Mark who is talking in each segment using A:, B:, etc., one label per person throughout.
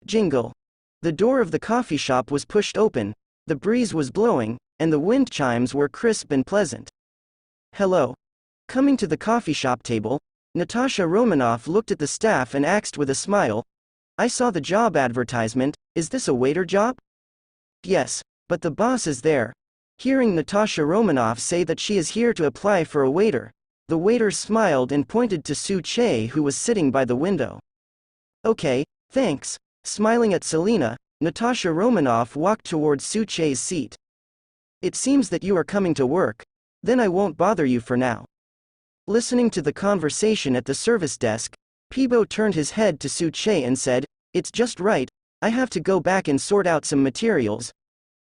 A: Jingle. The door of the coffee shop was pushed open, the breeze was blowing, and the wind chimes were crisp and pleasant. Hello. Coming to the coffee shop table, Natasha Romanoff looked at the staff and asked with a smile, I saw the job advertisement, is this a waiter job? Yes, but the boss is there. Hearing Natasha Romanoff say that she is here to apply for a waiter, the waiter smiled and pointed to Su-che who was sitting by the window. Okay, thanks. Smiling at Selena, Natasha Romanoff walked towards Su-che's seat. It seems that you are coming to work. Then I won't bother you for now. Listening to the conversation at the service desk, Peebo turned his head to Su-che and said, It's just right, I have to go back and sort out some materials.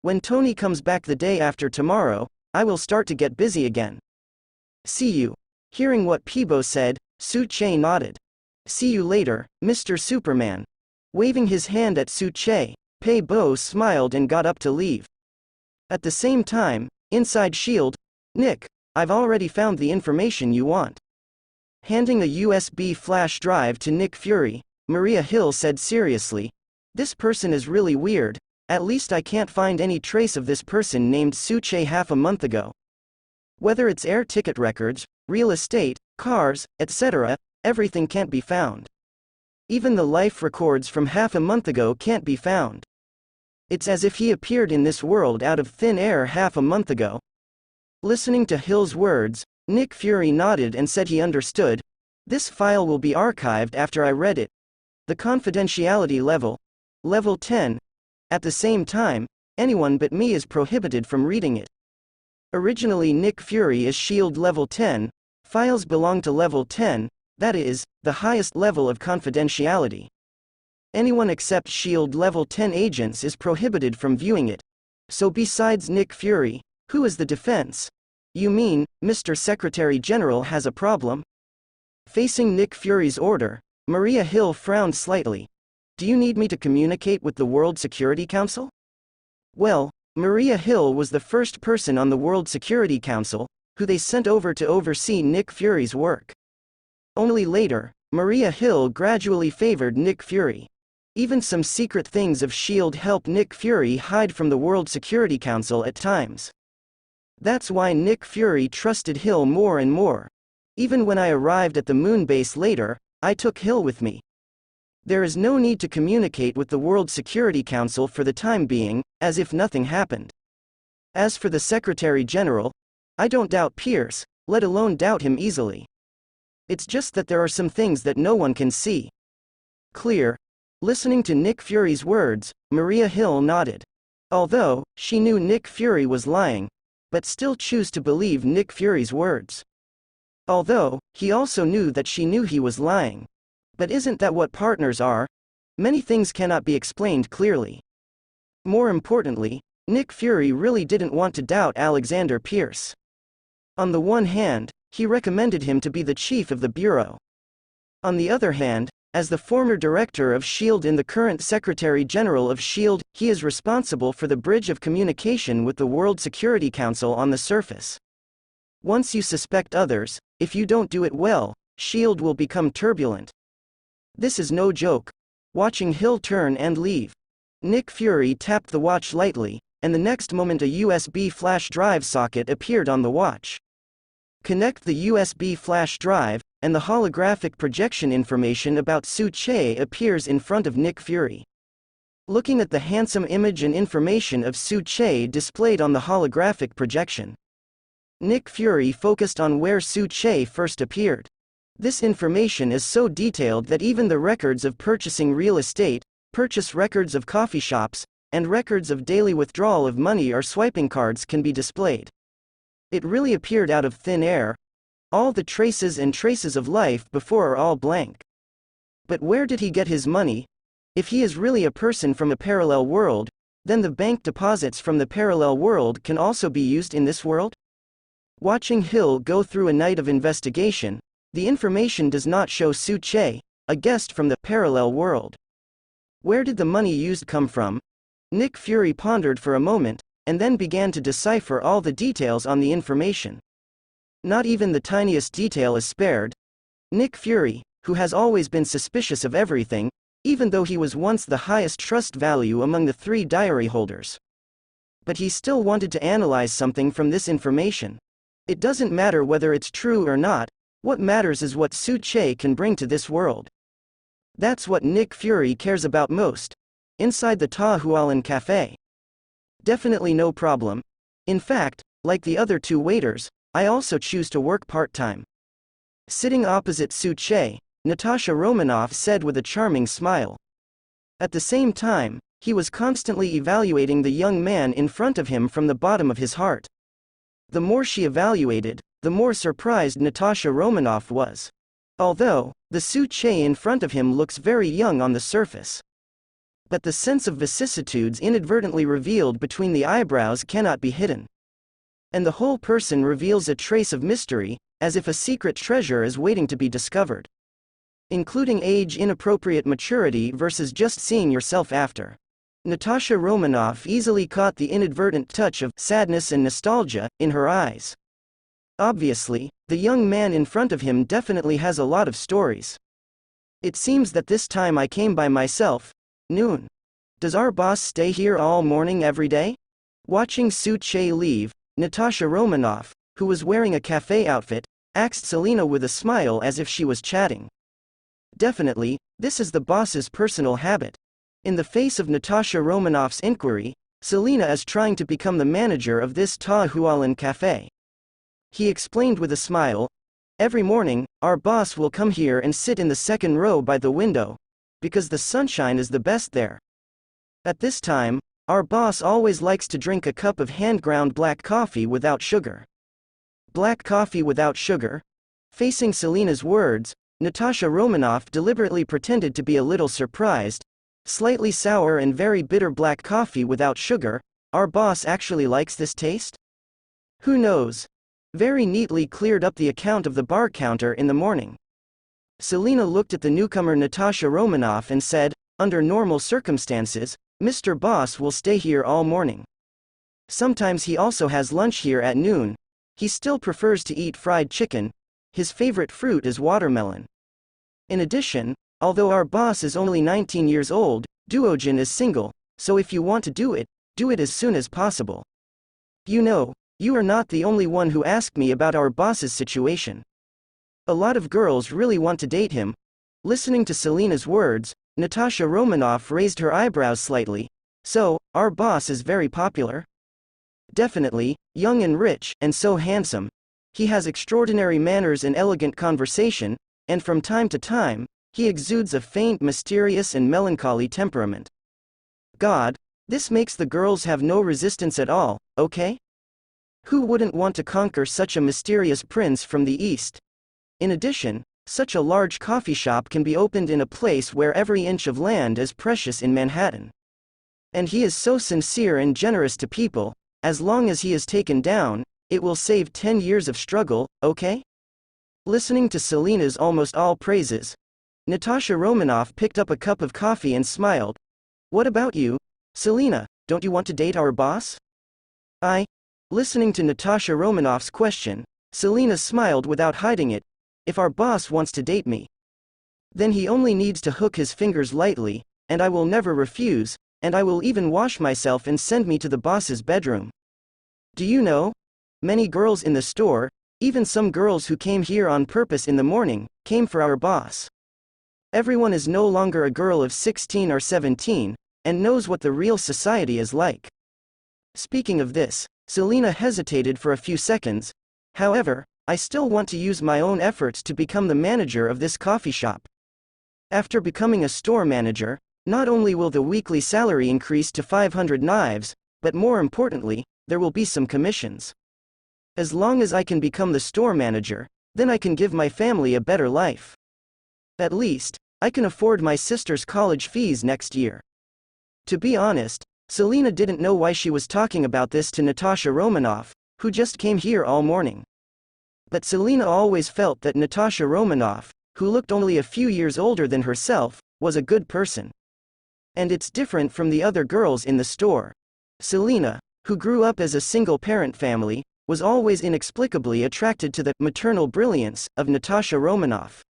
A: When Tony comes back the day after tomorrow, I will start to get busy again. See you. Hearing what Peebo said, Su-che nodded. See you later, Mr. Superman. Waving his hand at Su-che, Peebo smiled and got up to leave. At the same time, inside S.H.I.E.L.D., Nick, I've already found the information you want. Handing a USB flash drive to Nick Fury, Maria Hill said seriously, This person is really weird, at least I can't find any trace of this person named Su-che half a month ago. Whether it's air ticket records, real estate, cars, etc., everything can't be found. Even the life records from half a month ago can't be found. It's as if he appeared in this world out of thin air half a month ago. Listening to Hill's words, Nick Fury nodded and said he understood. This file will be archived after I read it. The confidentiality level. Level 10. At the same time, anyone but me is prohibited from reading it. Originally Nick Fury is S.H.I.E.L.D. level 10, files belong to level 10, that is, the highest level of confidentiality. Anyone except S.H.I.E.L.D. level 10 agents is prohibited from viewing it. So besides Nick Fury, who is the defense? You mean, Mr. Secretary General has a problem? Facing Nick Fury's order, Maria Hill frowned slightly. Do you need me to communicate with the World Security Council? Well, Maria Hill was the first person on the World Security Council, who they sent over to oversee Nick Fury's work. Only later, Maria Hill gradually favored Nick Fury. Even some secret things of S.H.I.E.L.D. help Nick Fury hide from the World Security Council at times. That's why Nick Fury trusted Hill more and more. Even when I arrived at the moon base later, I took Hill with me. There is no need to communicate with the World Security Council for the time being, as if nothing happened. As for the Secretary General, I don't doubt Pierce, let alone doubt him easily. It's just that there are some things that no one can see. Clear. Listening to Nick Fury's words, Maria Hill nodded. Although, she knew Nick Fury was lying, but still chose to believe Nick Fury's words. Although, he also knew that she knew he was lying. But isn't that what partners are? Many things cannot be explained clearly. More importantly, Nick Fury really didn't want to doubt Alexander Pierce. On the one hand, he recommended him to be the chief of the bureau. On the other hand, as the former director of S.H.I.E.L.D. and the current Secretary General of S.H.I.E.L.D., he is responsible for the bridge of communication with the World Security Council on the surface. Once you suspect others, if you don't do it well, S.H.I.E.L.D. will become turbulent. This is no joke. Watching Hill turn and leave, Nick Fury tapped the watch lightly, and the next moment a USB flash drive socket appeared on the watch. Connect the USB flash drive, and the holographic projection information about Su-che appears in front of Nick Fury. Looking at the handsome image and information of Su-che displayed on the holographic projection, Nick Fury focused on where Su-che first appeared. This information is so detailed that even the records of purchasing real estate, purchase records of coffee shops, and records of daily withdrawal of money or swiping cards can be displayed. It really appeared out of thin air. All the traces and traces of life before are all blank. But where did he get his money? If he is really a person from a parallel world, then the bank deposits from the parallel world can also be used in this world? Watching Hill go through a night of investigation, the information does not show Su-che, a guest from the parallel world. Where did the money used come from? Nick Fury pondered for a moment, and then began to decipher all the details on the information. Not even the tiniest detail is spared. Nick Fury, who has always been suspicious of everything, even though he was once the highest trust value among the 3 diary holders. But he still wanted to analyze something from this information. It doesn't matter whether it's true or not, what matters is what Su Che can bring to this world. That's what Nick Fury cares about most. Inside the Ta Hualin Cafe. Definitely no problem. In fact, like the other 2 waiters, I also choose to work part-time. Sitting opposite Su Che, Natasha Romanoff said with a charming smile. At the same time, he was constantly evaluating the young man in front of him from the bottom of his heart. The more she evaluated, the more surprised Natasha Romanoff was. Although, the Su Che in front of him looks very young on the surface. But the sense of vicissitudes inadvertently revealed between the eyebrows cannot be hidden. And the whole person reveals a trace of mystery, as if a secret treasure is waiting to be discovered. Including age-inappropriate maturity versus just seeing yourself after. Natasha Romanoff easily caught the inadvertent touch of sadness and nostalgia in her eyes. Obviously, the young man in front of him definitely has a lot of stories. It seems that this time I came by myself. Noon. Does our boss stay here all morning every day? Watching Su Che leave, Natasha Romanoff, who was wearing a cafe outfit, asked Selena with a smile as if she was chatting. Definitely, this is the boss's personal habit. In the face of Natasha Romanoff's inquiry, Selena is trying to become the manager of this Ta Hualin Cafe. He explained with a smile, every morning, our boss will come here and sit in the second row by the window, because the sunshine is the best there. At this time, our boss always likes to drink a cup of hand-ground black coffee without sugar. Black coffee without sugar? Facing Selena's words, Natasha Romanoff deliberately pretended to be a little surprised. Slightly sour and very bitter black coffee without sugar, our boss actually likes this taste? Who knows? Very neatly cleared up the account of the bar counter in the morning. Selena looked at the newcomer Natasha Romanoff and said, under normal circumstances, Mr. Boss will stay here all morning. Sometimes he also has lunch here at noon. He still prefers to eat fried chicken. His favorite fruit is watermelon. In addition, although our boss is only 19 years old, Duojin is single, so if you want to do it as soon as possible. You know, you are not the only one who asked me about our boss's situation. A lot of girls really want to date him. Listening to Selena's words, Natasha Romanoff raised her eyebrows slightly. So, our boss is very popular? Definitely, young and rich, and so handsome. He has extraordinary manners and elegant conversation, and from time to time, he exudes a faint, mysterious and melancholy temperament. God, this makes the girls have no resistance at all, okay? Who wouldn't want to conquer such a mysterious prince from the East? In addition, such a large coffee shop can be opened in a place where every inch of land is precious in Manhattan. And he is so sincere and generous to people, as long as he is taken down, it will save 10 years of struggle, okay? Listening to Selena's almost all praises, Natasha Romanoff picked up a cup of coffee and smiled. What about you, Selena, don't you want to date our boss? Listening to Natasha Romanoff's question, Selena smiled without hiding it. If our boss wants to date me, then he only needs to hook his fingers lightly, and I will never refuse, and I will even wash myself and send me to the boss's bedroom. Do you know? Many girls in the store, even some girls who came here on purpose in the morning, came for our boss. Everyone is no longer a girl of 16 or 17, and knows what the real society is like. Speaking of this, Selena hesitated for a few seconds. However, I still want to use my own efforts to become the manager of this coffee shop. After becoming a store manager, not only will the weekly salary increase to 500 knives, but more importantly, there will be some commissions. As long as I can become the store manager, then I can give my family a better life. At least, I can afford my sister's college fees next year. To be honest, Selena didn't know why she was talking about this to Natasha Romanoff, who just came here all morning. But Selena always felt that Natasha Romanoff, who looked only a few years older than herself, was a good person. And it's different from the other girls in the store. Selena, who grew up as a single-parent family, was always inexplicably attracted to the maternal brilliance of Natasha Romanoff.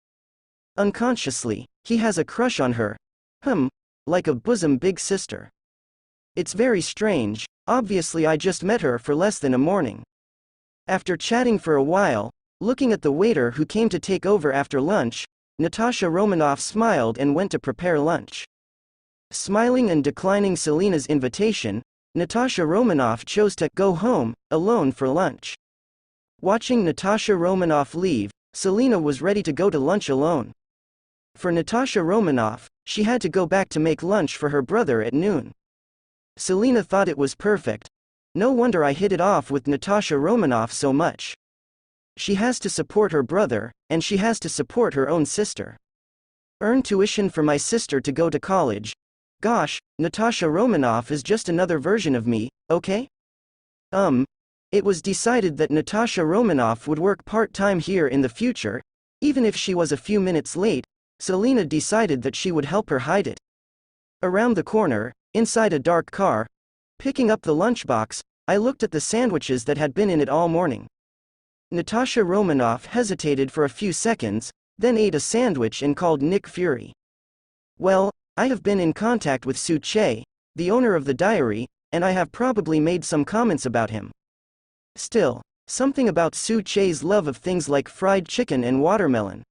A: Unconsciously, he has a crush on her. Like a bosom big sister. It's very strange, obviously I just met her for less than a morning. After chatting for a while, looking at the waiter who came to take over after lunch, Natasha Romanoff smiled and went to prepare lunch. Smiling and declining Selina's invitation, Natasha Romanoff chose to go home alone for lunch. Watching Natasha Romanoff leave, Selina was ready to go to lunch alone. For Natasha Romanoff, she had to go back to make lunch for her brother at noon. Selina thought it was perfect. No wonder I hit it off with Natasha Romanoff so much. She has to support her brother, and she has to support her own sister. Earn tuition for my sister to go to college. Gosh, Natasha Romanoff is just another version of me, okay? It was decided that Natasha Romanoff would work part-time here in the future. Even if she was a few minutes late, Selina decided that she would help her hide it. Around the corner, inside a dark car, picking up the lunchbox, I looked at the sandwiches that had been in it all morning. Natasha Romanoff hesitated for a few seconds, then ate a sandwich and called Nick Fury. Well, I have been in contact with Su Che, the owner of the diary, and I have probably made some comments about him. Still, something about Su Che's love of things like fried chicken and watermelon.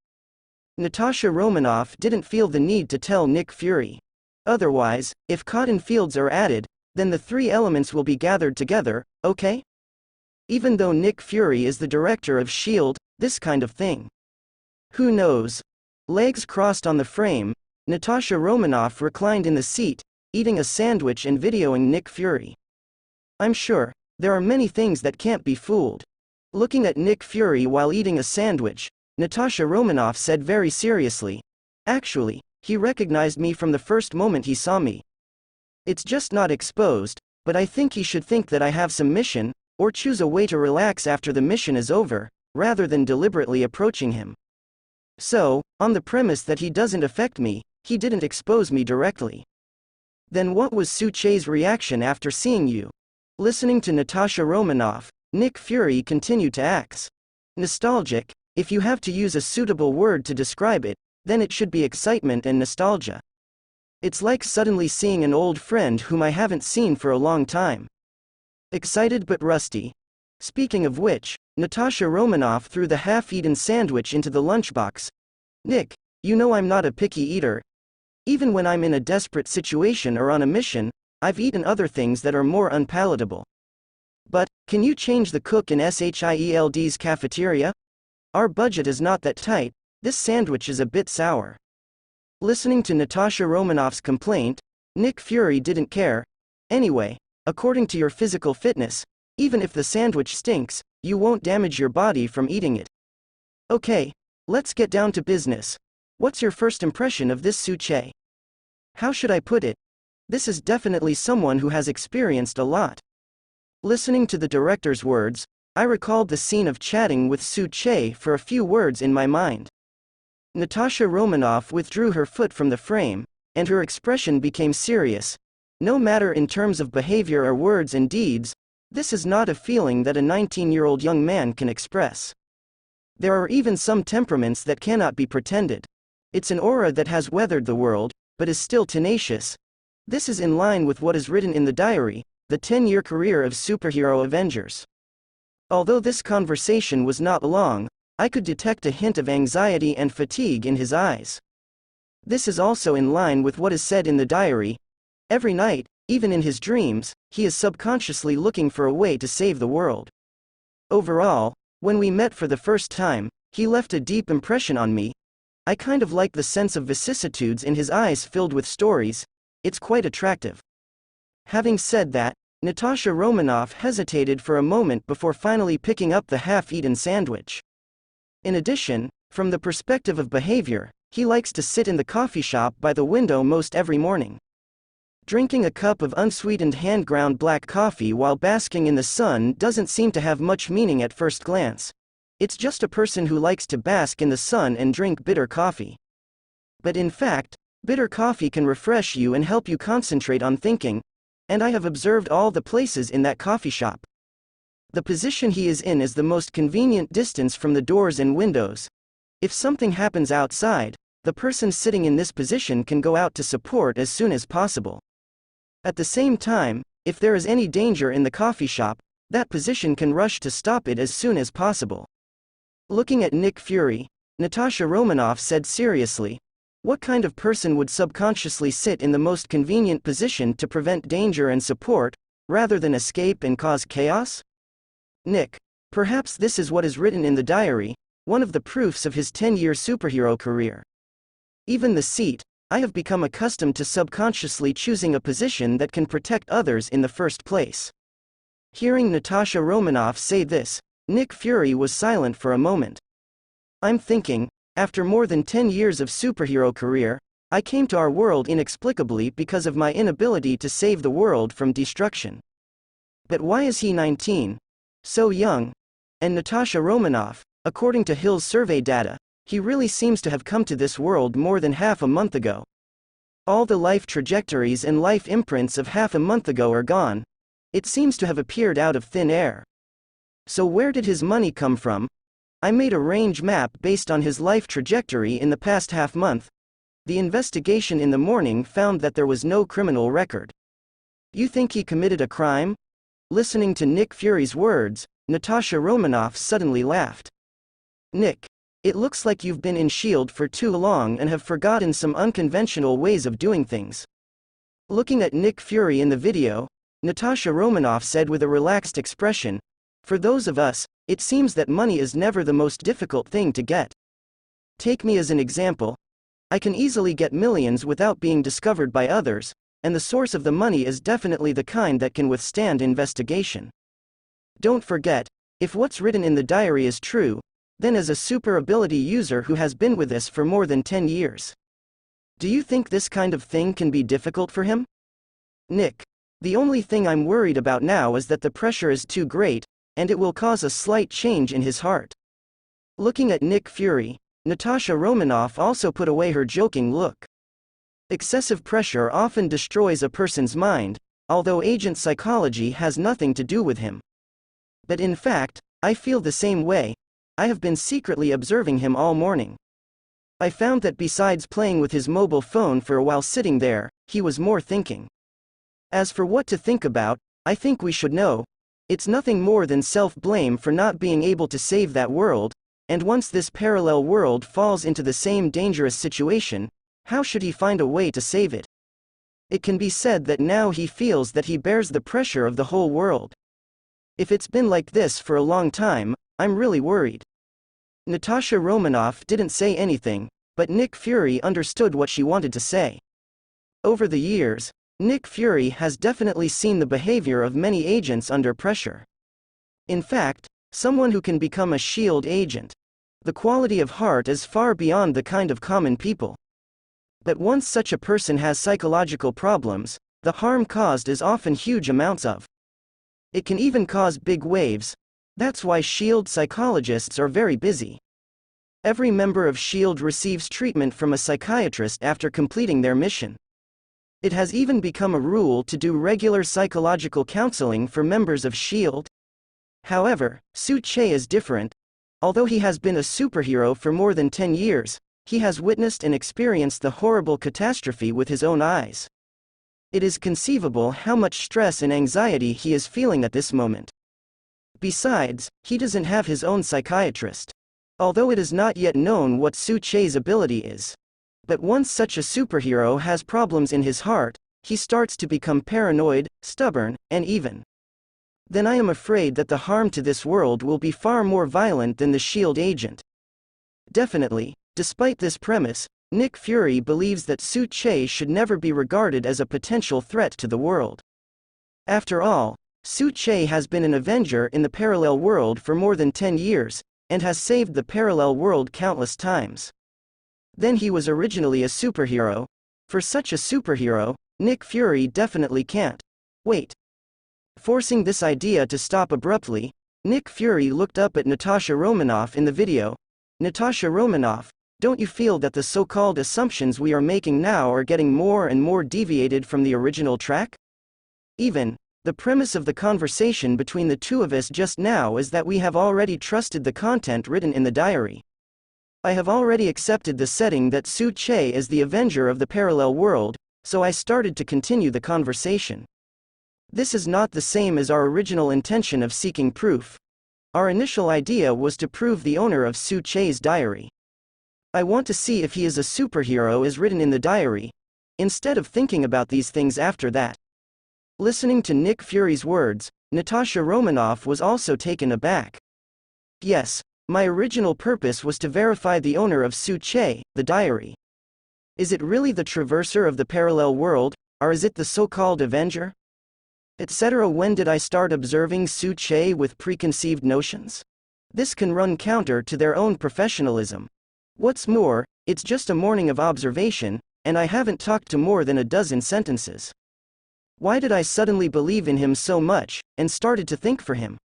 A: Natasha Romanoff didn't feel the need to tell Nick Fury. Otherwise, if cotton fields are added, then the three elements will be gathered together, okay? Even though Nick Fury is the director of S.H.I.E.L.D., this kind of thing. Who knows? Legs crossed on the frame, Natasha Romanoff reclined in the seat, eating a sandwich and videoing Nick Fury. I'm sure, there are many things that can't be fooled. Looking at Nick Fury while eating a sandwich, Natasha Romanoff said very seriously, "Actually, he recognized me from the first moment he saw me. It's just not exposed, but I think he should think that I have some mission, or choose a way to relax after the mission is over, rather than deliberately approaching him. So, on the premise that he doesn't affect me, he didn't expose me directly." Then what was Su Che's reaction after seeing you? Listening to Natasha Romanoff, Nick Fury continued to act nostalgic. If you have to use a suitable word to describe it, then it should be excitement and nostalgia. It's like suddenly seeing an old friend whom I haven't seen for a long time. Excited but rusty. Speaking of which, Natasha Romanoff threw the half-eaten sandwich into the lunchbox. Nick, you know I'm not a picky eater. Even when I'm in a desperate situation or on a mission, I've eaten other things that are more unpalatable. But, can you change the cook in SHIELD's cafeteria? Our budget is not that tight, this sandwich is a bit sour. Listening to Natasha Romanoff's complaint, Nick Fury didn't care. Anyway, according to your physical fitness, even if the sandwich stinks, you won't damage your body from eating it. Okay, let's get down to business. What's your first impression of this Su Che? How should I put it? This is definitely someone who has experienced a lot. Listening to the director's words, I recalled the scene of chatting with Su Che for a few words in my mind. Natasha Romanoff withdrew her foot from the frame, and her expression became serious. No matter in terms of behavior or words and deeds, this is not a feeling that a 19-year-old young man can express. There are even some temperaments that cannot be pretended. It's an aura that has weathered the world, but is still tenacious. This is in line with what is written in the diary, the 10-year career of superhero Avengers. Although this conversation was not long, I could detect a hint of anxiety and fatigue in his eyes. This is also in line with what is said in the diary. Every night, even in his dreams, he is subconsciously looking for a way to save the world. Overall, when we met for the first time, he left a deep impression on me. I kind of like the sense of vicissitudes in his eyes filled with stories. It's quite attractive. Having said that, Natasha Romanoff hesitated for a moment before finally picking up the half-eaten sandwich. In addition, from the perspective of behavior, he likes to sit in the coffee shop by the window most every morning. Drinking a cup of unsweetened hand-ground black coffee while basking in the sun doesn't seem to have much meaning at first glance. It's just a person who likes to bask in the sun and drink bitter coffee. But in fact, bitter coffee can refresh you and help you concentrate on thinking, and I have observed all the places in that coffee shop. The position he is in is the most convenient distance from the doors and windows. If something happens outside, the person sitting in this position can go out to support as soon as possible. At the same time, if there is any danger in the coffee shop, that position can rush to stop it as soon as possible. Looking at Nick Fury, Natasha Romanoff said seriously, "What kind of person would subconsciously sit in the most convenient position to prevent danger and support, rather than escape and cause chaos?" Nick, perhaps this is what is written in the diary, one of the proofs of his 10-year superhero career. Even the seat, I have become accustomed to subconsciously choosing a position that can protect others in the first place. Hearing Natasha Romanoff say this, Nick Fury was silent for a moment. I'm thinking, after more than 10 years of superhero career, I came to our world inexplicably because of my inability to save the world from destruction. But why is he 19? So young? And Natasha Romanoff, according to Hill's survey data, he really seems to have come to this world more than half a month ago. All the life trajectories and life imprints of half a month ago are gone. It seems to have appeared out of thin air. So where did his money come from? I made a range map based on his life trajectory in the past half month. The investigation in the morning found that there was no criminal record. You think he committed a crime? Listening to Nick Fury's words, Natasha Romanoff suddenly laughed. Nick, it looks like you've been in S.H.I.E.L.D. for too long and have forgotten some unconventional ways of doing things. Looking at Nick Fury in the video, Natasha Romanoff said with a relaxed expression, "For those of us, it seems that money is never the most difficult thing to get. Take me as an example. I can easily get millions without being discovered by others, and the source of the money is definitely the kind that can withstand investigation. Don't forget, if what's written in the diary is true, then as a super ability user who has been with us for more than 10 years. Do you think this kind of thing can be difficult for him?" Nick, the only thing I'm worried about now is that the pressure is too great, and it will cause a slight change in his heart. Looking at Nick Fury, Natasha Romanoff also put away her joking look. Excessive pressure often destroys a person's mind, although agent psychology has nothing to do with him. But in fact, I feel the same way. I have been secretly observing him all morning. I found that besides playing with his mobile phone for a while sitting there, he was more thinking. As for what to think about, I think we should know. It's nothing more than self-blame for not being able to save that world, and once this parallel world falls into the same dangerous situation, how should he find a way to save it? It can be said that now he feels that he bears the pressure of the whole world. If it's been like this for a long time, I'm really worried. Natasha Romanoff didn't say anything, but Nick Fury understood what she wanted to say. Over the years, Nick Fury has definitely seen the behavior of many agents under pressure. In fact, someone who can become a S.H.I.E.L.D. agent. The quality of heart is far beyond the kind of common people. But once such a person has psychological problems, the harm caused is often huge amounts of. It can even cause big waves. That's why S.H.I.E.L.D. psychologists are very busy. Every member of S.H.I.E.L.D. receives treatment from a psychiatrist after completing their mission. It has even become a rule to do regular psychological counseling for members of S.H.I.E.L.D. However, Su-Che is different. Although he has been a superhero for more than 10 years, he has witnessed and experienced the horrible catastrophe with his own eyes. It is conceivable how much stress and anxiety he is feeling at this moment. Besides, he doesn't have his own psychiatrist. Although it is not yet known what Su-Che's ability is. But once such a superhero has problems in his heart, he starts to become paranoid, stubborn, and even. Then I am afraid that the harm to this world will be far more violent than the S.H.I.E.L.D. agent. Definitely, despite this premise, Nick Fury believes that Su-Che should never be regarded as a potential threat to the world. After all, Su-Che has been an Avenger in the parallel world for more than 10 years, and has saved the parallel world countless times. Then he was originally a superhero. For such a superhero, Nick Fury definitely can't wait. Forcing this idea to stop abruptly, Nick Fury looked up at Natasha Romanoff in the video. Natasha Romanoff, don't you feel that the so-called assumptions we are making now are getting more and more deviated from the original track? Even, the premise of the conversation between the two of us just now is that we have already trusted the content written in the diary. I have already accepted the setting that Su Che is the Avenger of the parallel world, so I started to continue the conversation. This is not the same as our original intention of seeking proof. Our initial idea was to prove the owner of Su Che's diary. I want to see if he is a superhero as written in the diary, instead of thinking about these things after that. Listening to Nick Fury's words, Natasha Romanoff was also taken aback. Yes, my original purpose was to verify the owner of Su Che, the diary. Is it really the traverser of the parallel world, or is it the so-called Avenger? Etc. When did I start observing Su Che with preconceived notions? This can run counter to their own professionalism. What's more, it's just a morning of observation, and I haven't talked to more than a dozen sentences. Why did I suddenly believe in him so much, and started to think for him?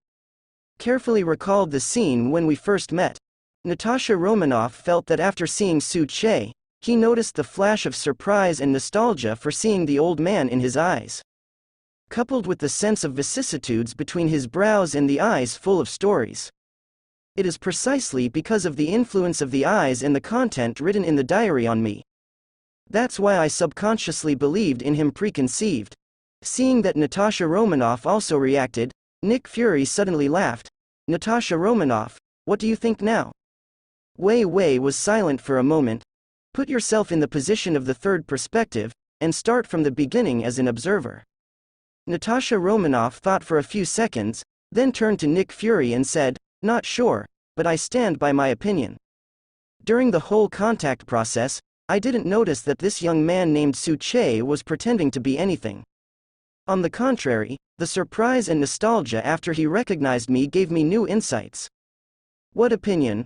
A: Carefully recalled the scene when we first met. Natasha Romanoff felt that after seeing Su Che, he noticed the flash of surprise and nostalgia for seeing the old man in his eyes. Coupled with the sense of vicissitudes between his brows and the eyes full of stories. It is precisely because of the influence of the eyes and the content written in the diary on me. That's why I subconsciously believed in him preconceived. Seeing that Natasha Romanoff also reacted, Nick Fury suddenly laughed. Natasha Romanoff, what do you think now? Wei Wei was silent for a moment. Put yourself in the position of the third perspective, and start from the beginning as an observer. Natasha Romanoff thought for a few seconds, then turned to Nick Fury and said, not sure, but I stand by my opinion. During the whole contact process, I didn't notice that this young man named Su Che was pretending to be anything. On the contrary, the surprise and nostalgia after he recognized me gave me new insights. What opinion?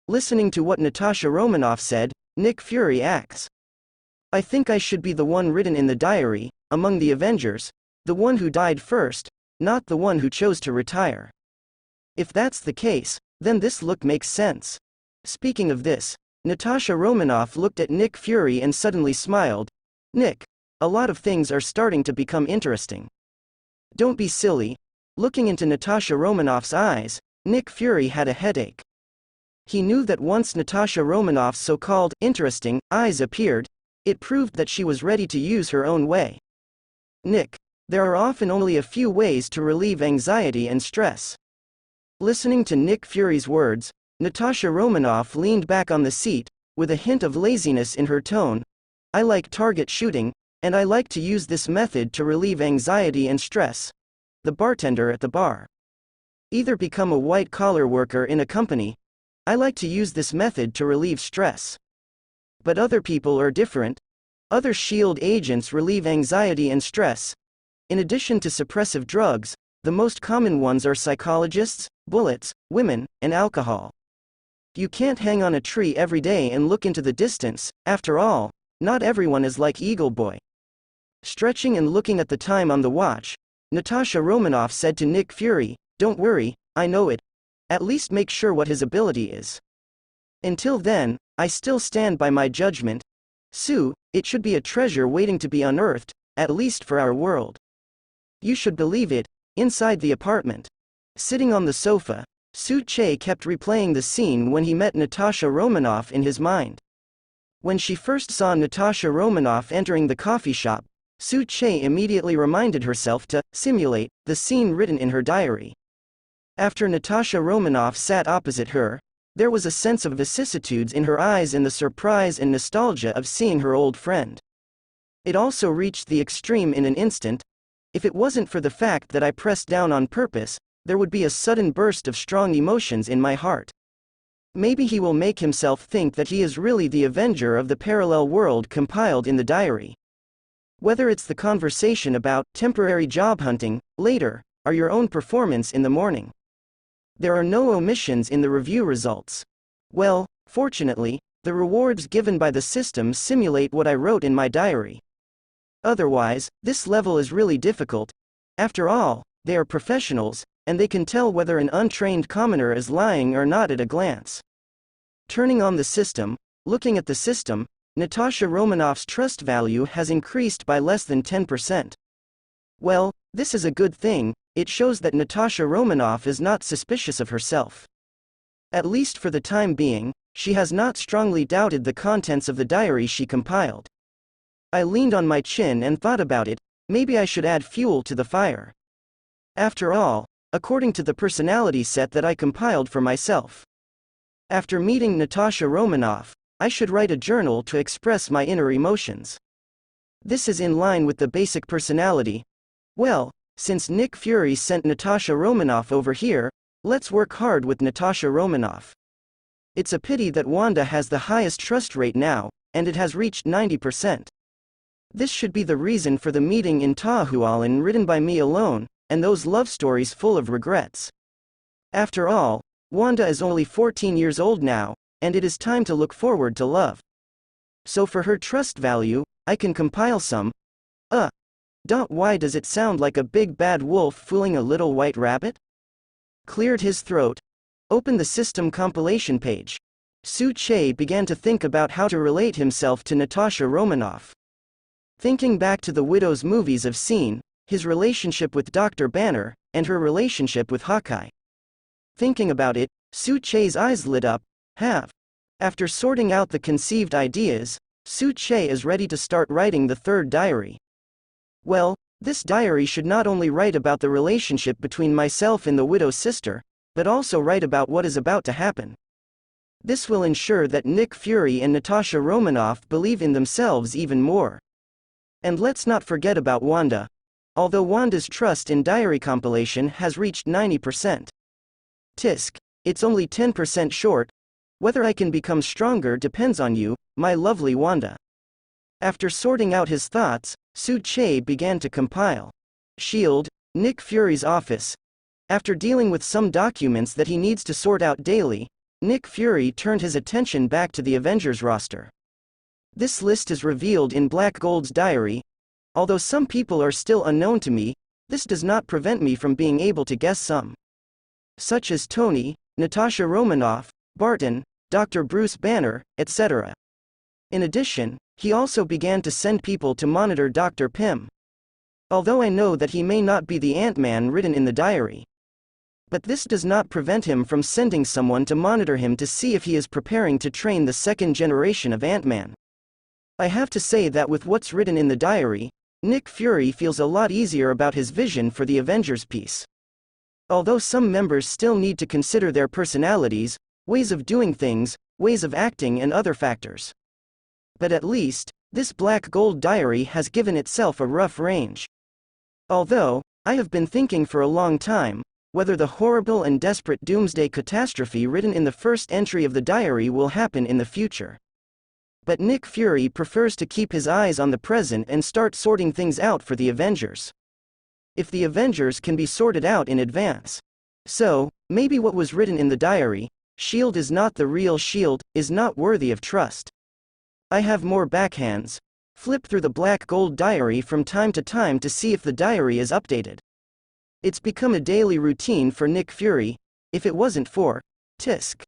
A: Listening to what Natasha Romanoff said, Nick Fury asks. I think I should be the one written in the diary, among the Avengers, the one who died first, not the one who chose to retire. If that's the case, then this look makes sense. Speaking of this, Natasha Romanoff looked at Nick Fury and suddenly smiled. Nick, a lot of things are starting to become interesting. Don't be silly. Looking into Natasha Romanoff's eyes, Nick Fury had a headache. He knew that once Natasha Romanoff's so-called interesting eyes appeared, it proved that she was ready to use her own way. Nick, there are often only a few ways to relieve anxiety and stress. Listening to Nick Fury's words, Natasha Romanoff leaned back on the seat, with a hint of laziness in her tone. I like target shooting, and I like to use this method to relieve anxiety and stress. The bartender at the bar. Either become a white-collar worker in a company. I like to use this method to relieve stress. But other people are different. Other SHIELD agents relieve anxiety and stress. In addition to suppressive drugs, the most common ones are psychologists, bullets, women, and alcohol. You can't hang on a tree every day and look into the distance. After all, not everyone is like Eagle Boy. Stretching and looking at the time on the watch, Natasha Romanoff said to Nick Fury, don't worry, I know it. At least make sure what his ability is. Until then, I still stand by my judgment. Su, it should be a treasure waiting to be unearthed, at least for our world. You should believe it. Inside the apartment, sitting on the sofa, Su Che kept replaying the scene when he met Natasha Romanoff in his mind. When she first saw Natasha Romanoff entering the coffee shop, Su Che immediately reminded herself to simulate the scene written in her diary. After Natasha Romanoff sat opposite her, there was a sense of vicissitudes in her eyes and the surprise and nostalgia of seeing her old friend. It also reached the extreme in an instant. If it wasn't for the fact that I pressed down on purpose, there would be a sudden burst of strong emotions in my heart. Maybe he will make himself think that he is really the Avenger of the parallel world compiled in the diary. Whether it's the conversation about temporary job hunting, later, or your own performance in the morning. There are no omissions in the review results. Well, fortunately, the rewards given by the system simulate what I wrote in my diary. Otherwise, this level is really difficult. After all, they are professionals, and they can tell whether an untrained commoner is lying or not at a glance. Turning on the system, looking at the system, Natasha Romanoff's trust value has increased by less than 10%. Well, this is a good thing. It shows that Natasha Romanoff is not suspicious of herself. At least for the time being. she has not strongly doubted the contents of the diary she compiled. I leaned on my chin and thought about it, maybe I should add fuel to the fire. After all, according to the personality set that I compiled for myself. After meeting Natasha Romanoff, I should write a journal to express my inner emotions. This is in line with the basic personality. Well, since Nick Fury sent Natasha Romanoff over here, let's work hard with Natasha Romanoff. It's a pity that Wanda has the highest trust rate now, and it has reached 90%. This should be the reason for the meeting in Tahualin written by me alone, and those love stories full of regrets. After all, Wanda is only 14 years old now, and it is time to look forward to love. So for her trust value, I can compile some. Why does it sound like a big bad wolf fooling a little white rabbit? Cleared his throat. Opened the system compilation page. Su Che began to think about how to relate himself to Natasha Romanoff. Thinking back to the Widow's movies of seen, his relationship with Dr. Banner, and her relationship with Hawkeye. Thinking about it, Su Che's eyes lit up. After sorting out the conceived ideas, Su Che is ready to start writing the third diary. Well, this diary should not only write about the relationship between myself and the Widow's sister, but also write about what is about to happen. This will ensure that Nick Fury and Natasha Romanoff believe in themselves even more. And let's not forget about Wanda. Although Wanda's trust in diary compilation has reached 90%. Tisk, it's only 10% short. Whether I can become stronger depends on you, my lovely Wanda. After sorting out his thoughts, Su Che began to compile. S.H.I.E.L.D., Nick Fury's office. After dealing with some documents that he needs to sort out daily, Nick Fury turned his attention back to the Avengers roster. This list is revealed in Black Gold's diary. Although some people are still unknown to me, this does not prevent me from being able to guess some. Such as Tony, Natasha Romanoff, Barton, Dr. Bruce Banner, etc. In addition, he also began to send people to monitor Dr. Pym. Although I know that he may not be the Ant-Man written in the diary. But this does not prevent him from sending someone to monitor him to see if he is preparing to train the second generation of Ant-Man. I have to say that with what's written in the diary, Nick Fury feels a lot easier about his vision for the Avengers piece. Although some members still need to consider their personalities, ways of doing things, ways of acting and other factors. But at least, this Black Gold diary has given itself a rough range. Although, I have been thinking for a long time, whether the horrible and desperate doomsday catastrophe written in the first entry of the diary will happen in the future. But Nick Fury prefers to keep his eyes on the present and start sorting things out for the Avengers. If the Avengers can be sorted out in advance. So, maybe what was written in the diary, S.H.I.E.L.D. is not the real S.H.I.E.L.D., is not worthy of trust. I have more backhands. Flip through the Black Gold diary from time to time to see if the diary is updated. It's become a daily routine for Nick Fury, if it wasn't for Tisk.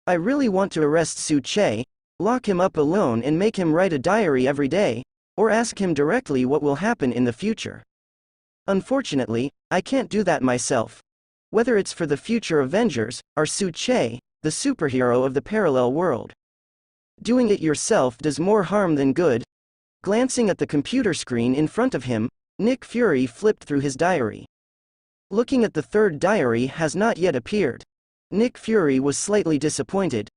A: I really want to arrest Su Che, lock him up alone and make him write a diary every day, or ask him directly what will happen in the future. Unfortunately, I can't do that myself. Whether it's for the future Avengers, or Su Che, the superhero of the parallel world. Doing it yourself does more harm than good. Glancing at the computer screen in front of him, Nick Fury flipped through his diary. Looking at the third diary has not yet appeared. Nick Fury was slightly disappointed.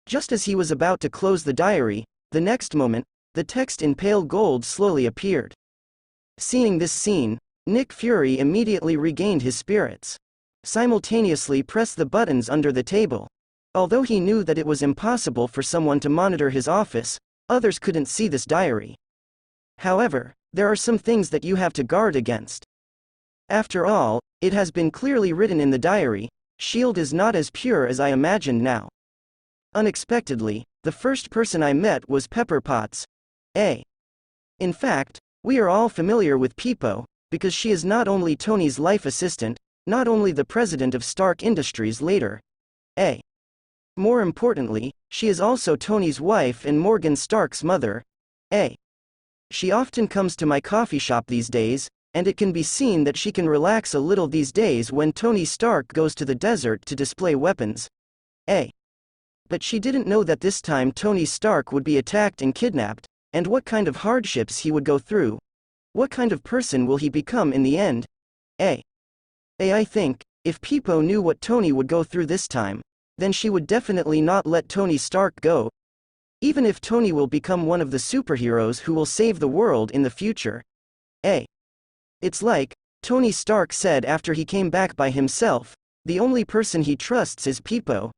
A: Just as he was about to close the diary, the next moment, the text in pale gold slowly appeared. Seeing this scene, Nick Fury immediately regained his spirits. Simultaneously pressed the buttons under the table. Although he knew that it was impossible for someone to monitor his office, others couldn't see this diary. However, there are some things that you have to guard against. After all, it has been clearly written in the diary, S.H.I.E.L.D. is not as pure as I imagined now. Unexpectedly, the first person I met was Pepper Potts. In fact, we are all familiar with Peepo, because she is not only Tony's life assistant, not only the president of Stark Industries later. More importantly, she is also Tony's wife and Morgan Stark's mother. She often comes to my coffee shop these days, and it can be seen that she can relax a little these days when Tony Stark goes to the desert to display weapons. But she didn't know that this time Tony Stark would be attacked and kidnapped, and what kind of hardships he would go through. What kind of person will he become in the end? I think, if Peepo knew what Tony would go through this time, then she would definitely not let Tony Stark go. Even if Tony will become one of the superheroes who will save the world in the future. It's like, Tony Stark said after he came back by himself, the only person he trusts is Peepo.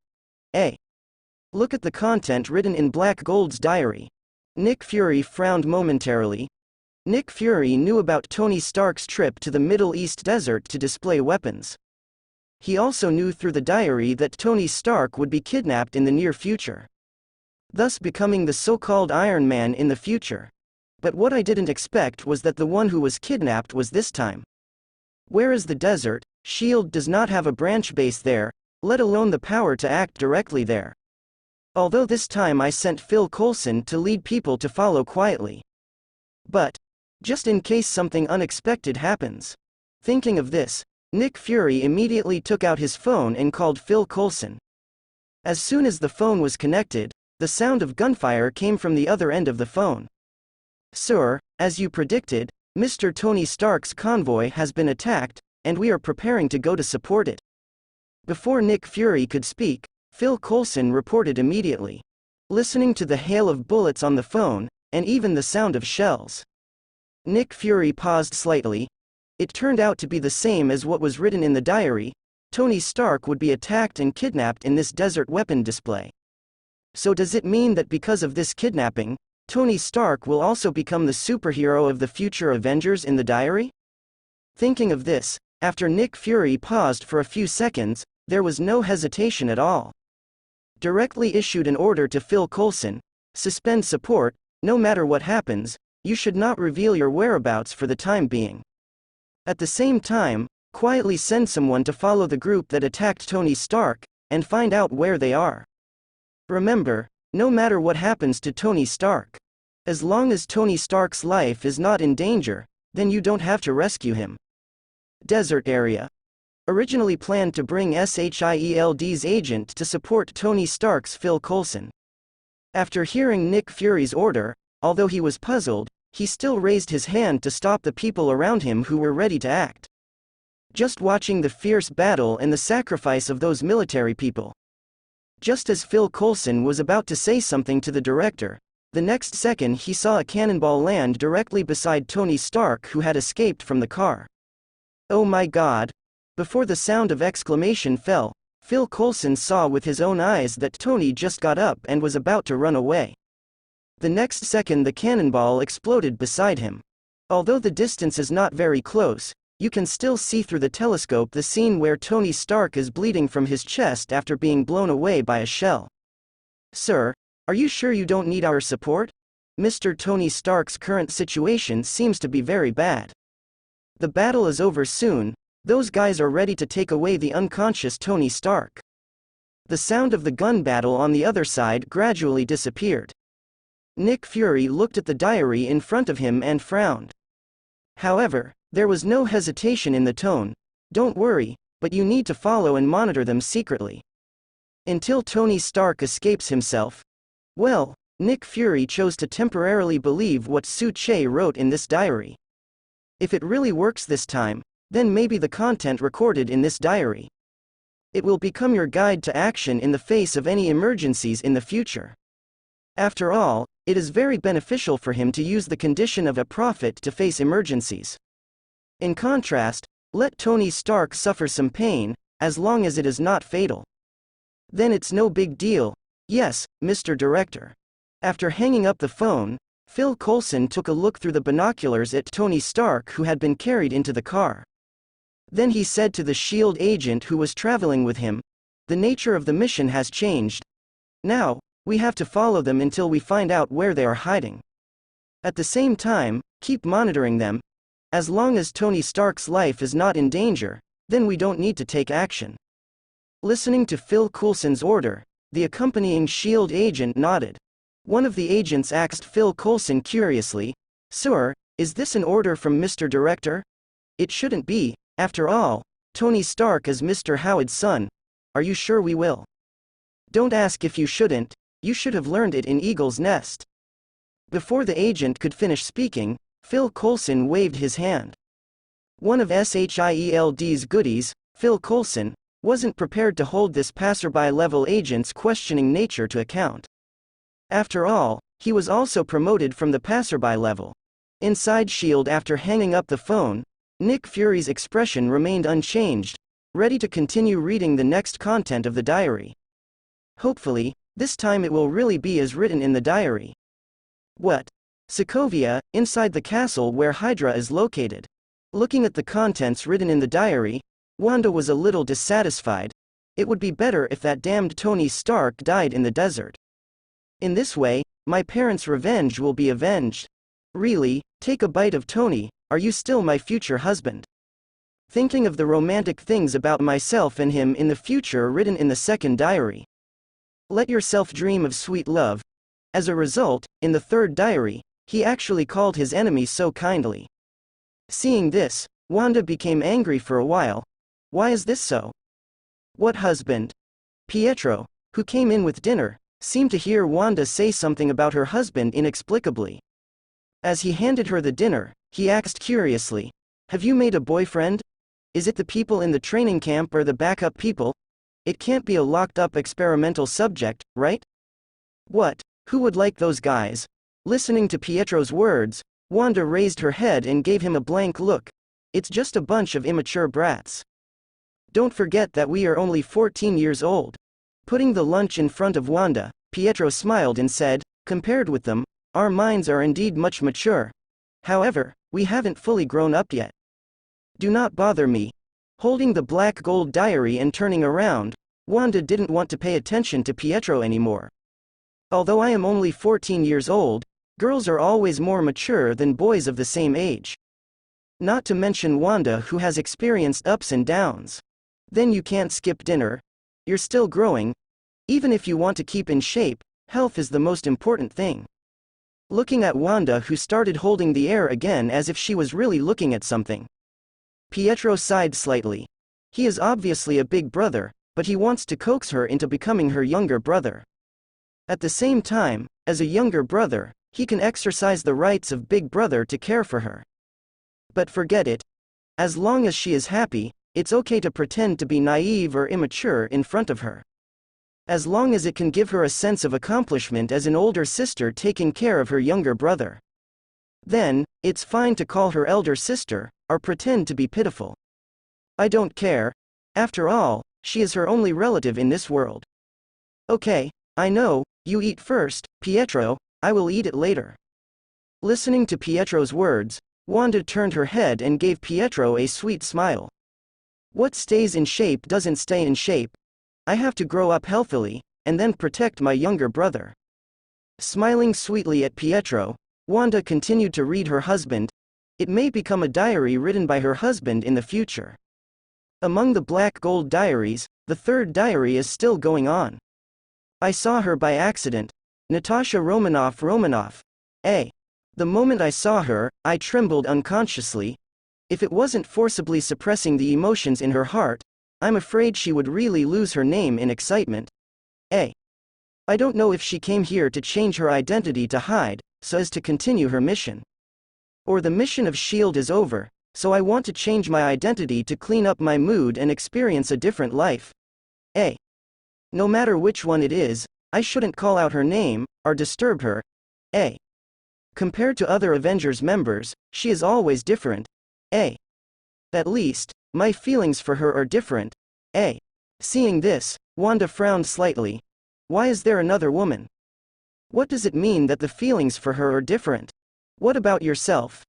A: Look at the content written in Black Gold's diary. Nick Fury frowned momentarily. Nick Fury knew about Tony Stark's trip to the Middle East desert to display weapons. He also knew through the diary that Tony Stark would be kidnapped in the near future, thus becoming the so-called Iron Man in the future. But what I didn't expect was that the one who was kidnapped was this time. Whereas the desert, S.H.I.E.L.D. does not have a branch base there, let alone the power to act directly there. Although this time I sent Phil Coulson to lead people to follow quietly. But, just in case something unexpected happens. Thinking of this, Nick Fury immediately took out his phone and called Phil Coulson. As soon as the phone was connected, the sound of gunfire came from the other end of the phone. Sir, as you predicted, Mr. Tony Stark's convoy has been attacked, and we are preparing to go to support it. Before Nick Fury could speak, Phil Coulson reported immediately. Listening to the hail of bullets on the phone, and even the sound of shells. Nick Fury paused slightly. It turned out to be the same as what was written in the diary. Tony Stark would be attacked and kidnapped in this desert weapon display. So does it mean that because of this kidnapping, Tony Stark will also become the superhero of the future Avengers in the diary? Thinking of this, after Nick Fury paused for a few seconds, there was no hesitation at all. Directly issued an order to Phil Coulson: suspend support, no matter what happens, you should not reveal your whereabouts for the time being. At the same time, quietly send someone to follow the group that attacked Tony Stark, and find out where they are. Remember, no matter what happens to Tony Stark, as long as Tony Stark's life is not in danger, then you don't have to rescue him. Desert area. Originally planned to bring SHIELD's agent to support Tony Stark's Phil Coulson. After hearing Nick Fury's order, although he was puzzled, he still raised his hand to stop the people around him who were ready to act. Just watching the fierce battle and the sacrifice of those military people. Just as Phil Coulson was about to say something to the director, the next second he saw a cannonball land directly beside Tony Stark, who had escaped from the car. Oh my God! Before the sound of exclamation fell, Phil Coulson saw with his own eyes that Tony just got up and was about to run away. The next second the cannonball exploded beside him. Although the distance is not very close, you can still see through the telescope the scene where Tony Stark is bleeding from his chest after being blown away by a shell. Sir, are you sure you don't need our support? Mr. Tony Stark's current situation seems to be very bad. The battle is over soon. Those guys are ready to take away the unconscious Tony Stark. The sound of the gun battle on the other side gradually disappeared. Nick Fury looked at the diary in front of him and frowned. However, there was no hesitation in the tone. Don't worry, but you need to follow and monitor them secretly. Until Tony Stark escapes himself. Well, Nick Fury chose to temporarily believe what Su Che wrote in this diary. If it really works this time, then maybe the content recorded in this diary. It will become your guide to action in the face of any emergencies in the future. After all, it is very beneficial for him to use the condition of a prophet to face emergencies. In contrast, let Tony Stark suffer some pain, as long as it is not fatal. Then it's no big deal. Yes, Mr. Director. After hanging up the phone, Phil Coulson took a look through the binoculars at Tony Stark, who had been carried into the car. Then he said to the S.H.I.E.L.D. agent who was traveling with him, "The nature of the mission has changed. Now, we have to follow them until we find out where they are hiding. At the same time, keep monitoring them. As long as Tony Stark's life is not in danger, then we don't need to take action." Listening to Phil Coulson's order, the accompanying S.H.I.E.L.D. agent nodded. One of the agents asked Phil Coulson curiously, "Sir, is this an order from Mr. Director?" "It shouldn't be. After all, Tony Stark is Mr. Howard's son. Are you sure we will?" Don't ask if you shouldn't, you should have learned it in Eagle's Nest. Before the agent could finish speaking, Phil Coulson waved his hand. One of SHIELD's goodies, Phil Coulson, wasn't prepared to hold this passerby-level agent's questioning nature to account. After all, he was also promoted from the passerby level. Inside S.H.I.E.L.D. after hanging up the phone, Nick Fury's expression remained unchanged, ready to continue reading the next content of the diary. Hopefully, this time it will really be as written in the diary. What? Sokovia, inside the castle where Hydra is located. Looking at the contents written in the diary, Wanda was a little dissatisfied. It would be better if that damned Tony Stark died in the desert. In this way, my parents' revenge will be avenged. Really, take a bite of Tony, are you still my future husband? Thinking of the romantic things about myself and him in the future written in the second diary. Let yourself dream of sweet love. As a result, in the third diary, he actually called his enemy so kindly. Seeing this, Wanda became angry for a while. Why is this so? What husband? Pietro, who came in with dinner, seemed to hear Wanda say something about her husband inexplicably. As he handed her the dinner, he asked curiously, "Have you made a boyfriend? Is it the people in the training camp or the backup people? It can't be a locked-up experimental subject, right?" What? Who would like those guys? Listening to Pietro's words, Wanda raised her head and gave him a blank look. It's just a bunch of immature brats. Don't forget that we are only 14 years old. Putting the lunch in front of Wanda, Pietro smiled and said, "Compared with them, our minds are indeed much mature. However, we haven't fully grown up yet. Do not bother me." Holding the black gold diary and turning around, Wanda didn't want to pay attention to Pietro anymore. Although I am only 14 years old, girls are always more mature than boys of the same age. Not to mention Wanda, who has experienced ups and downs. Then you can't skip dinner. You're still growing. Even if you want to keep in shape, health is the most important thing. Looking at Wanda, who started holding the air again as if she was really looking at something. Pietro sighed slightly. He is obviously a big brother, but he wants to coax her into becoming her younger brother. At the same time, as a younger brother, he can exercise the rights of big brother to care for her. But forget it. As long as she is happy, it's okay to pretend to be naive or immature in front of her. As long as it can give her a sense of accomplishment as an older sister taking care of her younger brother. Then, it's fine to call her elder sister, or pretend to be pitiful. I don't care. After all, she is her only relative in this world. Okay, I know, you eat first, Pietro, I will eat it later. Listening to Pietro's words, Wanda turned her head and gave Pietro a sweet smile. What stays in shape doesn't stay in shape. I have to grow up healthily, and then protect my younger brother. Smiling sweetly at Pietro, Wanda continued to read her husband. It may become a diary written by her husband in the future. Among the black gold diaries, the third diary is still going on. I saw her by accident. Natasha Romanoff. The moment I saw her, I trembled unconsciously. If it wasn't forcibly suppressing the emotions in her heart, I'm afraid she would really lose her name in excitement. I don't know if she came here to change her identity to hide, so as to continue her mission. Or the mission of S.H.I.E.L.D. is over, so I want to change my identity to clean up my mood and experience a different life. No matter which one it is, I shouldn't call out her name, or disturb her. Compared to other Avengers members, she is always different. At least, my feelings for her are different. Seeing this, Wanda frowned slightly. Why is there another woman? What does it mean that the feelings for her are different? What about yourself?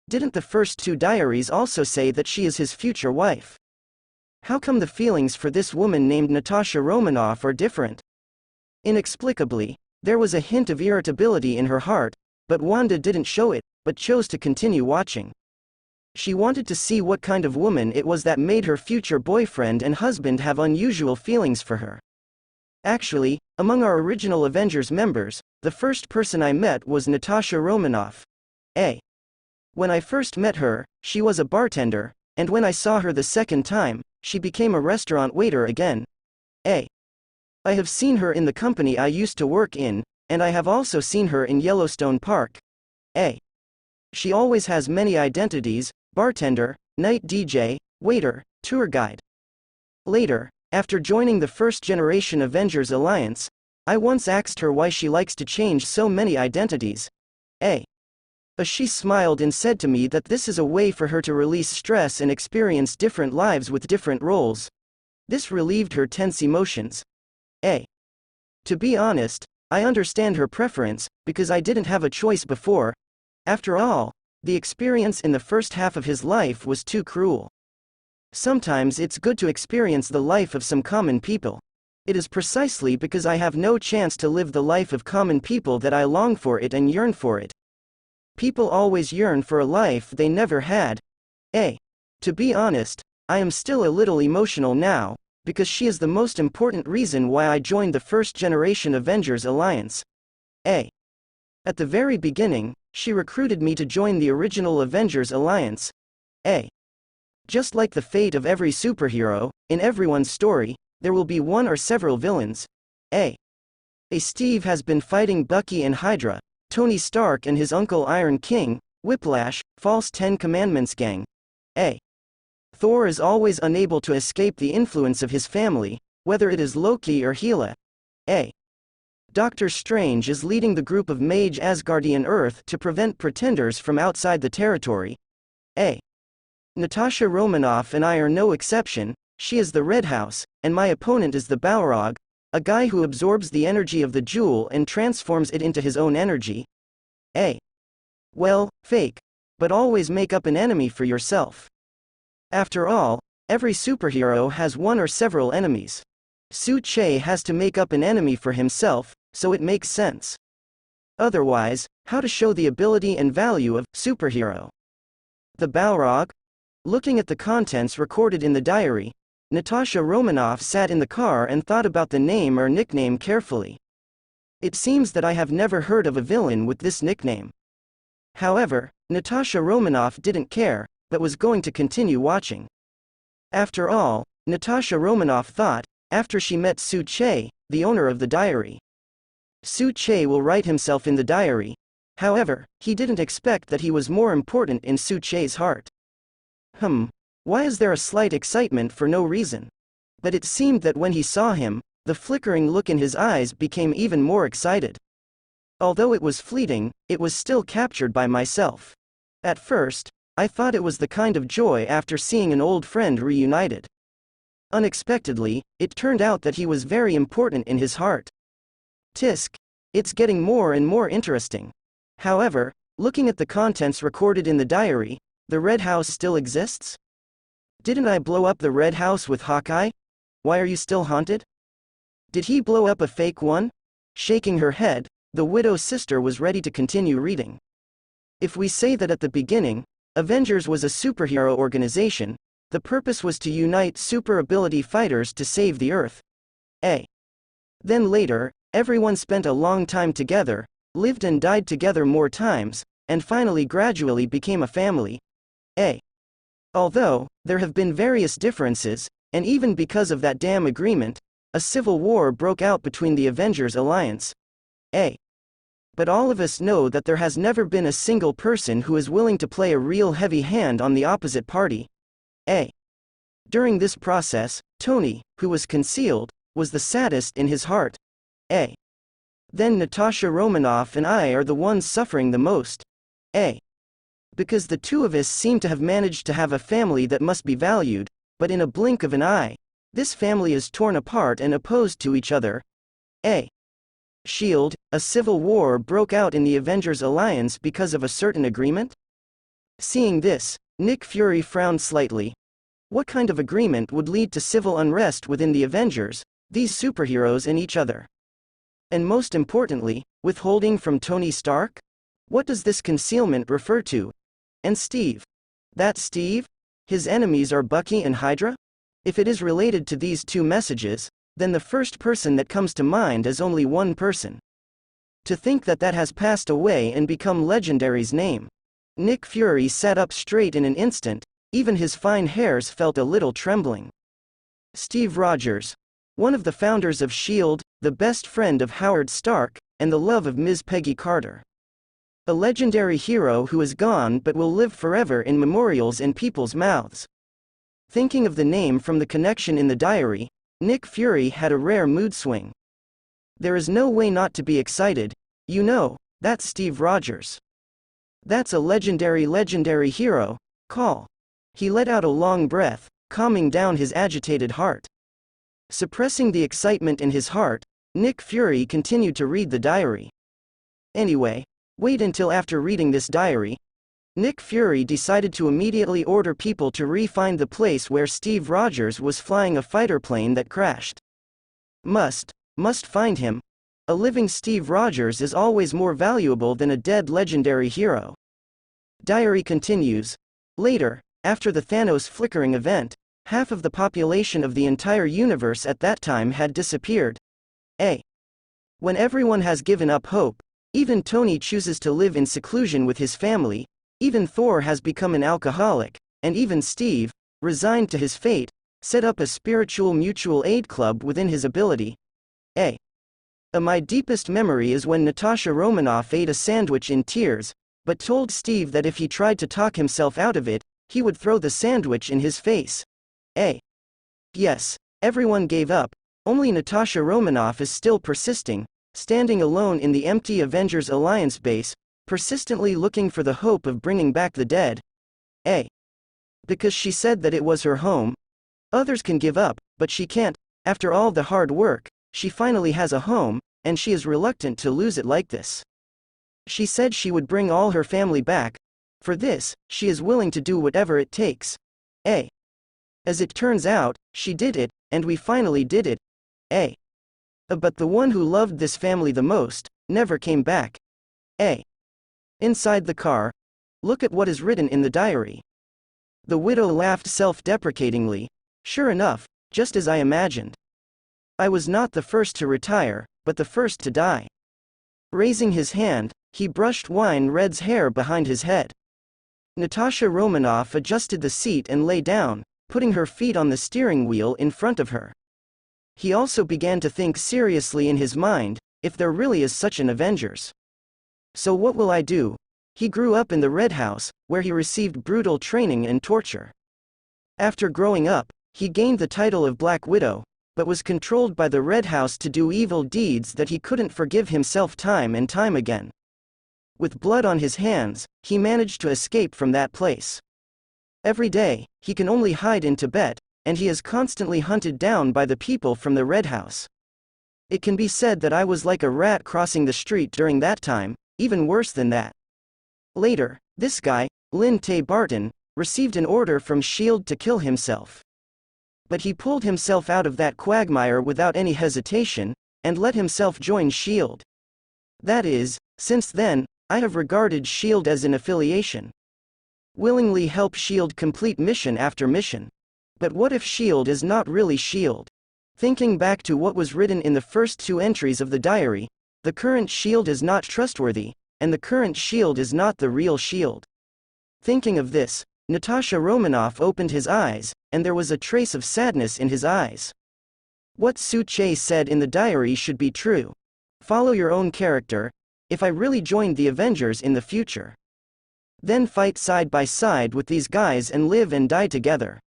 A: Didn't the first two diaries also say that she is his future wife? How come the feelings for this woman named Natasha Romanoff are different? Inexplicably, there was a hint of irritability in her heart, but Wanda didn't show it, but chose to continue watching. She wanted to see what kind of woman it was that made her future boyfriend and husband have unusual feelings for her. Actually, among our original Avengers members, the first person I met was Natasha Romanoff. When I first met her, she was a bartender, and when I saw her the second time, she became a restaurant waiter again. I have seen her in the company I used to work in, and I have also seen her in Yellowstone Park. A. She always has many identities: bartender, night DJ, waiter, tour guide. Later, after joining the first-generation Avengers Alliance, I once asked her why she likes to change so many identities. A. She smiled and said to me that this is a way for her to release stress and experience different lives with different roles. This relieved her tense emotions. A. To be honest, I understand her preference, because I didn't have a choice before. After all, the experience in the first half of his life was too cruel. Sometimes it's good to experience the life of some common people. It is precisely because I have no chance to live the life of common people that I long for it and yearn for it. People always yearn for a life they never had. A. To be honest, I am still a little emotional now, because she is the most important reason why I joined the first-generation Avengers Alliance. A. At the very beginning, she recruited me to join the original Avengers Alliance. A. Just like the fate of every superhero, in everyone's story, there will be one or several villains. A. Steve has been fighting Bucky and Hydra, Tony Stark and his uncle Iron King, Whiplash, False Ten Commandments Gang. A. Thor is always unable to escape the influence of his family, whether it is Loki or Hela. A. Doctor Strange is leading the group of Mage Asgardian Earth to prevent pretenders from outside the territory. A. Natasha Romanoff and I are no exception. She is the Red House, and my opponent is the Balrog, a guy who absorbs the energy of the jewel and transforms it into his own energy. A. Well, fake. But always make up an enemy for yourself. After all, every superhero has one or several enemies. Su-Che has to make up an enemy for himself, so it makes sense. Otherwise, how to show the ability and value of superhero? The Balrog? Looking at the contents recorded in the diary, Natasha Romanoff sat in the car and thought about the name or nickname carefully. It seems that I have never heard of a villain with this nickname. However, Natasha Romanoff didn't care, but was going to continue watching. After all, Natasha Romanoff thought, after she met Su-Che, the owner of the diary. Su-Che will write himself in the diary. However, he didn't expect that he was more important in Su-Che's heart. Why is there a slight excitement for no reason? But it seemed that when he saw him, the flickering look in his eyes became even more excited. Although it was fleeting, it was still captured by myself. At first, I thought it was the kind of joy after seeing an old friend reunited. Unexpectedly, it turned out that he was very important in his heart. Tisk. It's getting more and more interesting. However, looking at the contents recorded in the diary, the Red House still exists? Didn't I blow up the Red House with Hawkeye? Why are you still haunted? Did he blow up a fake one? Shaking her head, the widow's sister was ready to continue reading. If we say that at the beginning, Avengers was a superhero organization, the purpose was to unite super ability fighters to save the Earth. A. Then later, everyone spent a long time together, lived and died together more times, and finally gradually became a family. A. Although, there have been various differences, and even because of that damn agreement, a civil war broke out between the Avengers Alliance. A. But all of us know that there has never been a single person who is willing to play a real heavy hand on the opposite party. A. During this process, Tony, who was concealed, was the saddest in his heart. A. Then Natasha Romanoff and I are the ones suffering the most. A. Because the two of us seem to have managed to have a family that must be valued, but in a blink of an eye, this family is torn apart and opposed to each other. A. Shield, a civil war broke out in the Avengers Alliance because of a certain agreement? Seeing this, Nick Fury frowned slightly. What kind of agreement would lead to civil unrest within the Avengers, these superheroes and each other? And most importantly, withholding from Tony Stark? What does this concealment refer to? And Steve? That Steve? His enemies are Bucky and Hydra? If it is related to these two messages, then the first person that comes to mind is only one person. To think that that has passed away and become Legendary's name. Nick Fury sat up straight in an instant, even his fine hairs felt a little trembling. Steve Rogers. one of the founders of S.H.I.E.L.D., the best friend of Howard Stark, and the love of Ms. Peggy Carter. A legendary hero who is gone but will live forever in memorials and people's mouths. Thinking of the name from the connection in the diary, Nick Fury had a rare mood swing. There is no way not to be excited, you know, that's Steve Rogers. That's a legendary hero, call. He let out a long breath, calming down his agitated heart. Suppressing the excitement in his heart, Nick Fury continued to read the diary. Anyway, wait until after reading this diary. Nick Fury decided to immediately order people to re-find the place where Steve Rogers was flying a fighter plane that crashed. Must find him. A living Steve Rogers is always more valuable than a dead legendary hero. Diary continues. Later, after the Thanos flickering event, half of the population of the entire universe at that time had disappeared. When everyone has given up hope, even Tony chooses to live in seclusion with his family, even Thor has become an alcoholic, and even Steve, resigned to his fate, set up a spiritual mutual aid club within his ability. My deepest memory is when Natasha Romanoff ate a sandwich in tears, but told Steve that if he tried to talk himself out of it, he would throw the sandwich in his face. Yes, everyone gave up, only Natasha Romanoff is still persisting, standing alone in the empty Avengers Alliance base, persistently looking for the hope of bringing back the dead. Because she said that it was her home. Others can give up, but she can't. After all the hard work, she finally has a home, and she is reluctant to lose it like this. She said she would bring all her family back. For this, she is willing to do whatever it takes. As it turns out, she did it, and we finally did it. But the one who loved this family the most, never came back. Inside the car. Look at what is written in the diary. The widow laughed self-deprecatingly. Sure enough, just as I imagined. I was not the first to retire, but the first to die. Raising his hand, he brushed wine red's hair behind his head. Natasha Romanoff adjusted the seat and lay down, putting her feet on the steering wheel in front of her. He also began to think seriously in his mind, if there really is such an Avengers. So what will I do? He grew up in the Red House, where he received brutal training and torture. After growing up, he gained the title of Black Widow, but was controlled by the Red House to do evil deeds that he couldn't forgive himself time and time again. With blood on his hands, he managed to escape from that place. Every day, he can only hide in Tibet, and he is constantly hunted down by the people from the Red House. It can be said that I was like a rat crossing the street during that time, even worse than that. Later, this guy, Lin Tay Barton, received an order from S.H.I.E.L.D. to kill himself. But he pulled himself out of that quagmire without any hesitation, and let himself join S.H.I.E.L.D. That is, since then, I have regarded S.H.I.E.L.D. as an affiliation. Willingly help S.H.I.E.L.D. complete mission after mission. But what if S.H.I.E.L.D. is not really S.H.I.E.L.D.? Thinking back to what was written in the first two entries of the diary, the current S.H.I.E.L.D. is not trustworthy, and the current S.H.I.E.L.D. is not the real S.H.I.E.L.D. Thinking of this, Natasha Romanoff opened his eyes, and there was a trace of sadness in his eyes. What Su Che said in the diary should be true. Follow your own character. If I really joined the Avengers in the future, then fight side by side with these guys and live and die together.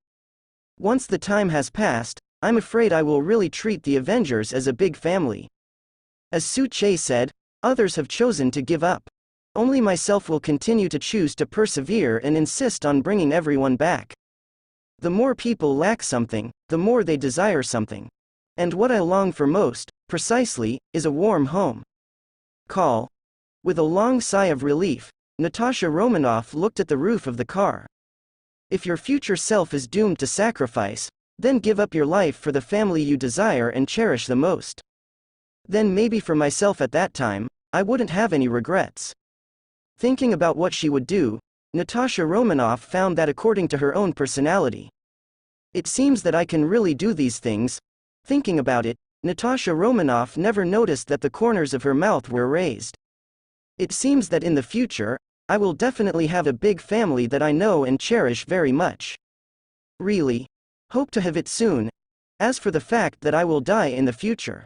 A: Once the time has passed, I'm afraid I will really treat the Avengers as a big family. As Su Che said, others have chosen to give up. Only myself will continue to choose to persevere and insist on bringing everyone back. The more people lack something, the more they desire something. And what I long for most, precisely, is a warm home. Call. With a long sigh of relief, Natasha Romanoff looked at the roof of the car. If your future self is doomed to sacrifice, then give up your life for the family you desire and cherish the most. Then maybe for myself at that time, I wouldn't have any regrets. Thinking about what she would do, Natasha Romanoff found that according to her own personality, it seems that I can really do these things. Thinking about it, Natasha Romanoff never noticed that the corners of her mouth were raised. It seems that in the future, I will definitely have a big family that I know and cherish very much. Really. Hope to have it soon. As for the fact that I will die in the future.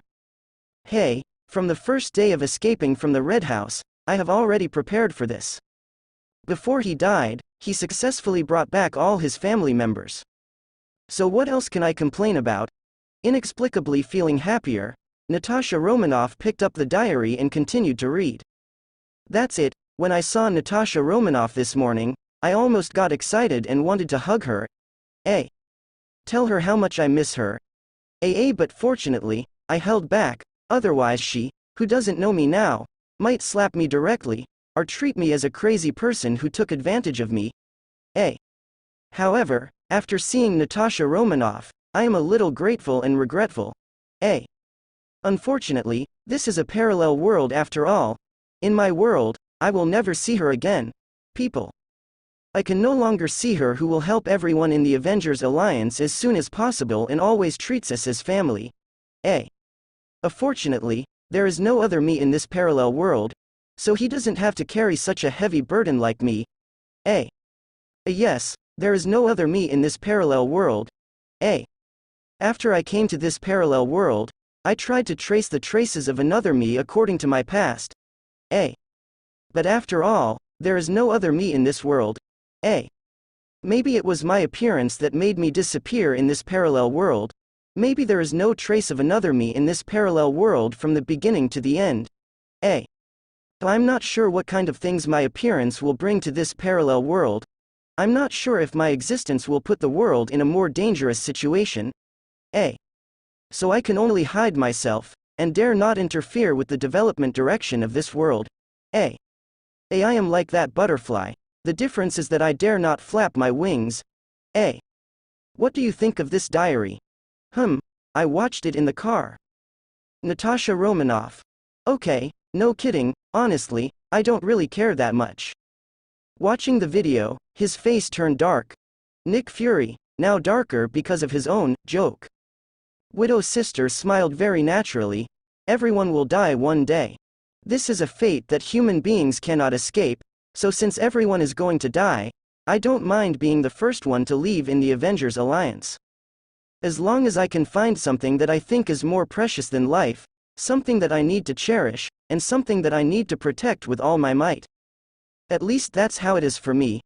A: Hey, from the first day of escaping from the Red House, I have already prepared for this. Before he died, he successfully brought back all his family members. So what else can I complain about? Inexplicably feeling happier, Natasha Romanoff picked up the diary and continued to read. That's it, when I saw Natasha Romanoff this morning, I almost got excited and wanted to hug her. Tell her how much I miss her. But fortunately, I held back, otherwise she, who doesn't know me now, might slap me directly, or treat me as a crazy person who took advantage of me. However, after seeing Natasha Romanoff, I am a little grateful and regretful. Unfortunately, this is a parallel world after all. In my world, I will never see her again. People. I can no longer see her who will help everyone in the Avengers Alliance as soon as possible and always treats us as family. Fortunately, there is no other me in this parallel world, so he doesn't have to carry such a heavy burden like me. Yes, there is no other me in this parallel world. After I came to this parallel world, I tried to trace the traces of another me according to my past. But after all, there is no other me in this world. Maybe it was my appearance that made me disappear in this parallel world. Maybe there is no trace of another me in this parallel world from the beginning to the end. I'm not sure what kind of things my appearance will bring to this parallel world. I'm not sure if my existence will put the world in a more dangerous situation. So I can only hide myself, and dare not interfere with the development direction of this world. I am like that butterfly. The difference is that I dare not flap my wings. What do you think of this diary? I watched it in the car. Natasha Romanoff. Okay, no kidding, honestly, I don't really care that much. Watching the video, his face turned dark. Nick Fury, now darker because of his own joke. Widow's sister smiled very naturally. Everyone will die one day. This is a fate that human beings cannot escape, so since everyone is going to die, I don't mind being the first one to leave in the Avengers Alliance. As long as I can find something that I think is more precious than life, something that I need to cherish, and something that I need to protect with all my might. At least that's how it is for me.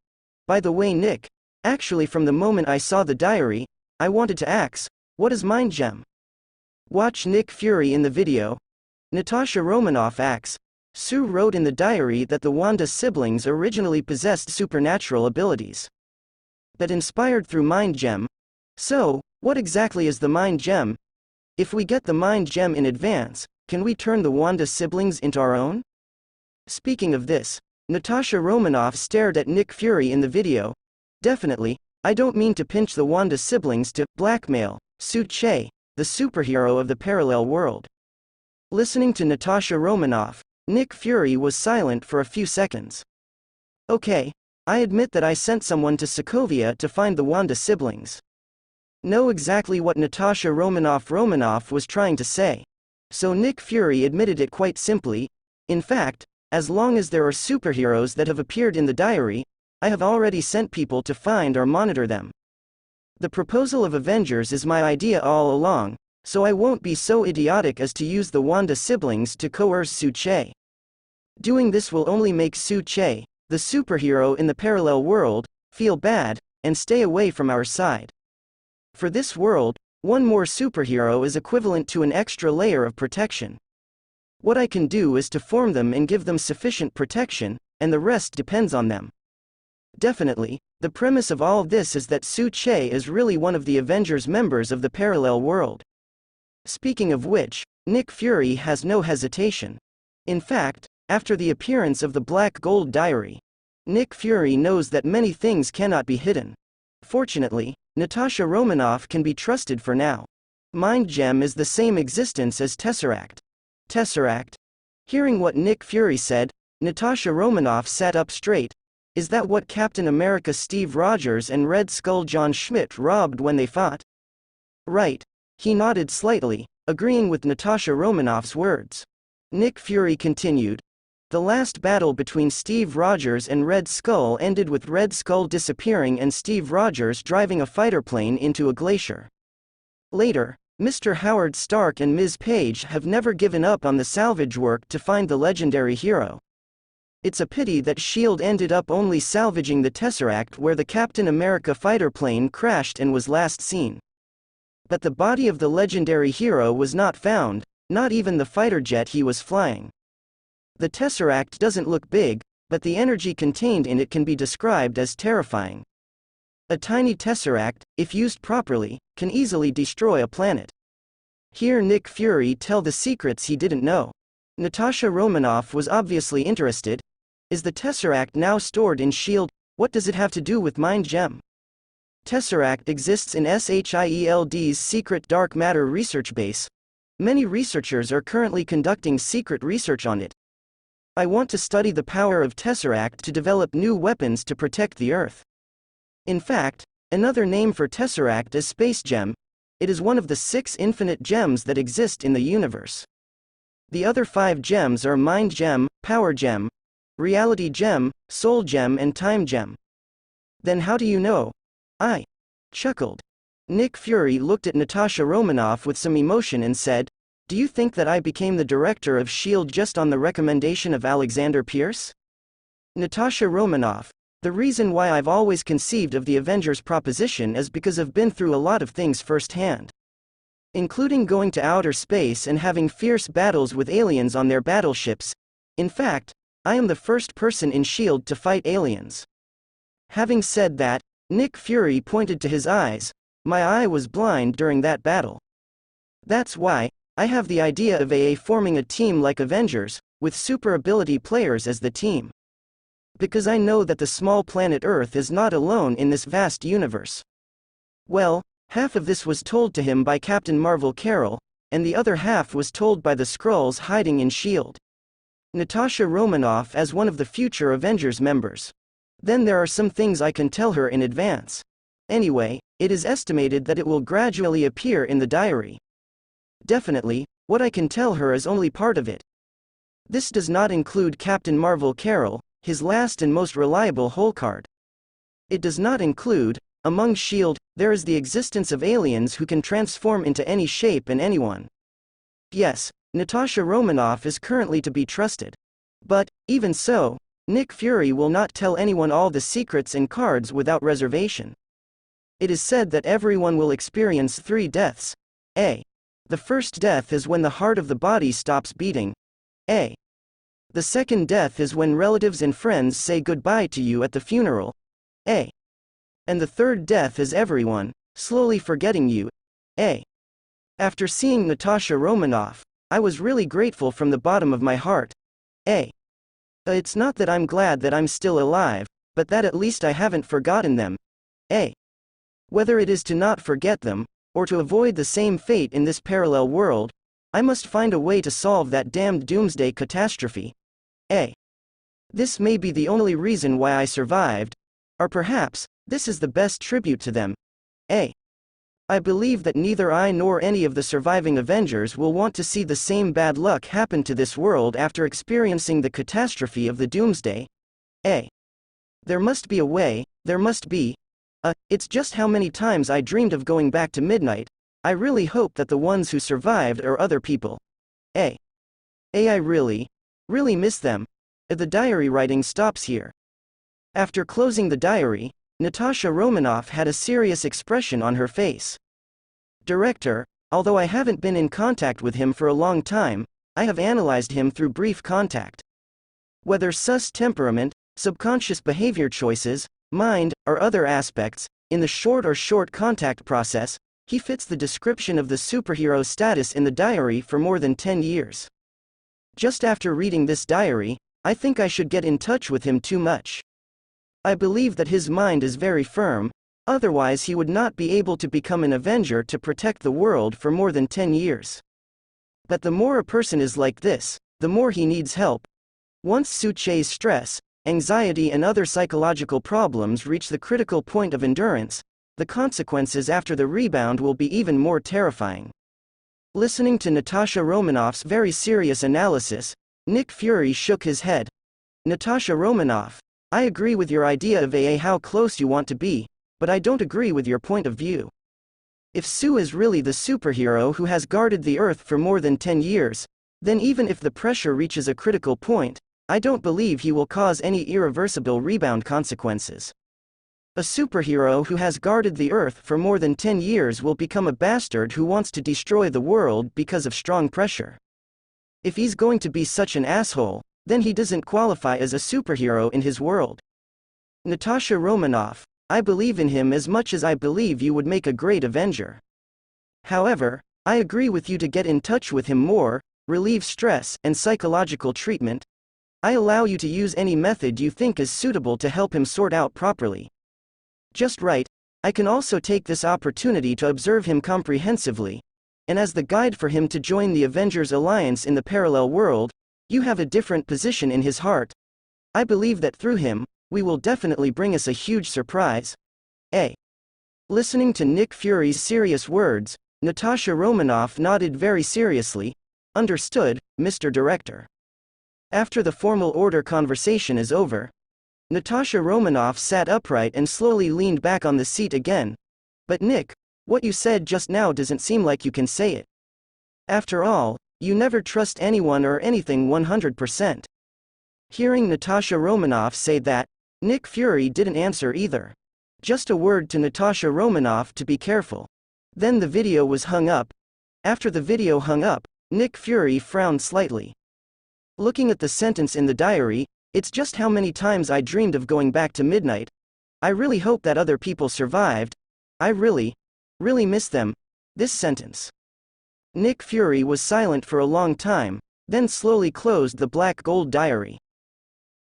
A: By the way, Nick, actually from the moment I saw the diary, I wanted to ask, what is Mind Gem? Watch Nick Fury in the video. Natasha Romanoff asks, Sue wrote in the diary that the Wanda siblings originally possessed supernatural abilities, but inspired through Mind Gem. So, what exactly is the Mind Gem? If we get the Mind Gem in advance, can we turn the Wanda siblings into our own? Speaking of this, Natasha Romanoff stared at Nick Fury in the video. Definitely, I don't mean to pinch the Wanda siblings to blackmail Sue Che, the superhero of the parallel world. Listening to Natasha Romanoff, Nick Fury was silent for a few seconds. Okay, I admit that I sent someone to Sokovia to find the Wanda siblings. Know exactly what Natasha Romanoff was trying to say. So Nick Fury admitted it quite simply. In fact, as long as there are superheroes that have appeared in the diary, I have already sent people to find or monitor them. The proposal of Avengers is my idea all along, so I won't be so idiotic as to use the Wanda siblings to coerce Sue Che. Doing this will only make Sue Che, the superhero in the parallel world, feel bad, and stay away from our side. For this world, one more superhero is equivalent to an extra layer of protection. What I can do is to form them and give them sufficient protection, and the rest depends on them. Definitely, the premise of all this is that Sue Che is really one of the Avengers members of the parallel world. Speaking of which, Nick Fury has no hesitation. In fact, after the appearance of the Black Gold Diary, Nick Fury knows that many things cannot be hidden. Fortunately, Natasha Romanoff can be trusted for now. Mind Gem is the same existence as Tesseract. Tesseract? Hearing what Nick Fury said, Natasha Romanoff sat up straight. Is that what Captain America Steve Rogers and Red Skull John Schmidt robbed when they fought? Right. He nodded slightly, agreeing with Natasha Romanoff's words. Nick Fury continued. The last battle between Steve Rogers and Red Skull ended with Red Skull disappearing and Steve Rogers driving a fighter plane into a glacier. Later, Mr. Howard Stark and Ms. Page have never given up on the salvage work to find the legendary hero. It's a pity that S.H.I.E.L.D. ended up only salvaging the Tesseract where the Captain America fighter plane crashed and was last seen. But the body of the legendary hero was not found, not even the fighter jet he was flying. The Tesseract doesn't look big, but the energy contained in it can be described as terrifying. A tiny Tesseract, if used properly, can easily destroy a planet. Hear Nick Fury tell the secrets he didn't know. Natasha Romanoff was obviously interested. Is the Tesseract now stored in S.H.I.E.L.D.? What does it have to do with Mind Gem? Tesseract exists in S.H.I.E.L.D.'s secret dark matter research base. Many researchers are currently conducting secret research on it. I want to study the power of Tesseract to develop new weapons to protect the Earth. In fact, another name for Tesseract is Space Gem. It is one of the 6 infinite gems that exist in the universe. The other 5 gems are Mind Gem, Power Gem, Reality Gem, Soul Gem and Time Gem. Then how do you know? I chuckled. Nick Fury looked at Natasha Romanoff with some emotion and said, "Do you think that I became the director of S.H.I.E.L.D. just on the recommendation of Alexander Pierce?" Natasha Romanoff, the reason why I've always conceived of the Avengers proposition is because I've been through a lot of things firsthand. Including going to outer space and having fierce battles with aliens on their battleships. In fact, I am the first person in S.H.I.E.L.D. to fight aliens. Having said that, Nick Fury pointed to his eyes. My eye was blind during that battle. That's why I have the idea of forming a team like Avengers, with super ability players as the team. Because I know that the small planet Earth is not alone in this vast universe. Well, half of this was told to him by Captain Marvel Carol, and the other half was told by the Skrulls hiding in S.H.I.E.L.D. Natasha Romanoff as one of the future Avengers members. Then there are some things I can tell her in advance. Anyway, it is estimated that it will gradually appear in the diary. Definitely, what I can tell her is only part of it. This does not include Captain Marvel Carol, his last and most reliable hole card. It does not include, among S.H.I.E.L.D., there is the existence of aliens who can transform into any shape and anyone. Yes, Natasha Romanoff is currently to be trusted. But, even so, Nick Fury will not tell anyone all the secrets and cards without reservation. It is said that everyone will experience 3 deaths. A. The first death is when the heart of the body stops beating. A. The second death is when relatives and friends say goodbye to you at the funeral. A. And the third death is everyone slowly forgetting you. A. After seeing Natasha Romanoff, I was really grateful from the bottom of my heart. A. It's not that I'm glad that I'm still alive, but that at least I haven't forgotten them. A. Whether it is to not forget them, or to avoid the same fate in this parallel world, I must find a way to solve that damned doomsday catastrophe. A. This may be the only reason why I survived, or perhaps, this is the best tribute to them. A. I believe that neither I nor any of the surviving Avengers will want to see the same bad luck happen to this world after experiencing the catastrophe of the doomsday. A. There must be a way, there must be. It's just how many times I dreamed of going back to midnight. I really hope that the ones who survived are other people. A. I really miss them. The diary writing stops here. After closing the diary, Natasha Romanoff had a serious expression on her face. Director, although I haven't been in contact with him for a long time, I have analyzed him through brief contact. Whether sus temperament, subconscious behavior choices, mind, or other aspects, in the short contact process, he fits the description of the superhero status in the diary for more than 10 years. Just after reading this diary, I think I should get in touch with him too much. I believe that his mind is very firm, otherwise he would not be able to become an Avenger to protect the world for more than 10 years. But the more a person is like this, the more he needs help. Once Suche's stress, anxiety and other psychological problems reach the critical point of endurance, the consequences after the rebound will be even more terrifying. Listening to Natasha Romanoff's very serious analysis, Nick Fury shook his head. Natasha Romanoff, I agree with your idea of how close you want to be, but I don't agree with your point of view. If Su is really the superhero who has guarded the Earth for more than 10 years, then even if the pressure reaches a critical point, I don't believe he will cause any irreversible rebound consequences. A superhero who has guarded the Earth for more than 10 years will become a bastard who wants to destroy the world because of strong pressure. If he's going to be such an asshole, then he doesn't qualify as a superhero in his world. Natasha Romanoff, I believe in him as much as I believe you would make a great Avenger. However, I agree with you to get in touch with him more, relieve stress and psychological treatment. I allow you to use any method you think is suitable to help him sort out properly. Just right, I can also take this opportunity to observe him comprehensively, and as the guide for him to join the Avengers Alliance in the parallel world, you have a different position in his heart. I believe that through him, we will definitely bring us a huge surprise. Listening to Nick Fury's serious words, Natasha Romanoff nodded very seriously. Understood, Mr. Director. After the formal order conversation is over, Natasha Romanoff sat upright and slowly leaned back on the seat again. But Nick, what you said just now doesn't seem like you can say it. After all, you never trust anyone or anything 100%. Hearing Natasha Romanoff say that, Nick Fury didn't answer either. Just a word to Natasha Romanoff to be careful. Then the video was hung up. After the video hung up, Nick Fury frowned slightly. Looking at the sentence in the diary, it's just how many times I dreamed of going back to midnight. I really hope that other people survived. I really miss them. This sentence. Nick Fury was silent for a long time, then slowly closed the black gold diary.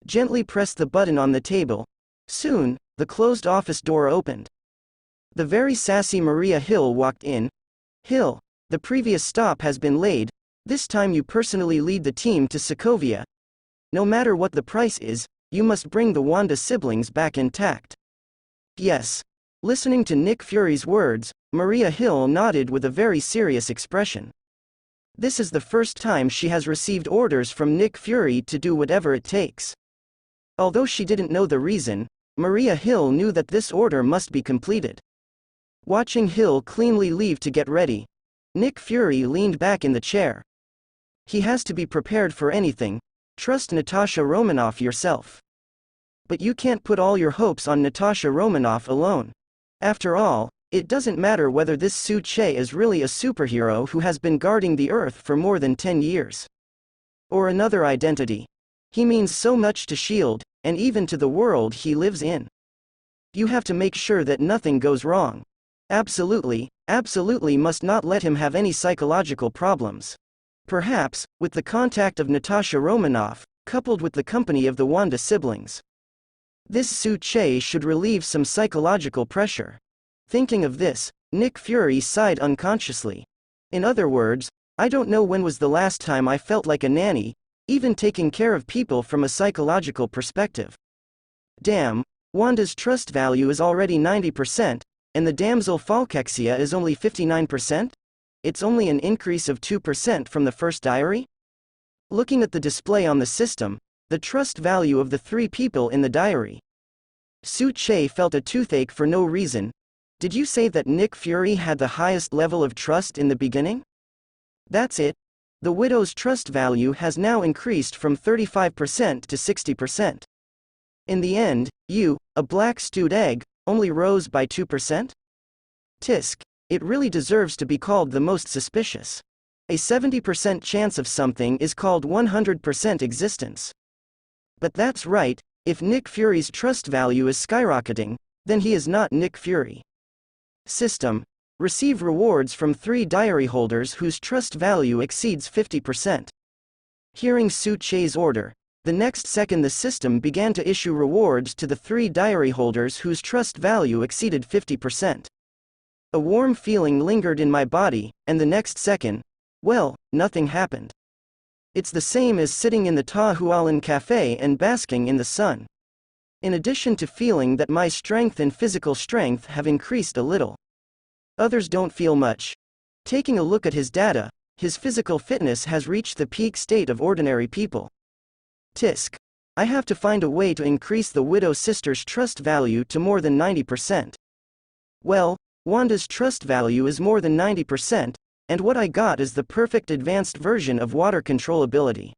A: Gently pressed the button on the table. Soon, the closed office door opened. The very sassy Maria Hill walked in. Hill, the previous stop has been laid. This time you personally lead the team to Sokovia. No matter what the price is, you must bring the Wanda siblings back intact. Yes. Listening to Nick Fury's words, Maria Hill nodded with a very serious expression. This is the first time she has received orders from Nick Fury to do whatever it takes. Although she didn't know the reason, Maria Hill knew that this order must be completed. Watching Hill cleanly leave to get ready, Nick Fury leaned back in the chair. He has to be prepared for anything. Trust Natasha Romanoff yourself. But you can't put all your hopes on Natasha Romanoff alone. After all, it doesn't matter whether this Su Che is really a superhero who has been guarding the Earth for more than 10 years. Or another identity. He means so much to S.H.I.E.L.D., and even to the world he lives in. You have to make sure that nothing goes wrong. Absolutely must not let him have any psychological problems. Perhaps, with the contact of Natasha Romanoff, coupled with the company of the Wanda siblings, this Su Che should relieve some psychological pressure. Thinking of this, Nick Fury sighed unconsciously. In other words, I don't know when was the last time I felt like a nanny, even taking care of people from a psychological perspective. Damn, Wanda's trust value is already 90%, and the damsel Falkexia is only 59%? It's only an increase of 2% from the first diary? Looking at the display on the system, the trust value of the 3 people in the diary. Su Che felt a toothache for no reason. Did you say that Nick Fury had the highest level of trust in the beginning? That's it. The widow's trust value has now increased from 35% to 60%. In the end, you, a black stewed egg, only rose by 2%? Tisk. It really deserves to be called the most suspicious. A 70% chance of something is called 100% existence. But that's right, if Nick Fury's trust value is skyrocketing, then he is not Nick Fury. System. Receive rewards from 3 diary holders whose trust value exceeds 50%. Hearing Su Che's order, the next second the system began to issue rewards to the 3 diary holders whose trust value exceeded 50%. A warm feeling lingered in my body, and the next second, well, nothing happened. It's the same as sitting in the Ta Hualin Cafe and basking in the sun. In addition to feeling that my strength and physical strength have increased a little. Others don't feel much. Taking a look at his data, his physical fitness has reached the peak state of ordinary people. Tisk. I have to find a way to increase the widow sister's trust value to more than 90%. Well, Wanda's trust value is more than 90%, and what I got is the perfect advanced version of water control ability.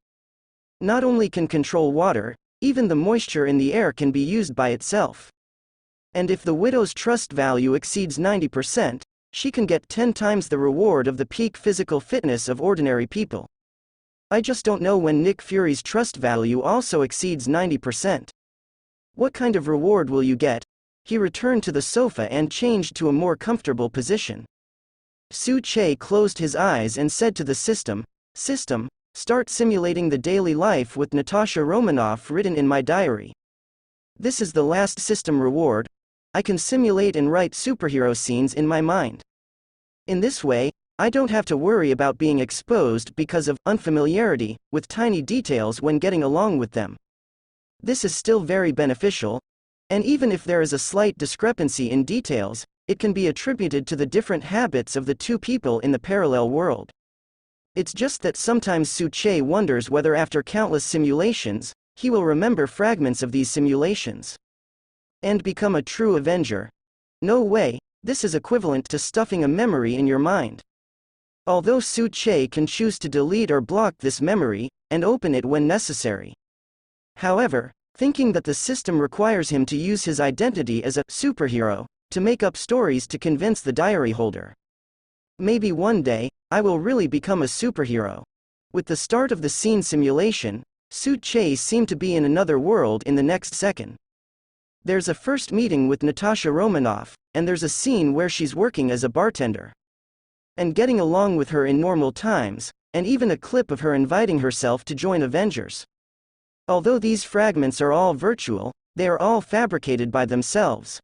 A: Not only can control water, even the moisture in the air can be used by itself. And if the widow's trust value exceeds 90%, she can get 10 times the reward of the peak physical fitness of ordinary people. I just don't know when Nick Fury's trust value also exceeds 90%. What kind of reward will you get? He returned to the sofa and changed to a more comfortable position. Su Che closed his eyes and said to the system, "System, start simulating the daily life with Natasha Romanoff written in my diary." This is the last system reward. I can simulate and write superhero scenes in my mind. In this way, I don't have to worry about being exposed because of unfamiliarity with tiny details when getting along with them. This is still very beneficial, and even if there is a slight discrepancy in details, it can be attributed to the different habits of the two people in the parallel world. It's just that sometimes Su Che wonders whether after countless simulations, he will remember fragments of these simulations and become a true Avenger. No way, this is equivalent to stuffing a memory in your mind. Although Su Che can choose to delete or block this memory, and open it when necessary. However, thinking that the system requires him to use his identity as a superhero to make up stories to convince the diary holder. Maybe one day, I will really become a superhero. With the start of the scene simulation, Su Che seemed to be in another world in the next second. There's a first meeting with Natasha Romanoff, and there's a scene where she's working as a bartender. And getting along with her in normal times, and even a clip of her inviting herself to join Avengers. Although these fragments are all virtual, they are all fabricated by themselves.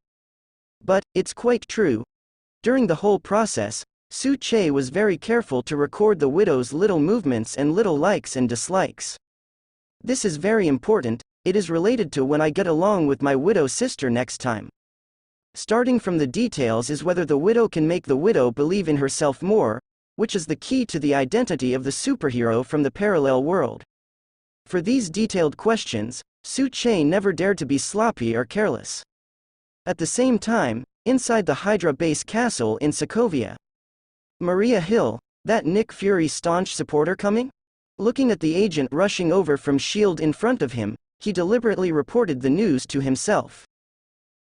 A: But, it's quite true. During the whole process, Su Che was very careful to record the widow's little movements and little likes and dislikes. This is very important. It is related to when I get along with my widow sister next time. Starting from the details is whether the widow can make the widow believe in herself more, which is the key to the identity of the superhero from the parallel world. For these detailed questions, Su Che never dared to be sloppy or careless. At the same time, inside the Hydra base castle in Sokovia, Maria Hill, that Nick Fury staunch supporter coming? Looking at the agent rushing over from S.H.I.E.L.D. in front of him, he deliberately reported the news to himself.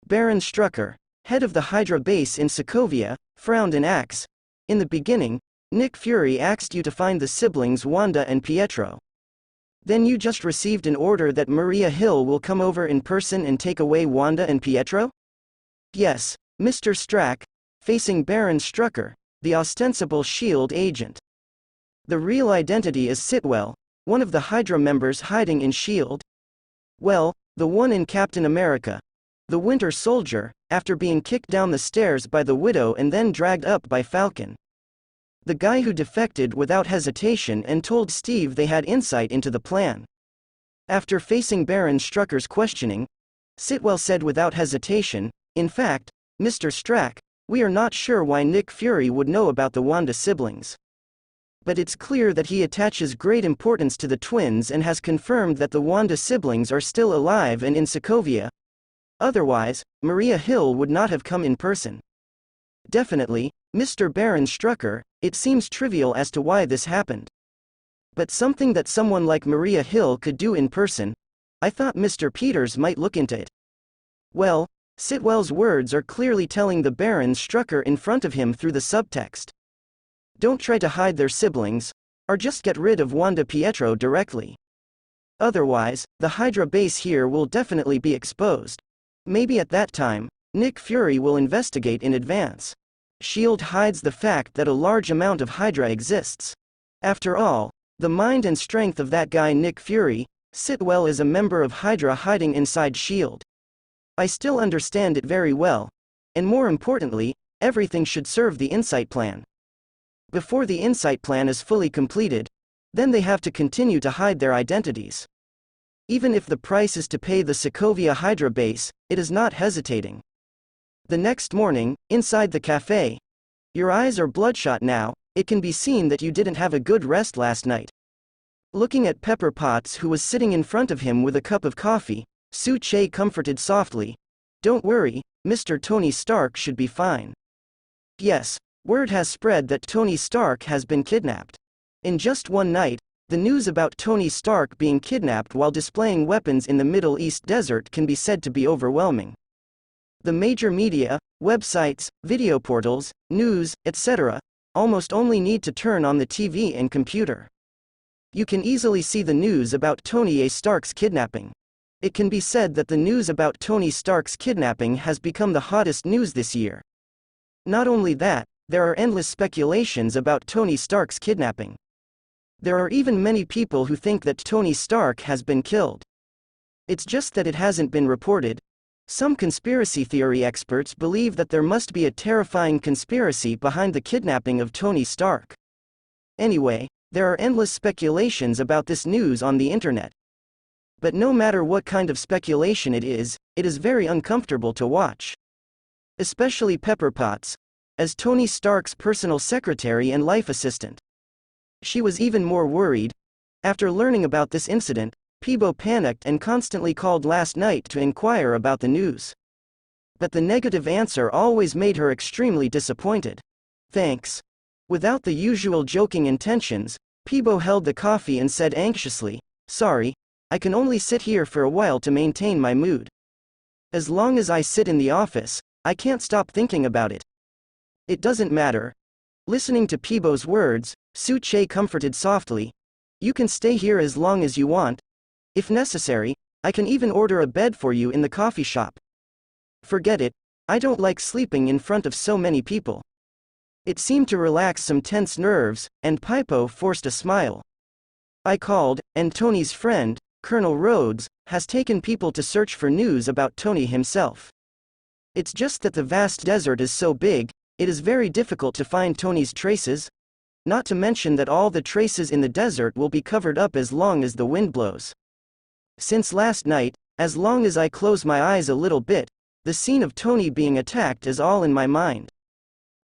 A: Baron Strucker, head of the Hydra base in Sokovia, frowned and asked, "In the beginning, Nick Fury asked you to find the siblings Wanda and Pietro. Then you just received an order that Maria Hill will come over in person and take away Wanda and Pietro?" "Yes, Mr. Strack," facing Baron Strucker, the ostensible S.H.I.E.L.D. agent. The real identity is Sitwell, one of the Hydra members hiding in S.H.I.E.L.D. Well, the one in Captain America, the Winter Soldier, after being kicked down the stairs by the Widow and then dragged up by Falcon. The guy who defected without hesitation and told Steve they had insight into the plan. After facing Baron Strucker's questioning, Sitwell said without hesitation, "In fact, Mr. Strack, we are not sure why Nick Fury would know about the Wanda siblings. But it's clear that he attaches great importance to the twins and has confirmed that the Wanda siblings are still alive and in Sokovia. Otherwise, Maria Hill would not have come in person." "Definitely, Mr. Baron Strucker, it seems trivial as to why this happened. But something that someone like Maria Hill could do in person. I thought Mr. Peters might look into it." Well, Sitwell's words are clearly telling the Baron Strucker in front of him through the subtext. Don't try to hide their siblings, or just get rid of Wanda Pietro directly. Otherwise, the Hydra base here will definitely be exposed. Maybe at that time, Nick Fury will investigate in advance. S.H.I.E.L.D. hides the fact that a large amount of Hydra exists. After all, the mind and strength of that guy Nick Fury, Sitwell is a member of Hydra hiding inside S.H.I.E.L.D. I still understand it very well. And more importantly, everything should serve the insight plan. Before the insight plan is fully completed, then they have to continue to hide their identities. Even if the price is to pay the Sokovia Hydra base, it is not hesitating. The next morning, inside the cafe. Your eyes are bloodshot now, it can be seen that you didn't have a good rest last night. Looking at Pepper Potts, who was sitting in front of him with a cup of coffee, Su Che comforted softly. "Don't worry, Mr. Tony Stark should be fine. Yes, word has spread that Tony Stark has been kidnapped. In just one night, the news about Tony Stark being kidnapped while displaying weapons in the Middle East desert can be said to be overwhelming. The major media, websites, video portals, news, etc., almost only need to turn on the TV and computer. You can easily see the news about Tony Stark's kidnapping. It can be said that the news about Tony Stark's kidnapping has become the hottest news this year. Not only that, there are endless speculations about Tony Stark's kidnapping. There are even many people who think that Tony Stark has been killed. It's just that it hasn't been reported. Some conspiracy theory experts believe that there must be a terrifying conspiracy behind the kidnapping of Tony Stark. Anyway, there are endless speculations about this news on the internet. But no matter what kind of speculation it is very uncomfortable to watch. Especially Pepper Potts, as Tony Stark's personal secretary and life assistant. She was even more worried. After learning about this incident, Peebo panicked and constantly called last night to inquire about the news. But the negative answer always made her extremely disappointed. Thanks. Without the usual joking intentions, Peebo held the coffee and said anxiously, "Sorry, I can only sit here for a while to maintain my mood. As long as I sit in the office, I can't stop thinking about it." "It doesn't matter." Listening to Peebo's words, Su-che comforted softly. "You can stay here as long as you want. If necessary, I can even order a bed for you in the coffee shop." "Forget it, I don't like sleeping in front of so many people." It seemed to relax some tense nerves, and Peebo forced a smile. "I called, and Tony's friend, Colonel Rhodes, has taken people to search for news about Tony himself. It's just that the vast desert is so big, it is very difficult to find Tony's traces. Not to mention that all the traces in the desert will be covered up as long as the wind blows. Since last night, as long as I close my eyes a little bit, the scene of Tony being attacked is all in my mind.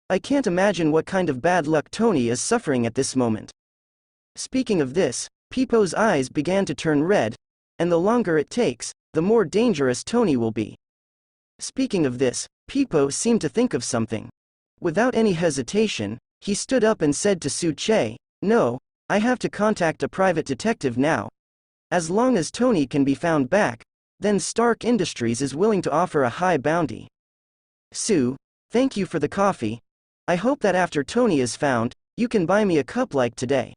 A: I can't imagine what kind of bad luck Tony is suffering at this moment." Speaking of this, Peebo's eyes began to turn red, and the longer it takes, the more dangerous Tony will be. Speaking of this, Peebo seemed to think of something. Without any hesitation, he stood up and said to Su-che, "No, I have to contact a private detective now. As long as Tony can be found back, then Stark Industries is willing to offer a high bounty." "Su, thank you for the coffee. I hope that after Tony is found, you can buy me a cup like today."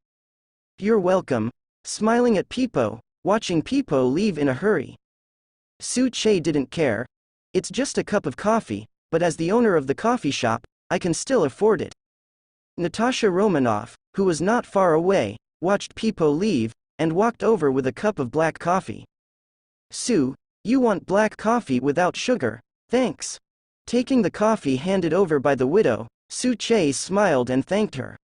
A: "You're welcome." Smiling at Peebo, watching Peebo leave in a hurry. Su-che didn't care. "It's just a cup of coffee, but as the owner of the coffee shop, I can still afford it." Natasha Romanoff, who was not far away, watched Peebo leave, and walked over with a cup of black coffee. "Su, you want black coffee without sugar, thanks." Taking the coffee handed over by the widow, Su-che smiled and thanked her.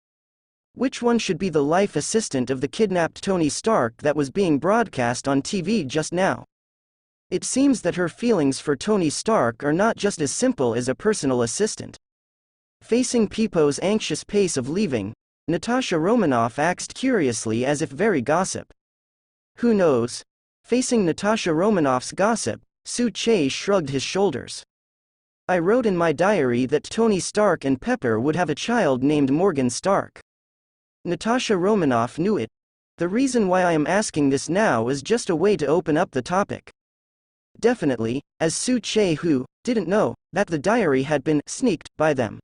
A: Which one should be the life assistant of the kidnapped Tony Stark that was being broadcast on TV just now? It seems that her feelings for Tony Stark are not just as simple as a personal assistant. Facing Peebo's anxious pace of leaving, Natasha Romanoff asked curiously as if very gossip. "Who knows?" Facing Natasha Romanoff's gossip, Su-che shrugged his shoulders. "I wrote in my diary that Tony Stark and Pepper would have a child named Morgan Stark." Natasha Romanoff knew it. "The reason why I am asking this now is just a way to open up the topic." Definitely, as Su-che who didn't know that the diary had been sneaked by them.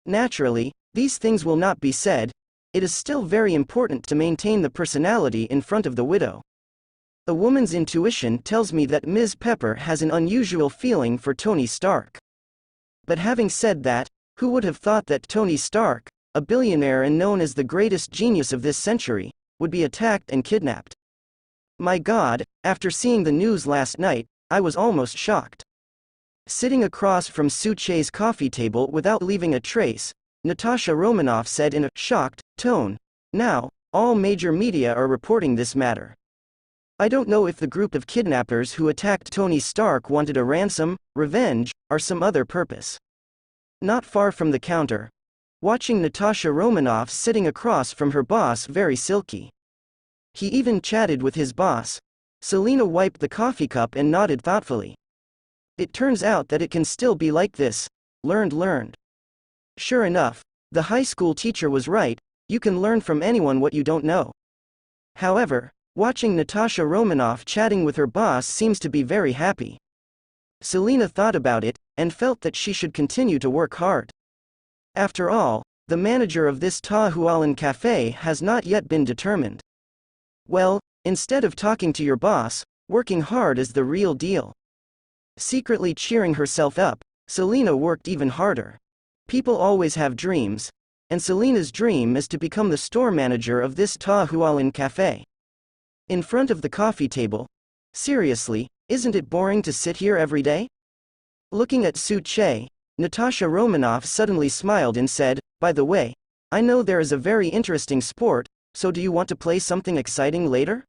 A: Naturally, these things will not be said. It is still very important to maintain the personality in front of the widow. A woman's intuition tells me that Ms. Pepper has an unusual feeling for Tony Stark. But having said that, who would have thought that Tony Stark, a billionaire and known as the greatest genius of this century, would be attacked and kidnapped? My God, after seeing the news last night, I was almost shocked. Sitting across from Su-che's coffee table without leaving a trace, Natasha Romanoff said in a shocked tone, "Now, all major media are reporting this matter. I don't know if the group of kidnappers who attacked Tony Stark wanted a ransom, revenge, or some other purpose." Not far from the counter, watching Natasha Romanoff sitting across from her boss very silky. He even chatted with his boss. Selena wiped the coffee cup and nodded thoughtfully. "It turns out that it can still be like this. Learned. Sure enough, the high school teacher was right, you can learn from anyone what you don't know. However, watching Natasha Romanoff chatting with her boss seems to be very happy. Selena thought about it, and felt that she should continue to work hard. After all, the manager of this Ta Hualan cafe has not yet been determined. Well, instead of talking to your boss, working hard is the real deal. Secretly cheering herself up, Selena worked even harder. People always have dreams, and Selena's dream is to become the store manager of this Ta Hualan cafe. In front of the coffee table. Seriously, isn't it boring to sit here every day? Looking at Su Che, Natasha Romanoff suddenly smiled and said, by the way, I know there is a very interesting sport, so do you want to play something exciting later?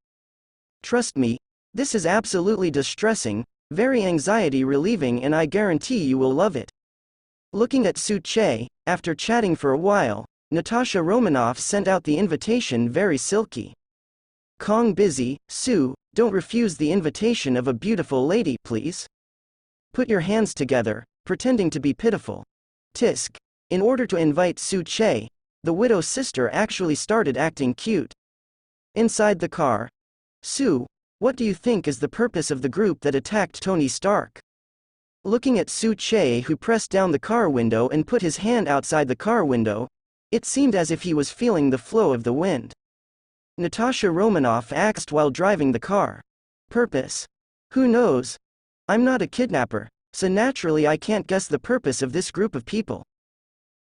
A: Trust me, this is absolutely distressing, very anxiety relieving, and I guarantee you will love it. Looking at Su Che, after chatting for a while, Natasha Romanoff sent out the invitation very silky. Kong busy, Su, don't refuse the invitation of a beautiful lady, please. Put your hands together, pretending to be pitiful. Tisk. In order to invite Su Che, the widow's sister actually started acting cute. Inside the car. Su, what do you think is the purpose of the group that attacked Tony Stark? Looking at Su Che, who pressed down the car window and put his hand outside the car window, it seemed as if he was feeling the flow of the wind. Natasha Romanoff asked while driving the car. Purpose? Who knows? I'm not a kidnapper, so naturally I can't guess the purpose of this group of people.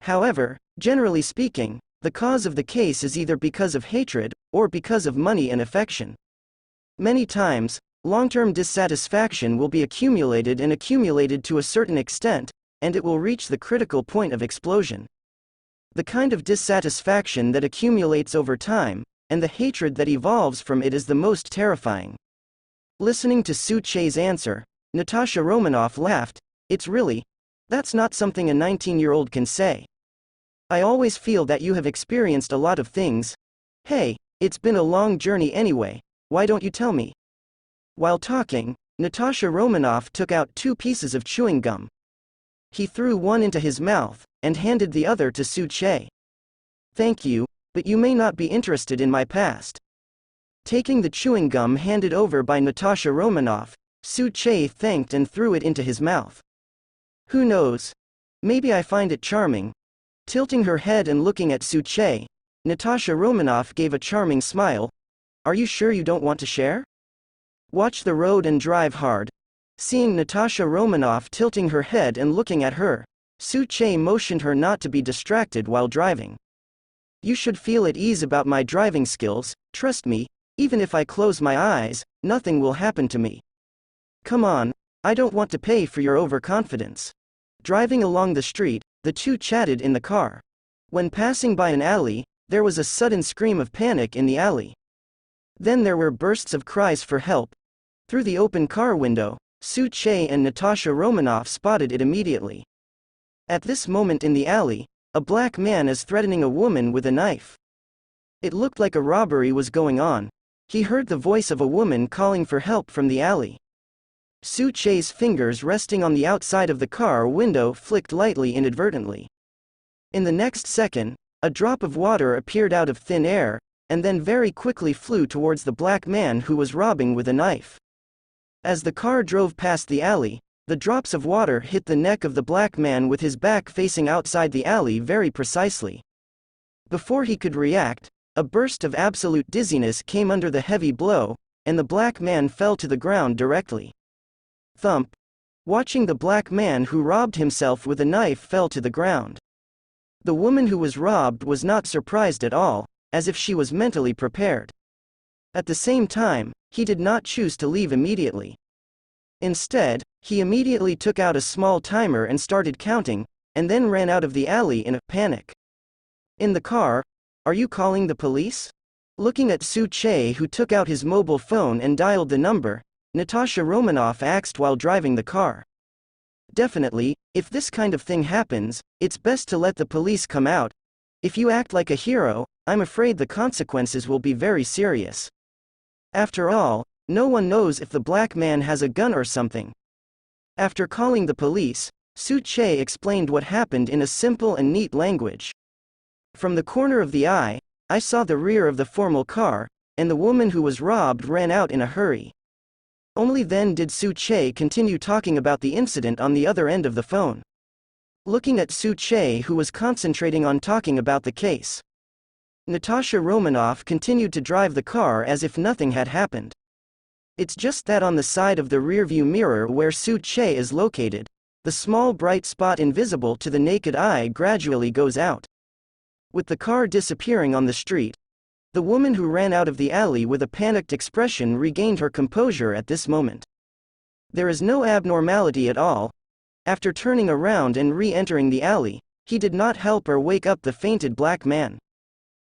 A: However, generally speaking, the cause of the case is either because of hatred, or because of money and affection. Many times, long-term dissatisfaction will be accumulated to a certain extent, and it will reach the critical point of explosion. The kind of dissatisfaction that accumulates over time, and the hatred that evolves from it is the most terrifying. Listening to Su Che's answer, Natasha Romanoff laughed. That's not something a 19-year-old can say. I always feel that you have experienced a lot of things. Hey, it's been a long journey anyway, why don't you tell me? While talking, Natasha Romanoff took out 2 pieces of chewing gum. He threw one into his mouth, and handed the other to Su Che. Thank you, but you may not be interested in my past. Taking the chewing gum handed over by Natasha Romanoff, Su Che thanked and threw it into his mouth. Who knows? Maybe I find it charming. Tilting her head and looking at Su Che, Natasha Romanoff gave a charming smile. Are you sure you don't want to share? Watch the road and drive hard. Seeing Natasha Romanoff tilting her head and looking at her, Su Che motioned her not to be distracted while driving. You should feel at ease about my driving skills, trust me, even if I close my eyes, nothing will happen to me. Come on, I don't want to pay for your overconfidence. Driving along the street, the two chatted in the car. When passing by an alley, there was a sudden scream of panic in the alley. Then there were bursts of cries for help. Through the open car window, Su Che and Natasha Romanoff spotted it immediately. At this moment in the alley, a black man is threatening a woman with a knife. It looked like a robbery was going on. He heard the voice of a woman calling for help from the alley. Su Che's fingers resting on the outside of the car window flicked lightly inadvertently. In the next second, a drop of water appeared out of thin air, and then very quickly flew towards the black man who was robbing with a knife. As the car drove past the alley, the drops of water hit the neck of the black man with his back facing outside the alley very precisely. Before he could react, a burst of absolute dizziness came under the heavy blow, and the black man fell to the ground directly. Thump. Watching the black man who robbed himself with a knife fell to the ground. The woman who was robbed was not surprised at all, as if she was mentally prepared. At the same time, he did not choose to leave immediately. Instead, he immediately took out a small timer and started counting, and then ran out of the alley in a panic. In the car, "Are you calling the police?" Looking at Su Che, who took out his mobile phone and dialed the number, Natasha Romanoff asked while driving the car. Definitely, if this kind of thing happens, it's best to let the police come out. If you act like a hero, I'm afraid the consequences will be very serious. After all, no one knows if the black man has a gun or something. After calling the police, Che explained what happened in a simple and neat language. From the corner of the eye, I saw the rear of the formal car, and the woman who was robbed ran out in a hurry. Only then did Che continue talking about the incident on the other end of the phone. Looking at Che, who was concentrating on talking about the case. Natasha Romanoff continued to drive the car as if nothing had happened. It's just that on the side of the rearview mirror where Che is located, the small bright spot invisible to the naked eye gradually goes out. With the car disappearing on the street, the woman who ran out of the alley with a panicked expression regained her composure at this moment. There is no abnormality at all. After turning around and re-entering the alley, he did not help or wake up the fainted black man.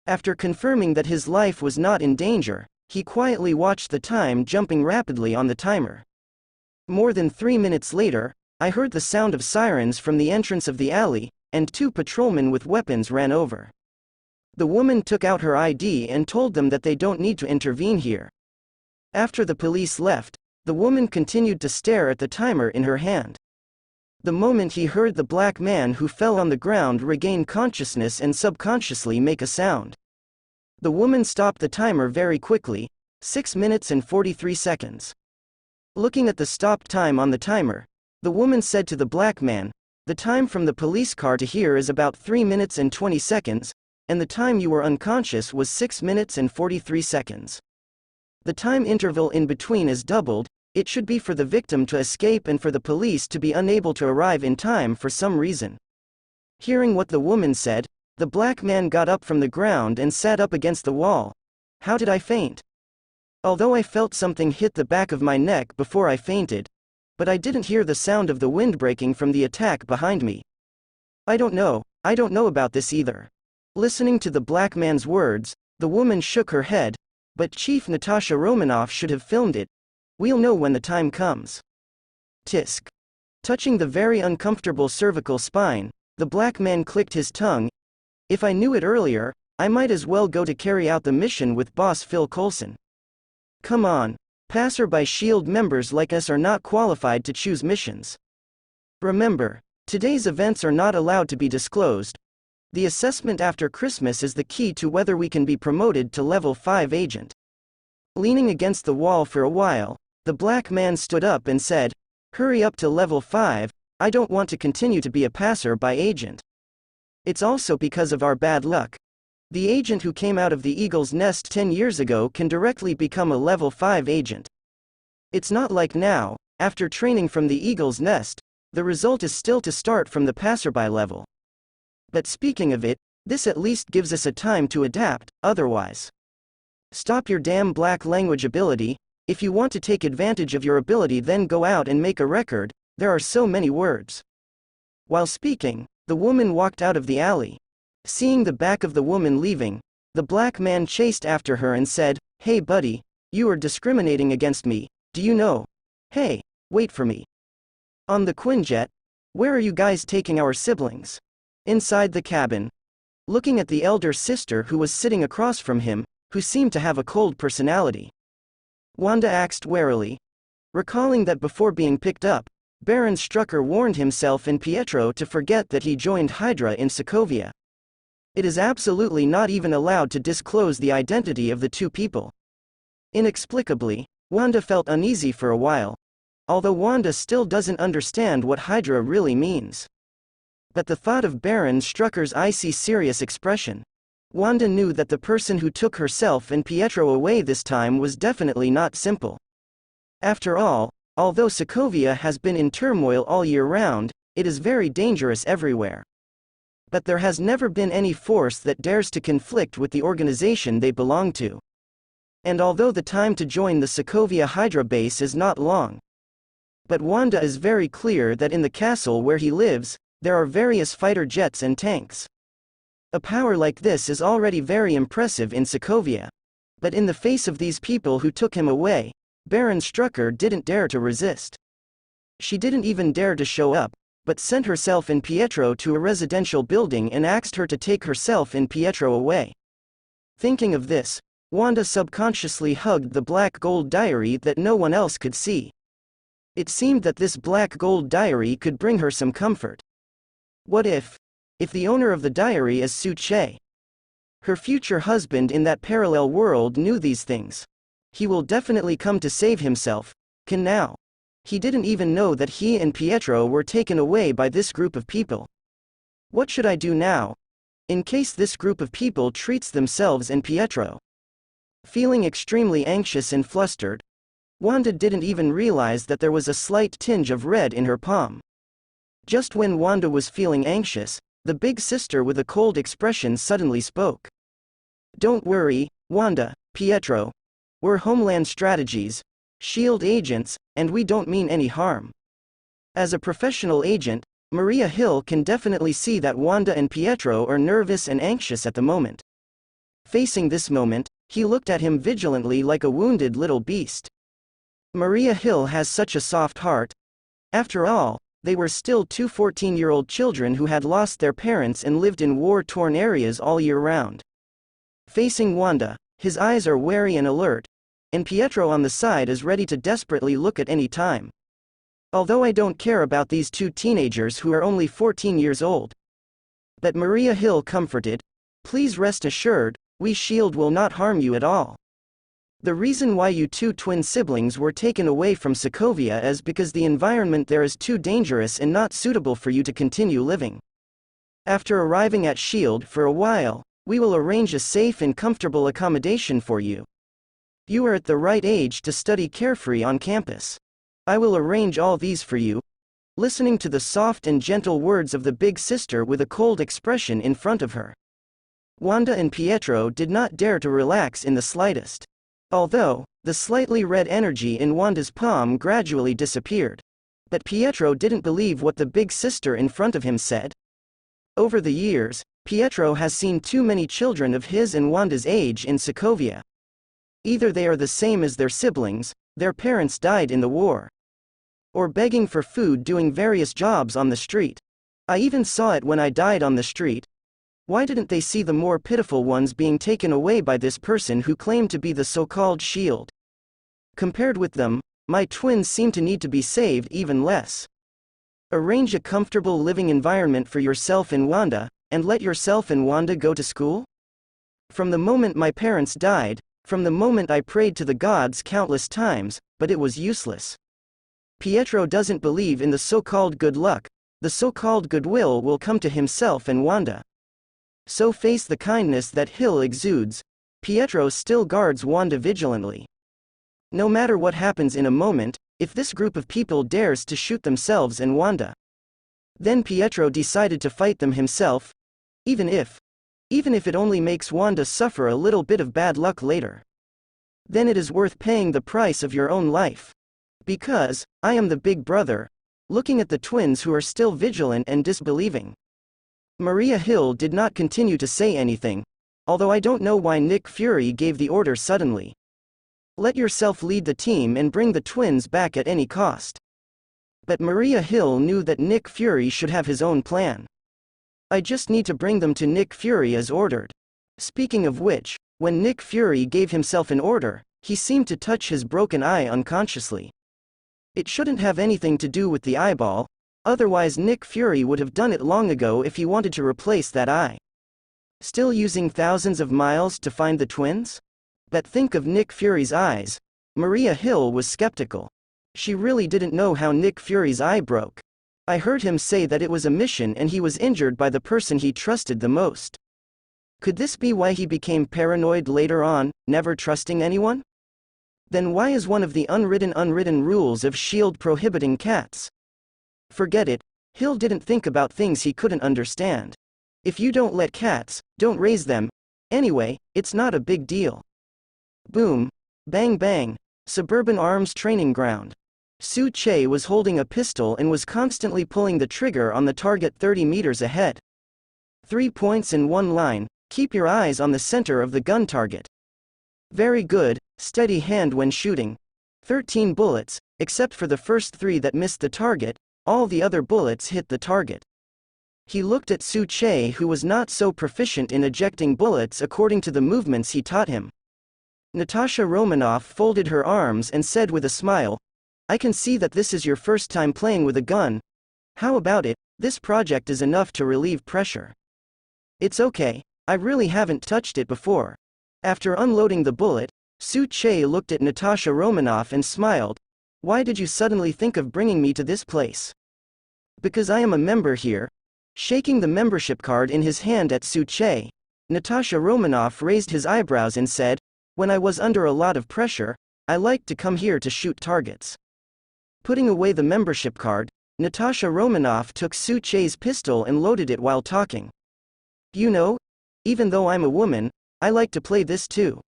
A: After confirming that his life was not in danger, he quietly watched the time jumping rapidly on the timer. More than 3 minutes later, I heard the sound of sirens from the entrance of the alley, and 2 patrolmen with weapons ran over. The woman took out her ID and told them that they don't need to intervene here. After the police left, the woman continued to stare at the timer in her hand. The moment he heard the black man who fell on the ground regain consciousness and subconsciously make a sound. The woman stopped the timer very quickly, 6 minutes and 43 seconds. Looking at the stop time on the timer, the woman said to the black man, "The time from the police car to here is about 3 minutes and 20 seconds, and the time you were unconscious was 6 minutes and 43 seconds. The time interval in between is doubled. It should be for the victim to escape and for the police to be unable to arrive in time for some reason." Hearing what the woman said, the black man got up from the ground and sat up against the wall. "How did I faint? Although I felt something hit the back of my neck before I fainted, but I didn't hear the sound of the wind breaking from the attack behind me. I don't know about this either." Listening to the black man's words, the woman shook her head, "But Chief Natasha Romanoff should have filmed it. We'll know when the time comes." Tisk. Touching the very uncomfortable cervical spine, the black man clicked his tongue. "If I knew it earlier, I might as well go to carry out the mission with boss Phil Coulson. Come on, passerby shield members like us are not qualified to choose missions. Remember, today's events are not allowed to be disclosed. The assessment after Christmas is the key to whether we can be promoted to level 5 agent." Leaning against the wall for a while, the black man stood up and said, "Hurry up to level 5, I don't want to continue to be a passerby agent. It's also because of our bad luck. The agent who came out of the Eagle's Nest 10 years ago can directly become a level 5 agent. It's not like now, after training from the Eagle's Nest, the result is still to start from the passerby level. But speaking of it, this at least gives us a time to adapt, otherwise. Stop your damn black language ability. If you want to take advantage of your ability, then go out and make a record. There are so many words." While speaking, the woman walked out of the alley. Seeing the back of the woman leaving, the black man chased after her and said, "Hey buddy, you are discriminating against me, do you know? Hey, wait for me. On the Quinjet, where are you guys taking our siblings?" Inside the cabin, looking at the elder sister who was sitting across from him, who seemed to have a cold personality, Wanda asked warily, recalling that before being picked up, Baron Strucker warned himself and Pietro to forget that he joined Hydra in Sokovia. It is absolutely not even allowed to disclose the identity of the two people. Inexplicably, Wanda felt uneasy for a while, although Wanda still doesn't understand what Hydra really means. But the thought of Baron Strucker's icy serious expression, Wanda knew that the person who took herself and Pietro away this time was definitely not simple. After all, although Sokovia has been in turmoil all year round, it is very dangerous everywhere. But there has never been any force that dares to conflict with the organization they belong to. And although the time to join the Sokovia Hydra base is not long, but Wanda is very clear that in the castle where he lives, there are various fighter jets and tanks. A power like this is already very impressive in Sokovia. But in the face of these people who took him away, Baron Strucker didn't dare to resist. She didn't even dare to show up, but sent herself and Pietro to a residential building and asked her to take herself and Pietro away. Thinking of this, Wanda subconsciously hugged the black gold diary that no one else could see. It seemed that this black gold diary could bring her some comfort. What if the owner of the diary is Su Che? Her future husband in that parallel world knew these things. He will definitely come to save himself. Can now. He didn't even know that he and Pietro were taken away by this group of people. What should I do now? In case this group of people treats themselves and Pietro. Feeling extremely anxious and flustered, Wanda didn't even realize that there was a slight tinge of red in her palm. Just when Wanda was feeling anxious, the big sister with a cold expression suddenly spoke. Don't worry, Wanda, Pietro. We're Homeland Strategies, SHIELD agents, and we don't mean any harm. As a professional agent, Maria Hill can definitely see that Wanda and Pietro are nervous and anxious at the moment. Facing this moment, he looked at him vigilantly like a wounded little beast. Maria Hill has such a soft heart. After all, they were still two 14-year-old children who had lost their parents and lived in war-torn areas all year round. Facing Wanda, his eyes are wary and alert, and Pietro on the side is ready to desperately look at any time. Although I don't care about these two teenagers who are only 14 years old. But Maria Hill comforted, please rest assured, we SHIELD will not harm you at all. The reason why you two twin siblings were taken away from Sokovia is because the environment there is too dangerous and not suitable for you to continue living. After arriving at SHIELD for a while, we will arrange a safe and comfortable accommodation for you. You are at the right age to study carefree on campus. I will arrange all these for you. Listening to the soft and gentle words of the big sister with a cold expression in front of her, Wanda and Pietro did not dare to relax in the slightest. Although, the slightly red energy in Wanda's palm gradually disappeared. But Pietro didn't believe what the big sister in front of him said. Over the years, Pietro has seen too many children of his and Wanda's age in Sokovia. Either they are the same as their siblings, their parents died in the war, or begging for food doing various jobs on the street. I even saw it when I died on the street. Why didn't they see the more pitiful ones being taken away by this person who claimed to be the so-called SHIELD? Compared with them, my twins seem to need to be saved even less. Arrange a comfortable living environment for yourself and Wanda, and let yourself and Wanda go to school? From the moment my parents died, from the moment I prayed to the gods countless times, but it was useless. Pietro doesn't believe in the so-called good luck, the so-called goodwill will come to himself and Wanda. So face the kindness that Hill exudes. Pietro still guards Wanda vigilantly. No matter what happens in a moment, if this group of people dares to shoot themselves and Wanda, then Pietro decided to fight them himself, even if it only makes Wanda suffer a little bit of bad luck later. Then it is worth paying the price of your own life. Because, I am the big brother, looking at the twins who are still vigilant and disbelieving. Maria Hill did not continue to say anything, although I don't know why Nick Fury gave the order suddenly. Let yourself lead the team and bring the twins back at any cost. But Maria Hill knew that Nick Fury should have his own plan. I just need to bring them to Nick Fury as ordered. Speaking of which, when Nick Fury gave himself an order, he seemed to touch his broken eye unconsciously. It shouldn't have anything to do with the eyeball, otherwise Nick Fury would have done it long ago if he wanted to replace that eye. Still using thousands of miles to find the twins? But think of Nick Fury's eyes. Maria Hill was skeptical. She really didn't know how Nick Fury's eye broke. I heard him say that it was a mission and he was injured by the person he trusted the most. Could this be why he became paranoid later on, never trusting anyone? Then why is one of the unwritten rules of SHIELD prohibiting cats? Forget it, Hill didn't think about things he couldn't understand. If you don't let cats, don't raise them. Anyway, it's not a big deal. Boom. Bang bang. Suburban Arms Training Ground. Su Che was holding a pistol and was constantly pulling the trigger on the target 30 meters ahead. 3 points in one line, keep your eyes on the center of the gun target. Very good, steady hand when shooting. 13 bullets, except for the first 3 that missed the target, all the other bullets hit the target. He looked at Su Che, who was not so proficient in ejecting bullets according to the movements he taught him. Natasha Romanoff folded her arms and said with a smile, I can see that this is your first time playing with a gun. How about it? This project is enough to relieve pressure. It's okay, I really haven't touched it before. After unloading the bullet, Su-che looked at Natasha Romanoff and smiled. Why did you suddenly think of bringing me to this place? Because I am a member here. Shaking the membership card in his hand at Su-che, Natasha Romanoff raised his eyebrows and said, when I was under a lot of pressure, I liked to come here to shoot targets. Putting away the membership card, Natasha Romanoff took Su-che's pistol and loaded it while talking. You know, even though I'm a woman, I like to play this too.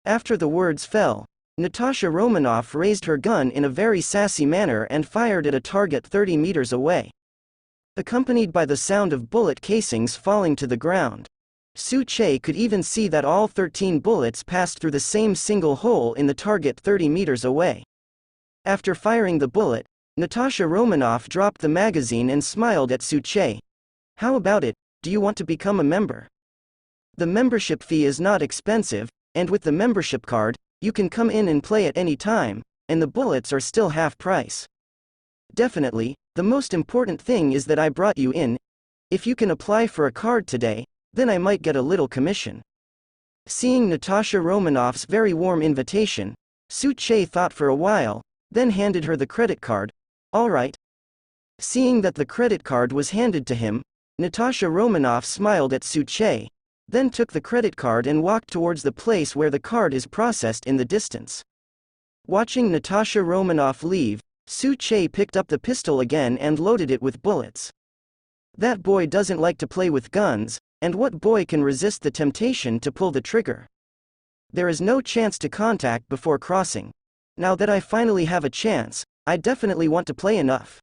A: After the words fell, Natasha Romanoff raised her gun in a very sassy manner and fired at a target 30 meters away. Accompanied by the sound of bullet casings falling to the ground. Su-che could even see that all 13 bullets passed through the same single hole in the target 30 meters away. After firing the bullet, Natasha Romanoff dropped the magazine and smiled at Su-che. How about it, do you want to become a member? The membership fee is not expensive, and with the membership card, you can come in and play at any time, and the bullets are still half price. Definitely, the most important thing is that I brought you in. If you can apply for a card today, then I might get a little commission. Seeing Natasha Romanoff's very warm invitation, Su-che thought for a while, then handed her the credit card. All right. Seeing that the credit card was handed to him, Natasha Romanoff smiled at Su-che, then took the credit card and walked towards the place where the card is processed in the distance. Watching Natasha Romanoff leave, Su-che picked up the pistol again and loaded it with bullets. That boy doesn't like to play with guns, and what boy can resist the temptation to pull the trigger? There is no chance to contact before crossing. Now that I finally have a chance, I definitely want to play enough.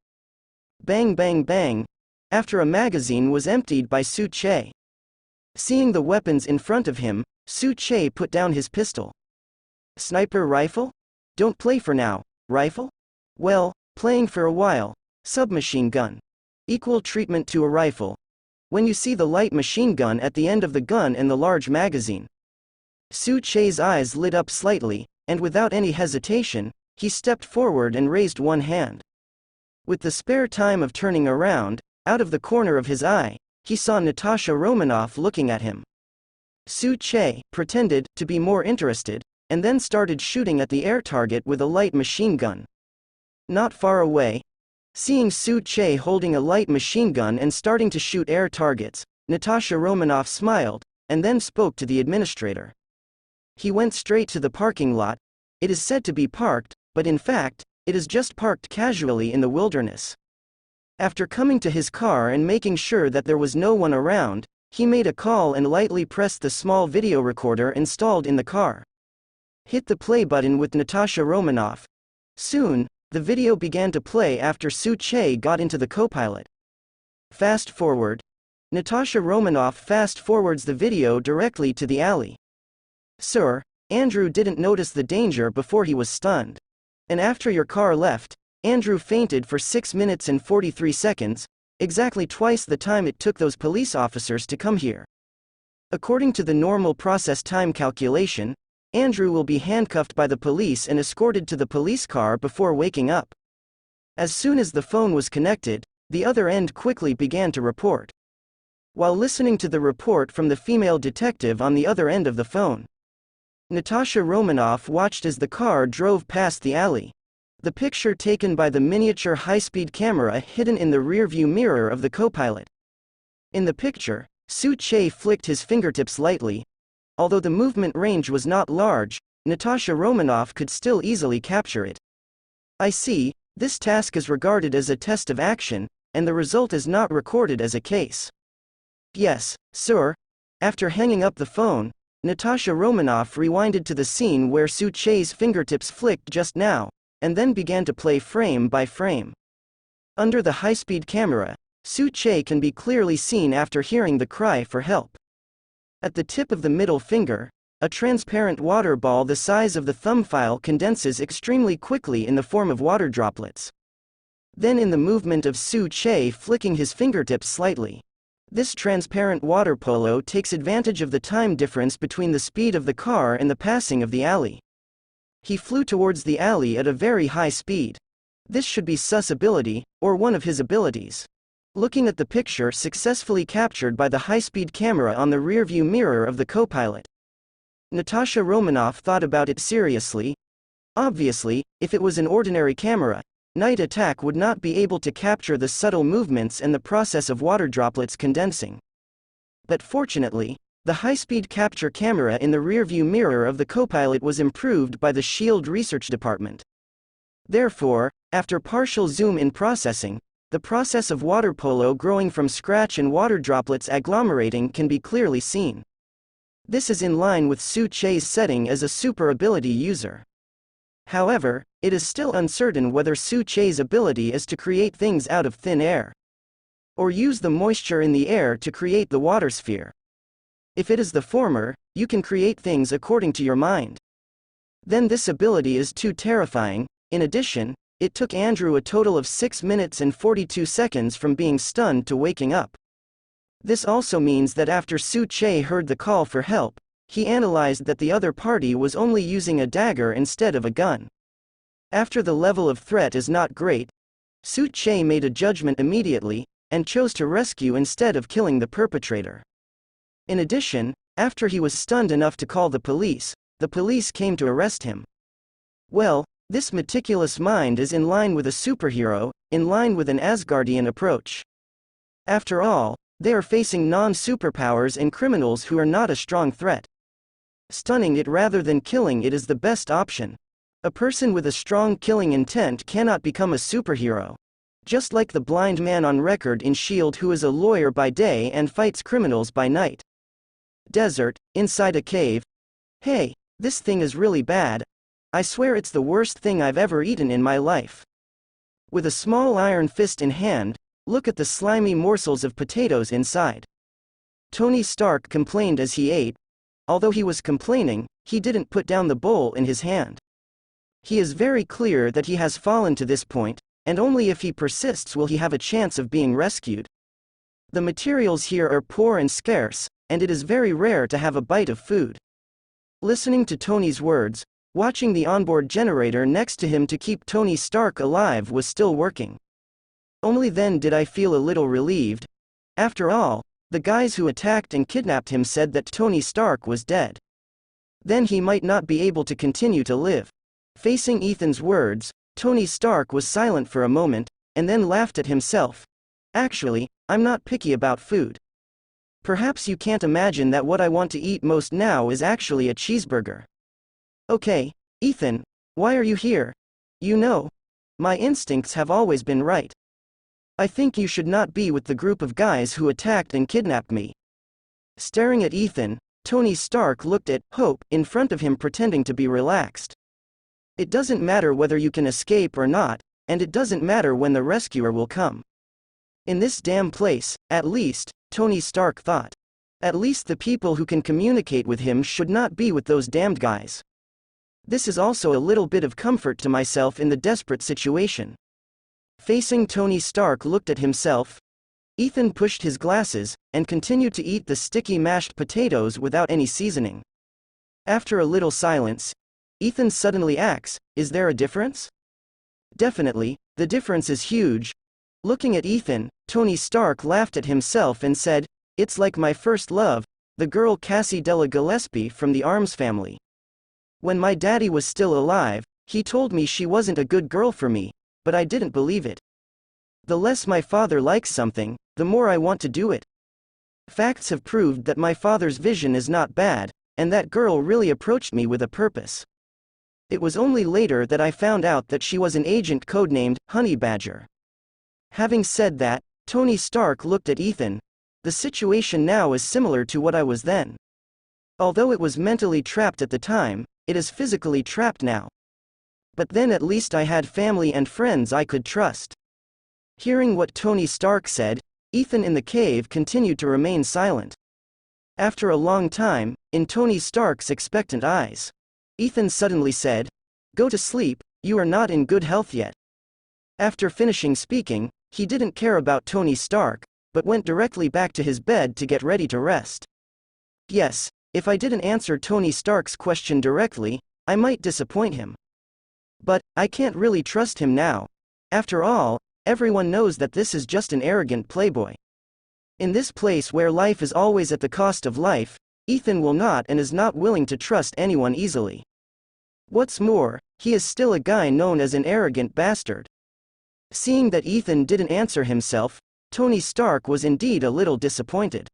A: Bang bang bang. After a magazine was emptied by Su-che. Seeing the weapons in front of him, Su-che put down his pistol. Sniper rifle? Don't play for now, rifle? Well, playing for a while. Submachine gun. Equal treatment to a rifle. When you see the light machine gun at the end of the gun and the large magazine. Su-che's eyes lit up slightly, and without any hesitation, he stepped forward and raised one hand. With the spare time of turning around, out of the corner of his eye, he saw Natasha Romanoff looking at him. Su-che pretended to be more interested, and then started shooting at the air target with a light machine gun. Not far away. Seeing Su-che holding a light machine gun and starting to shoot air targets, Natasha Romanoff smiled, and then spoke to the administrator. He went straight to the parking lot. It is said to be parked, but in fact, it is just parked casually in the wilderness. After coming to his car and making sure that there was no one around, he made a call and lightly pressed the small video recorder installed in the car. Hit the play button with Natasha Romanoff. Soon, the video began to play after Su-che got into the copilot. Fast forward. Natasha Romanoff fast forwards the video directly to the alley. Sir, Andrew didn't notice the danger before he was stunned. And after your car left, Andrew fainted for 6 minutes and 43 seconds, exactly twice the time it took those police officers to come here. According to the normal process time calculation, Andrew will be handcuffed by the police and escorted to the police car before waking up. As soon as the phone was connected, the other end quickly began to report. While listening to the report from the female detective on the other end of the phone, Natasha Romanoff watched as the car drove past the alley. The picture taken by the miniature high-speed camera hidden in the rearview mirror of the copilot. In the picture, Su-che flicked his fingertips lightly. Although the movement range was not large, Natasha Romanoff could still easily capture it. I see, this task is regarded as a test of action, and the result is not recorded as a case. Yes, sir. After hanging up the phone, Natasha Romanoff rewinded to the scene where Su-che's fingertips flicked just now, and then began to play frame by frame. Under the high-speed camera, Su-che can be clearly seen after hearing the cry for help. At the tip of the middle finger, a transparent water ball the size of the thumb file condenses extremely quickly in the form of water droplets. Then in the movement of Su-che flicking his fingertips slightly. This transparent water polo takes advantage of the time difference between the speed of the car and the passing of the alley. He flew towards the alley at a very high speed. This should be Sus' ability, or one of his abilities. Looking at the picture successfully captured by the high-speed camera on the rearview mirror of the co-pilot, Natasha Romanoff thought about it seriously. Obviously, if it was an ordinary camera, night attack would not be able to capture the subtle movements and the process of water droplets condensing. But fortunately, the high-speed capture camera in the rearview mirror of the co-pilot was improved by the SHIELD research department. Therefore, after partial zoom-in processing, the process of water polo growing from scratch and water droplets agglomerating can be clearly seen. This is in line with Su Che's setting as a super ability user. However, it is still uncertain whether Su Che's ability is to create things out of thin air, or use the moisture in the air to create the water sphere. If it is the former, you can create things according to your mind. Then this ability is too terrifying. In addition, it took Andrew a total of 6 minutes and 42 seconds from being stunned to waking up. This also means that after Su Che heard the call for help, he analyzed that the other party was only using a dagger instead of a gun. After the level of threat is not great, Su Che made a judgment immediately, and chose to rescue instead of killing the perpetrator. In addition, after he was stunned enough to call the police came to arrest him. Well, this meticulous mind is in line with a superhero, in line with an Asgardian approach. After all, they are facing non-superpowers and criminals who are not a strong threat. Stunning it rather than killing it is the best option. A person with a strong killing intent cannot become a superhero. Just like the blind man on record in SHIELD who is a lawyer by day and fights criminals by night. Desert, inside a cave. Hey, this thing is really bad. I swear it's the worst thing I've ever eaten in my life. With a small iron fist in hand, look at the slimy morsels of potatoes inside. Tony Stark complained as he ate. Although he was complaining, he didn't put down the bowl in his hand. He is very clear that he has fallen to this point, and only if he persists will he have a chance of being rescued. The materials here are poor and scarce, and it is very rare to have a bite of food. Listening to Tony's words, watching the onboard generator next to him to keep Tony Stark alive was still working. Only then did I feel a little relieved. After all, the guys who attacked and kidnapped him said that Tony Stark was dead. Then he might not be able to continue to live. Facing Ethan's words, Tony Stark was silent for a moment, and then laughed at himself. Actually, I'm not picky about food. Perhaps you can't imagine that what I want to eat most now is actually a cheeseburger. Okay, Ethan, why are you here? You know, my instincts have always been right. I think you should not be with the group of guys who attacked and kidnapped me. Staring at Ethan, Tony Stark looked at Hope in front of him pretending to be relaxed. It doesn't matter whether you can escape or not, and it doesn't matter when the rescuer will come. In this damn place, at least, Tony Stark thought. At least the people who can communicate with him should not be with those damned guys. This is also a little bit of comfort to myself in the desperate situation. Facing Tony Stark looked at himself. Ethan pushed his glasses, and continued to eat the sticky mashed potatoes without any seasoning. After a little silence, Ethan suddenly asks, "Is there a difference?" Definitely, the difference is huge. Looking at Ethan, Tony Stark laughed at himself and said, "It's like my first love, the girl Cassie Della Gillespie from the Arms family. When my daddy was still alive, he told me she wasn't a good girl for me, but I didn't believe it. The less my father likes something, the more I want to do it. Facts have proved that my father's vision is not bad, and that girl really approached me with a purpose. It was only later that I found out that she was an agent codenamed Honey Badger." Having said that, Tony Stark looked at Ethan. The situation now is similar to what I was then. Although it was mentally trapped at the time, it is physically trapped now. But then at least I had family and friends I could trust. Hearing what Tony Stark said, Ethan in the cave continued to remain silent. After a long time, in Tony Stark's expectant eyes, Ethan suddenly said, "Go to sleep, you are not in good health yet." After finishing speaking, he didn't care about Tony Stark, but went directly back to his bed to get ready to rest. Yes, if I didn't answer Tony Stark's question directly, I might disappoint him. But, I can't really trust him now. After all, everyone knows that this is just an arrogant playboy. In this place where life is always at the cost of life, Ethan will not and is not willing to trust anyone easily. What's more, he is still a guy known as an arrogant bastard. Seeing that Ethan didn't answer himself, Tony Stark was indeed a little disappointed.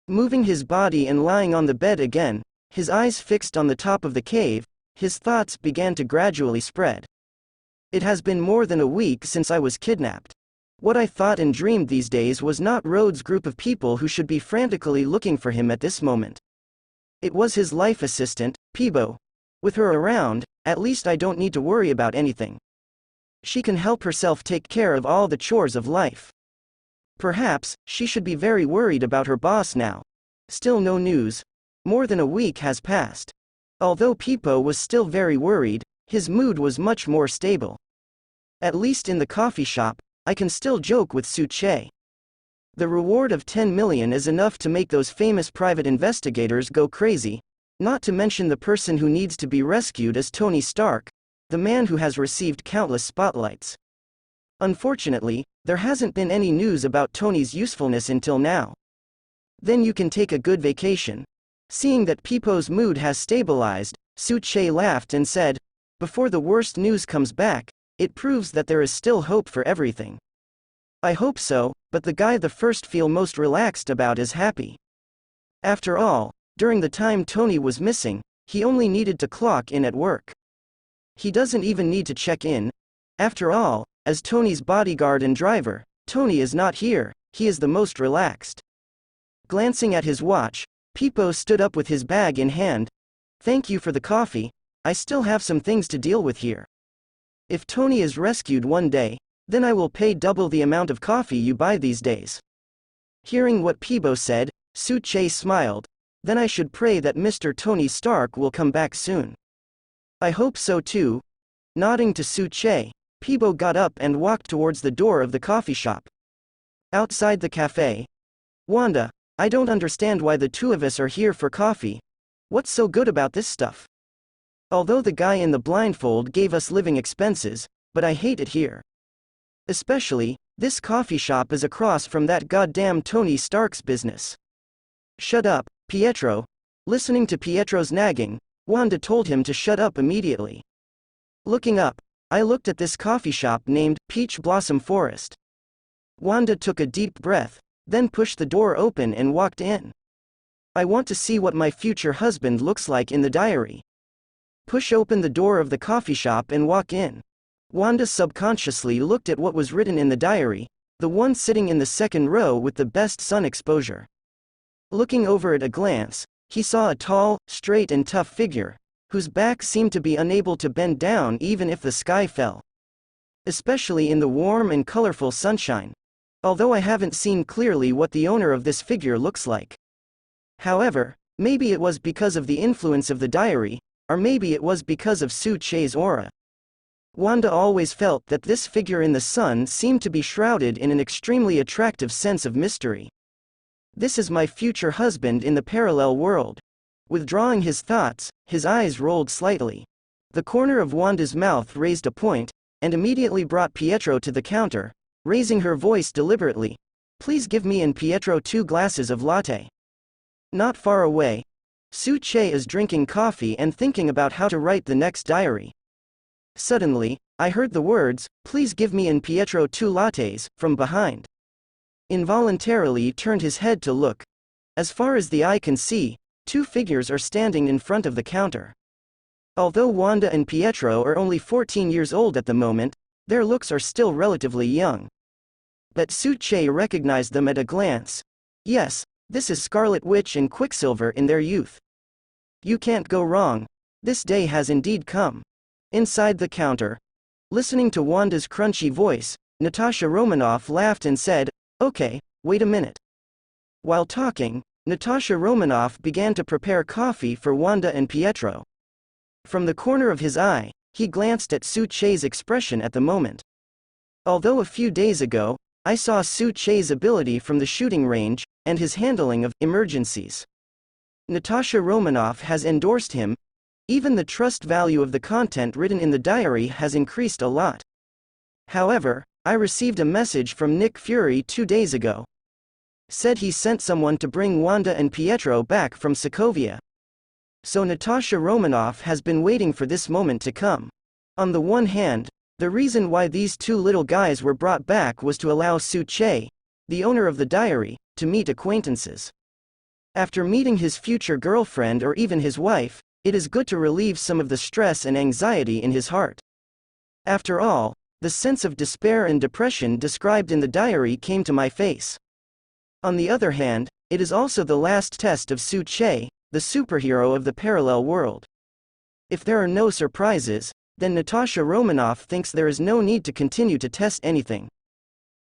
A: Moving his body and lying on the bed again, his eyes fixed on the top of the cave, his thoughts began to gradually spread. It has been more than a week since I was kidnapped. What I thought and dreamed these days was not Rhodes' group of people who should be frantically looking for him at this moment. It was his life assistant, Peebo. With her around, at least I don't need to worry about anything. She can help herself take care of all the chores of life. Perhaps, she should be very worried about her boss now. Still no news. More than a week has passed. Although Peebo was still very worried, his mood was much more stable. At least in the coffee shop, I can still joke with Suche. The reward of 10 million is enough to make those famous private investigators go crazy, not to mention the person who needs to be rescued is Tony Stark, the man who has received countless spotlights. Unfortunately, there hasn't been any news about Tony's usefulness until now. Then you can take a good vacation. Seeing that Peepo's mood has stabilized, Suche laughed and said, "Before the worst news comes back, it proves that there is still hope for everything." I hope so, but the guy the first feel most relaxed about is happy. After all, during the time Tony was missing, he only needed to clock in at work. He doesn't even need to check in. After all, as Tony's bodyguard and driver, Tony is not here, he is the most relaxed. Glancing at his watch, Peepo stood up with his bag in hand. "Thank you for the coffee, I still have some things to deal with here. If Tony is rescued one day, then I will pay double the amount of coffee you buy these days." Hearing what Peebo said, Suche smiled. "Then I should pray that Mr. Tony Stark will come back soon." "I hope so too." Nodding to Suche, Peebo got up and walked towards the door of the coffee shop. Outside the cafe. "Wanda, I don't understand why the two of us are here for coffee. What's so good about this stuff? Although the guy in the blindfold gave us living expenses, but I hate it here. Especially, this coffee shop is across from that goddamn Tony Stark's business." "Shut up, Pietro." Listening to Pietro's nagging, Wanda told him to shut up immediately. Looking up, I looked at this coffee shop named Peach Blossom Forest. Wanda took a deep breath, then pushed the door open and walked in. "I want to see what my future husband looks like in the diary." Push open the door of the coffee shop and walk in. Wanda subconsciously looked at what was written in the diary, the one sitting in the second row with the best sun exposure. Looking over at a glance, he saw a tall, straight and tough figure, whose back seemed to be unable to bend down even if the sky fell. Especially in the warm and colorful sunshine. Although I haven't seen clearly what the owner of this figure looks like. However, maybe it was because of the influence of the diary, or maybe it was because of Suche's aura. Wanda always felt that this figure in the sun seemed to be shrouded in an extremely attractive sense of mystery. This is my future husband in the parallel world. Withdrawing his thoughts, his eyes rolled slightly. The corner of Wanda's mouth raised a point, and immediately brought Pietro to the counter, raising her voice deliberately. "Please give me and Pietro 2 glasses of latte." Not far away, Suche is drinking coffee and thinking about how to write the next diary. Suddenly, I heard the words, "Please give me and Pietro 2 lattes," from behind. Involuntarily turned his head to look. As far as the eye can see, 2 figures are standing in front of the counter. Although Wanda and Pietro are only 14 years old at the moment, their looks are still relatively young. But Suche recognized them at a glance. Yes, this is Scarlet Witch and Quicksilver in their youth. You can't go wrong. This day has indeed come. Inside the counter, listening to Wanda's crunchy voice, Natasha Romanoff laughed and said, "Okay, wait a minute." While talking, Natasha Romanoff began to prepare coffee for Wanda and Pietro. From the corner of his eye, he glanced at Suche's expression at the moment. Although a few days ago, I saw Suche's ability from the shooting range, and his handling of emergencies. Natasha Romanoff has endorsed him, Even the trust value of the content written in the diary has increased a lot. However, I received a message from Nick Fury 2 days ago. Said he sent someone to bring Wanda and Pietro back from Sokovia. So Natasha Romanoff has been waiting for this moment to come. On the one hand, the reason why these two little guys were brought back was to allow Su-che, the owner of the diary, to meet acquaintances. After meeting his future girlfriend or even his wife, it is good to relieve some of the stress and anxiety in his heart. After all, the sense of despair and depression described in the diary came to my face. On the other hand, it is also the last test of Su-che, the superhero of the parallel world. If there are no surprises, then Natasha Romanoff thinks there is no need to continue to test anything.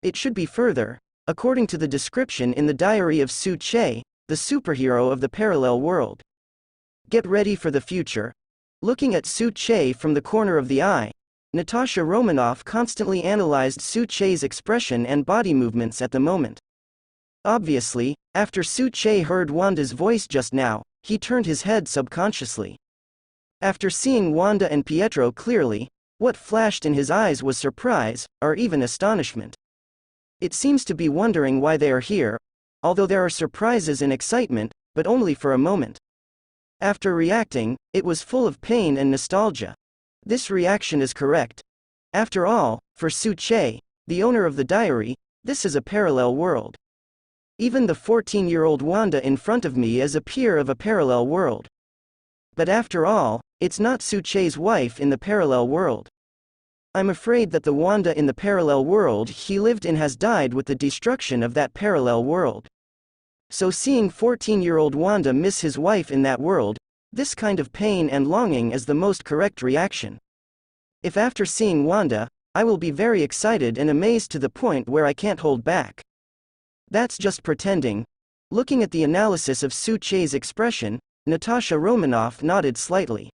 A: It should be further, according to the description in the diary of Su-che, the superhero of the parallel world. Get ready for the future. Looking at Su-che from the corner of the eye, Natasha Romanoff constantly analyzed Su-che's expression and body movements at the moment. Obviously, after Su-che heard Wanda's voice just now, he turned his head subconsciously. After seeing Wanda and Pietro clearly, what flashed in his eyes was surprise, or even astonishment. It seems to be wondering why they are here, although there are surprises and excitement, but only for a moment. After reacting, it was full of pain and nostalgia. This reaction is correct. After all, for Su-che, the owner of the diary, this is a parallel world. Even the 14-year-old Wanda in front of me is a peer of a parallel world. But after all, it's not Su-che's wife in the parallel world. I'm afraid that the Wanda in the parallel world he lived in has died with the destruction of that parallel world. So seeing 14-year-old Wanda miss his wife in that world, this kind of pain and longing is the most correct reaction. If after seeing Wanda, I will be very excited and amazed to the point where I can't hold back. That's just pretending. Looking at the analysis of Su-che's expression, Natasha Romanoff nodded slightly.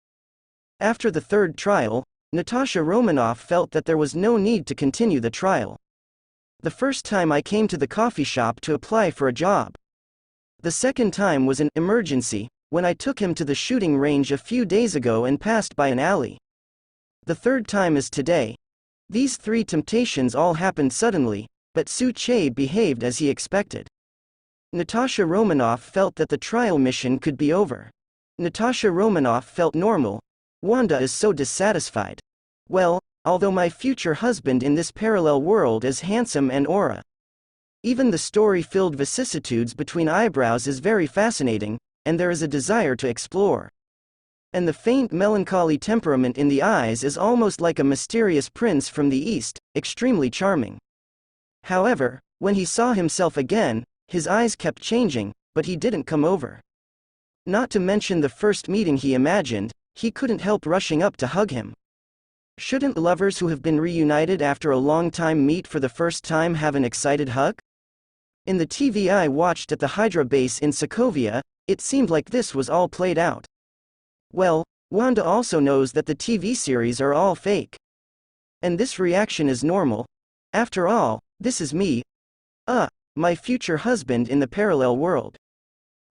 A: After the third trial, Natasha Romanoff felt that there was no need to continue the trial. The first time I came to the coffee shop to apply for a job. The second time was an emergency, when I took him to the shooting range a few days ago and passed by an alley. The third time is today. These three temptations all happened suddenly, but Su-che behaved as he expected. Natasha Romanoff felt that the trial mission could be over. Natasha Romanoff felt normal. Wanda is so dissatisfied. Well, although my future husband in this parallel world is handsome and aura. Even the story-filled vicissitudes between eyebrows is very fascinating, and there is a desire to explore. And the faint melancholy temperament in the eyes is almost like a mysterious prince from the east, extremely charming. However, when he saw himself again, his eyes kept changing, but he didn't come over. Not to mention the first meeting he imagined, he couldn't help rushing up to hug him. Shouldn't lovers who have been reunited after a long time meet for the first time have an excited hug? In the TV I watched at the Hydra base in Sokovia, it seemed like this was all played out. Well, Wanda also knows that the TV series are all fake. And this reaction is normal. After all, this is me. My future husband in the parallel world.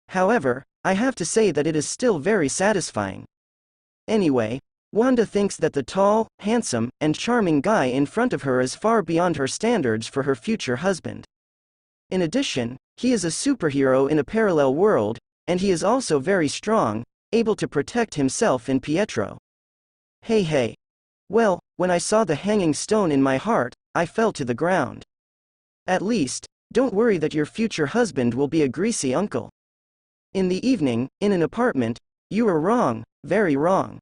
A: However, I have to say that it is still very satisfying. Anyway, Wanda thinks that the tall, handsome, and charming guy in front of her is far beyond her standards for her future husband. In addition, he is a superhero in a parallel world, and he is also very strong, able to protect himself and Pietro. Hey. Well, when I saw the hanging stone in my heart, I fell to the ground. At least, don't worry that your future husband will be a greasy uncle. In the evening, in an apartment, you are wrong, very wrong.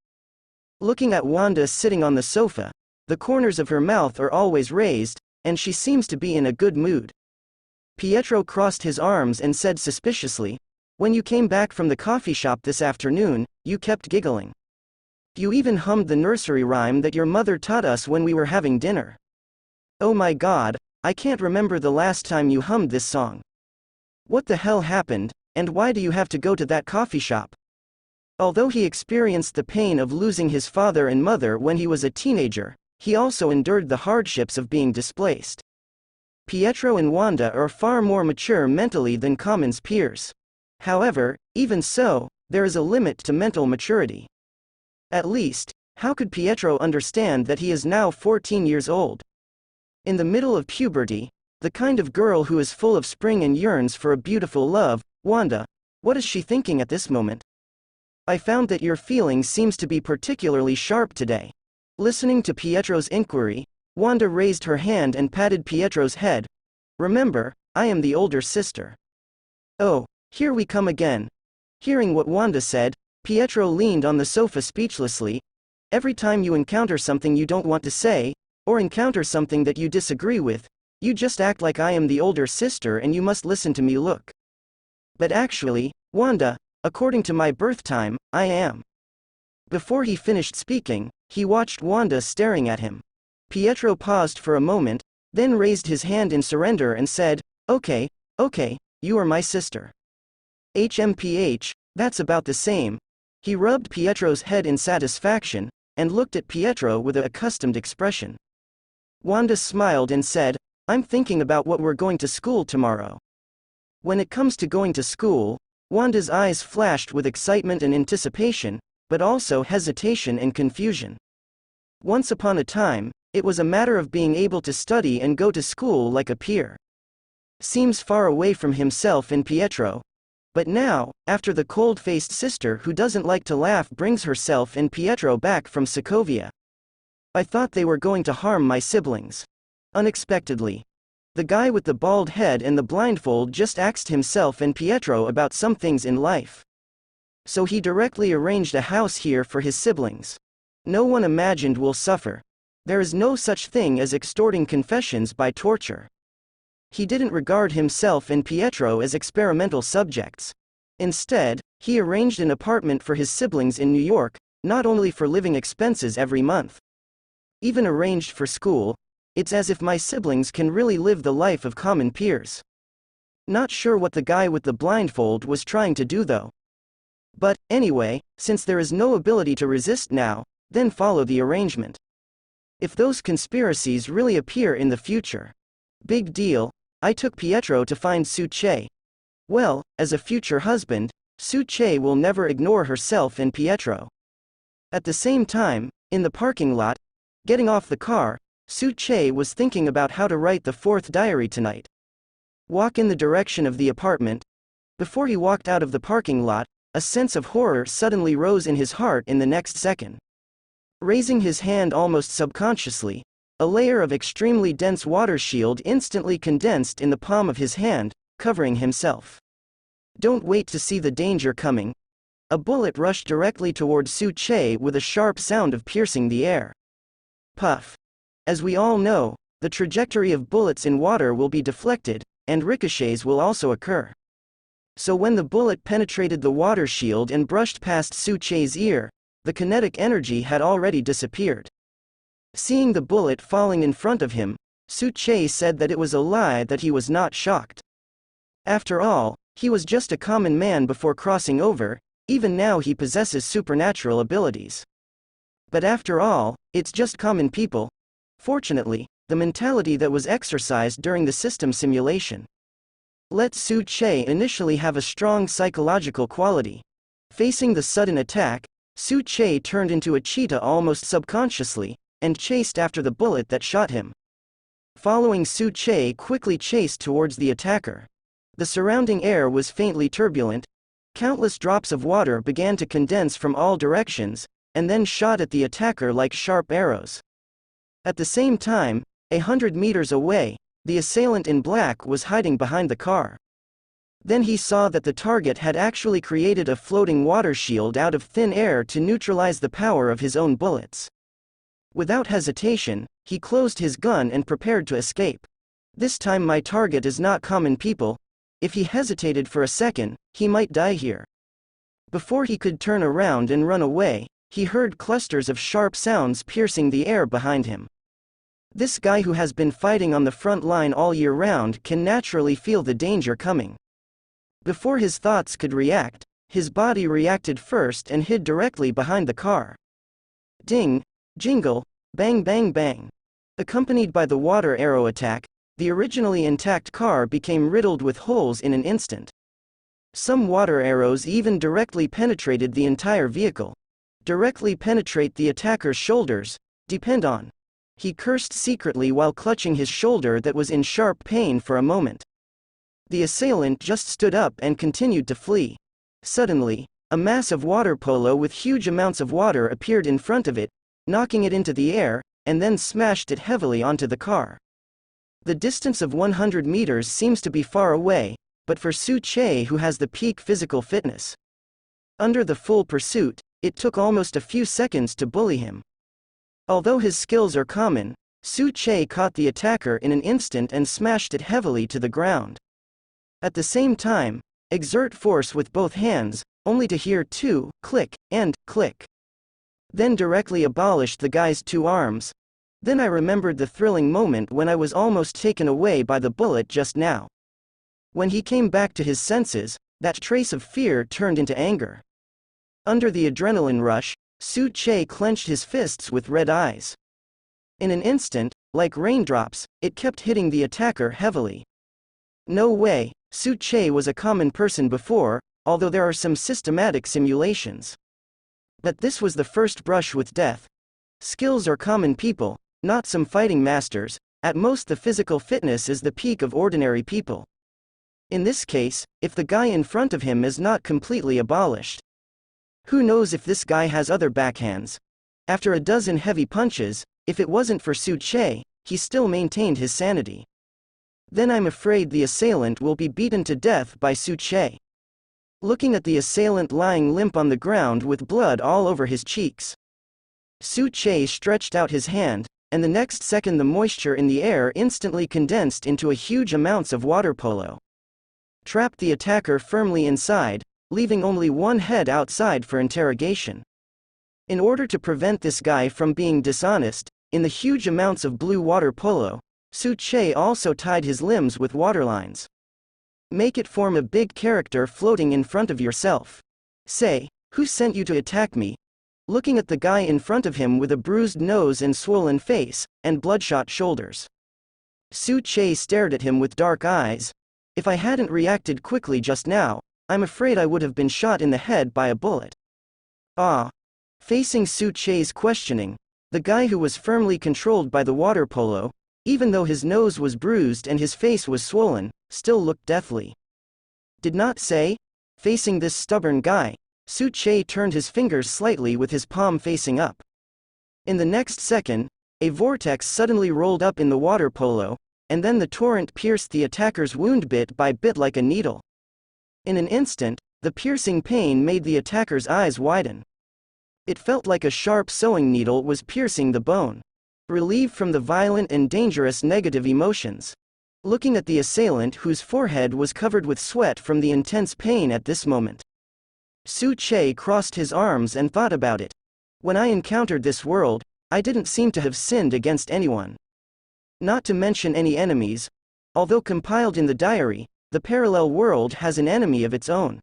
A: Looking at Wanda sitting on the sofa, the corners of her mouth are always raised, and she seems to be in a good mood. Pietro crossed his arms and said suspiciously, "When you came back from the coffee shop this afternoon, you kept giggling. You even hummed the nursery rhyme that your mother taught us when we were having dinner. Oh my God, I can't remember the last time you hummed this song. What the hell happened, and why do you have to go to that coffee shop?" Although he experienced the pain of losing his father and mother when he was a teenager, he also endured the hardships of being displaced. Pietro and Wanda are far more mature mentally than Common's peers. However, even so, there is a limit to mental maturity. At least, how could Pietro understand that he is now 14 years old? In the middle of puberty, the kind of girl who is full of spring and yearns for a beautiful love, Wanda, what is she thinking at this moment? I found that your feeling seems to be particularly sharp today. Listening to Pietro's inquiry, Wanda raised her hand and patted Pietro's head. Remember, I am the older sister. Oh, here we come again. Hearing what Wanda said, Pietro leaned on the sofa speechlessly. Every time you encounter something you don't want to say, or encounter something that you disagree with, you just act like I am the older sister and you must listen to me. Look. But actually, Wanda, according to my birth time, I am. Before he finished speaking, he watched Wanda staring at him. Pietro paused for a moment, then raised his hand in surrender and said, Okay, you are my sister. HMPH, that's about the same. He rubbed Pietro's head in satisfaction, and looked at Pietro with an accustomed expression. Wanda smiled and said, I'm thinking about what we're going to school tomorrow. When it comes to going to school, Wanda's eyes flashed with excitement and anticipation, but also hesitation and confusion. Once upon a time, it was a matter of being able to study and go to school like a peer. Seems far away from himself and Pietro. But now, after the cold-faced sister who doesn't like to laugh brings herself and Pietro back from Sokovia. I thought they were going to harm my siblings. Unexpectedly. The guy with the bald head and the blindfold just asked himself and Pietro about some things in life. So he directly arranged a house here for his siblings. No one imagined will suffer. There is no such thing as extorting confessions by torture. He didn't regard himself and Pietro as experimental subjects. Instead, he arranged an apartment for his siblings in New York, not only for living expenses every month. Even arranged for school. It's as if my siblings can really live the life of common peers. Not sure what the guy with the blindfold was trying to do though. But, anyway, since there is no ability to resist now, then follow the arrangement. If those conspiracies really appear in the future. Big deal, I took Pietro to find Suche. Well, as a future husband, Suche will never ignore herself and Pietro. At the same time, in the parking lot, getting off the car, Suche was thinking about how to write the fourth diary tonight. Walk in the direction of the apartment. Before he walked out of the parking lot, a sense of horror suddenly rose in his heart in the next second. Raising his hand almost subconsciously, a layer of extremely dense water shield instantly condensed in the palm of his hand, covering himself. Don't wait to see the danger coming. A bullet rushed directly toward Suche with a sharp sound of piercing the air. Puff. As we all know, the trajectory of bullets in water will be deflected, and ricochets will also occur. So when the bullet penetrated the water shield and brushed past Suche's ear, the kinetic energy had already disappeared. Seeing the bullet falling in front of him, Suche said that it was a lie, that he was not shocked. After all, he was just a common man before crossing over, even now he possesses supernatural abilities. But after all, it's just common people. Fortunately, the mentality that was exercised during the system simulation. Let Suche initially have a strong psychological quality. Facing the sudden attack, Suche turned into a cheetah almost subconsciously, and chased after the bullet that shot him. Following, Suche quickly chased towards the attacker. The surrounding air was faintly turbulent. Countless drops of water began to condense from all directions, and then shot at the attacker like sharp arrows. At the same time, 100 meters away, the assailant in black was hiding behind the car. Then he saw that the target had actually created a floating water shield out of thin air to neutralize the power of his own bullets. Without hesitation, he closed his gun and prepared to escape. This time my target is not common people. If he hesitated for a second, he might die here. Before he could turn around and run away, he heard clusters of sharp sounds piercing the air behind him. This guy who has been fighting on the front line all year round can naturally feel the danger coming. Before his thoughts could react, his body reacted first and hid directly behind the car. Ding, jingle, bang bang bang. Accompanied by the water arrow attack, the originally intact car became riddled with holes in an instant. Some water arrows even directly penetrated the entire vehicle. directly penetrate the attacker's shoulders, depend on. He cursed secretly while clutching his shoulder that was in sharp pain for a moment. The assailant just stood up and continued to flee. Suddenly, a massive water polo with huge amounts of water appeared in front of it, knocking it into the air, and then smashed it heavily onto the car. The distance of 100 meters seems to be far away, but for Su Che, who has the peak physical fitness, under the full pursuit, it took almost a few seconds to bully him. Although his skills are common, Su Che caught the attacker in an instant and smashed it heavily to the ground. At the same time, exert force with both hands, only to hear two click and click. Then directly abolished the guy's two arms. Then I remembered the thrilling moment when I was almost taken away by the bullet just now. When he came back to his senses, that trace of fear turned into anger. Under the adrenaline rush, Su Che clenched his fists with red eyes. In an instant, like raindrops, it kept hitting the attacker heavily. No way, Su Che was a common person before, although there are some systematic simulations. But this was the first brush with death. Skills are common people, not some fighting masters. At most the physical fitness is the peak of ordinary people. In this case, if the guy in front of him is not completely abolished. Who knows if this guy has other backhands? After a dozen heavy punches, if it wasn't for Su Che, he still maintained his sanity. Then I'm afraid the assailant will be beaten to death by Su Che. Looking at the assailant lying limp on the ground with blood all over his cheeks, Su Che stretched out his hand, and the next second the moisture in the air instantly condensed into a huge amounts of water polo. Trapped the attacker firmly inside, leaving only one head outside for interrogation. In order to prevent this guy from being dishonest, in the huge amounts of blue water polo, Su Che also tied his limbs with waterlines. Make it form a big character floating in front of yourself. Say, who sent you to attack me? Looking at the guy in front of him with a bruised nose and swollen face, and bloodshot shoulders. Su Che stared at him with dark eyes. If I hadn't reacted quickly just now, I'm afraid I would have been shot in the head by a bullet. Ah. Facing Su Che's questioning, the guy who was firmly controlled by the water polo, even though his nose was bruised and his face was swollen, still looked deathly. Did not say? Facing this stubborn guy, Su Che turned his fingers slightly with his palm facing up. In the next second, a vortex suddenly rolled up in the water polo, and then the torrent pierced the attacker's wound bit by bit like a needle. In an instant, the piercing pain made the attacker's eyes widen. It felt like a sharp sewing needle was piercing the bone. Relieved from the violent and dangerous negative emotions. Looking at the assailant whose forehead was covered with sweat from the intense pain at this moment. Su Che crossed his arms and thought about it. When I encountered this world, I didn't seem to have sinned against anyone. Not to mention any enemies. Although compiled in the diary, the parallel world has an enemy of its own.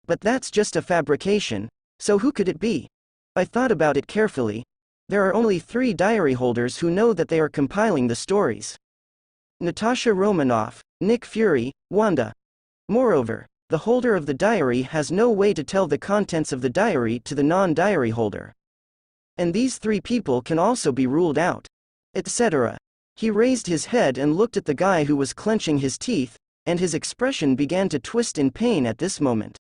A: But that's just a fabrication, so who could it be? I thought about it carefully. There are only 3 diary holders who know that they are compiling the stories. Natasha Romanoff, Nick Fury, Wanda. Moreover, the holder of the diary has no way to tell the contents of the diary to the non-diary holder. And these 3 people can also be ruled out. Etc. He raised his head and looked at the guy who was clenching his teeth, and his expression began to twist in pain at this moment.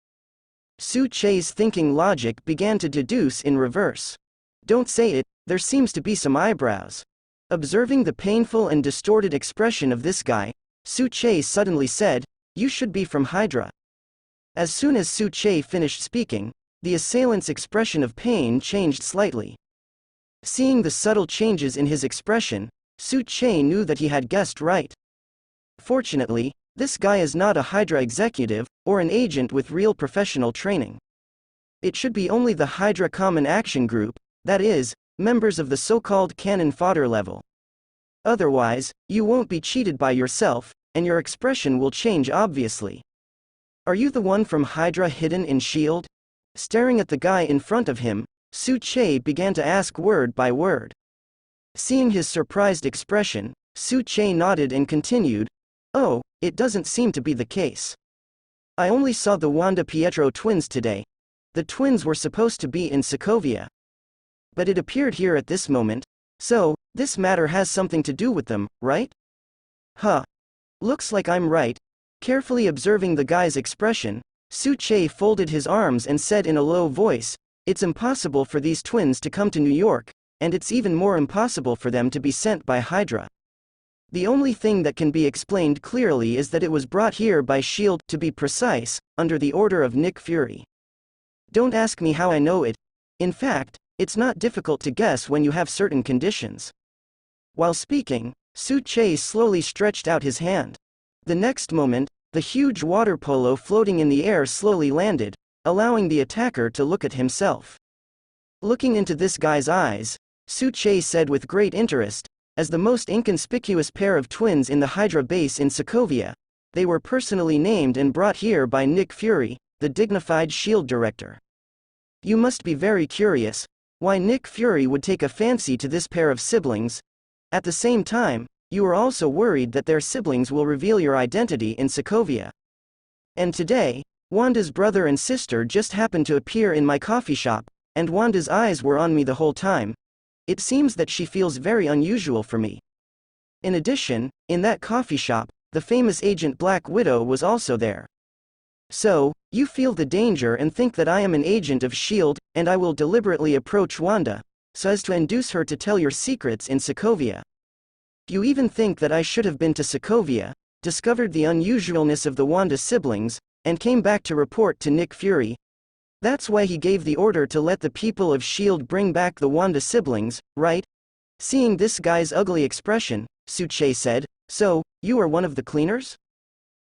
A: Su Che's thinking logic began to deduce in reverse. Don't say it, there seems to be some eyebrows. Observing the painful and distorted expression of this guy, Su Che suddenly said, "You should be from Hydra." As soon as Su Che finished speaking, the assailant's expression of pain changed slightly. Seeing the subtle changes in his expression, Su Che knew that he had guessed right. Fortunately, this guy is not a Hydra executive, or an agent with real professional training. It should be only the Hydra Common Action Group, that is, members of the so-called cannon fodder level. Otherwise, you won't be cheated by yourself, and your expression will change obviously. Are you the one from Hydra hidden in S.H.I.E.L.D.? Staring at the guy in front of him, Su Che began to ask word by word. Seeing his surprised expression, Su Che nodded and continued, "Oh, it doesn't seem to be the case. I only saw the Wanda Pietro twins today. The twins were supposed to be in Sokovia. But it appeared here at this moment, so, this matter has something to do with them, right? Huh. Looks like I'm right. Carefully observing the guy's expression, Su-Che folded his arms and said in a low voice, "It's impossible for these twins to come to New York, and it's even more impossible for them to be sent by Hydra. The only thing that can be explained clearly is that it was brought here by S.H.I.E.L.D., to be precise, under the order of Nick Fury. Don't ask me how I know it. In fact, it's not difficult to guess when you have certain conditions." While speaking, Su-Che slowly stretched out his hand. The next moment, the huge water polo floating in the air slowly landed, allowing the attacker to look at himself. Looking into this guy's eyes, Su-Che said with great interest, "As the most inconspicuous pair of twins in the Hydra base in Sokovia, they were personally named and brought here by Nick Fury, the dignified S.H.I.E.L.D. director. You must be very curious why Nick Fury would take a fancy to this pair of siblings. At the same time, you are also worried that their siblings will reveal your identity in Sokovia. And today, Wanda's brother and sister just happened to appear in my coffee shop, and Wanda's eyes were on me the whole time. It seems that she feels very unusual for me. In addition, in that coffee shop, the famous agent Black Widow was also there. So, you feel the danger and think that I am an agent of S.H.I.E.L.D., and I will deliberately approach Wanda, so as to induce her to tell your secrets in Sokovia. You even think that I should have been to Sokovia, discovered the unusualness of the Wanda siblings, and came back to report to Nick Fury. That's why he gave the order to let the people of S.H.I.E.L.D. bring back the Wanda siblings, right?" Seeing this guy's ugly expression, Su-Che said, "So, you are one of the cleaners?"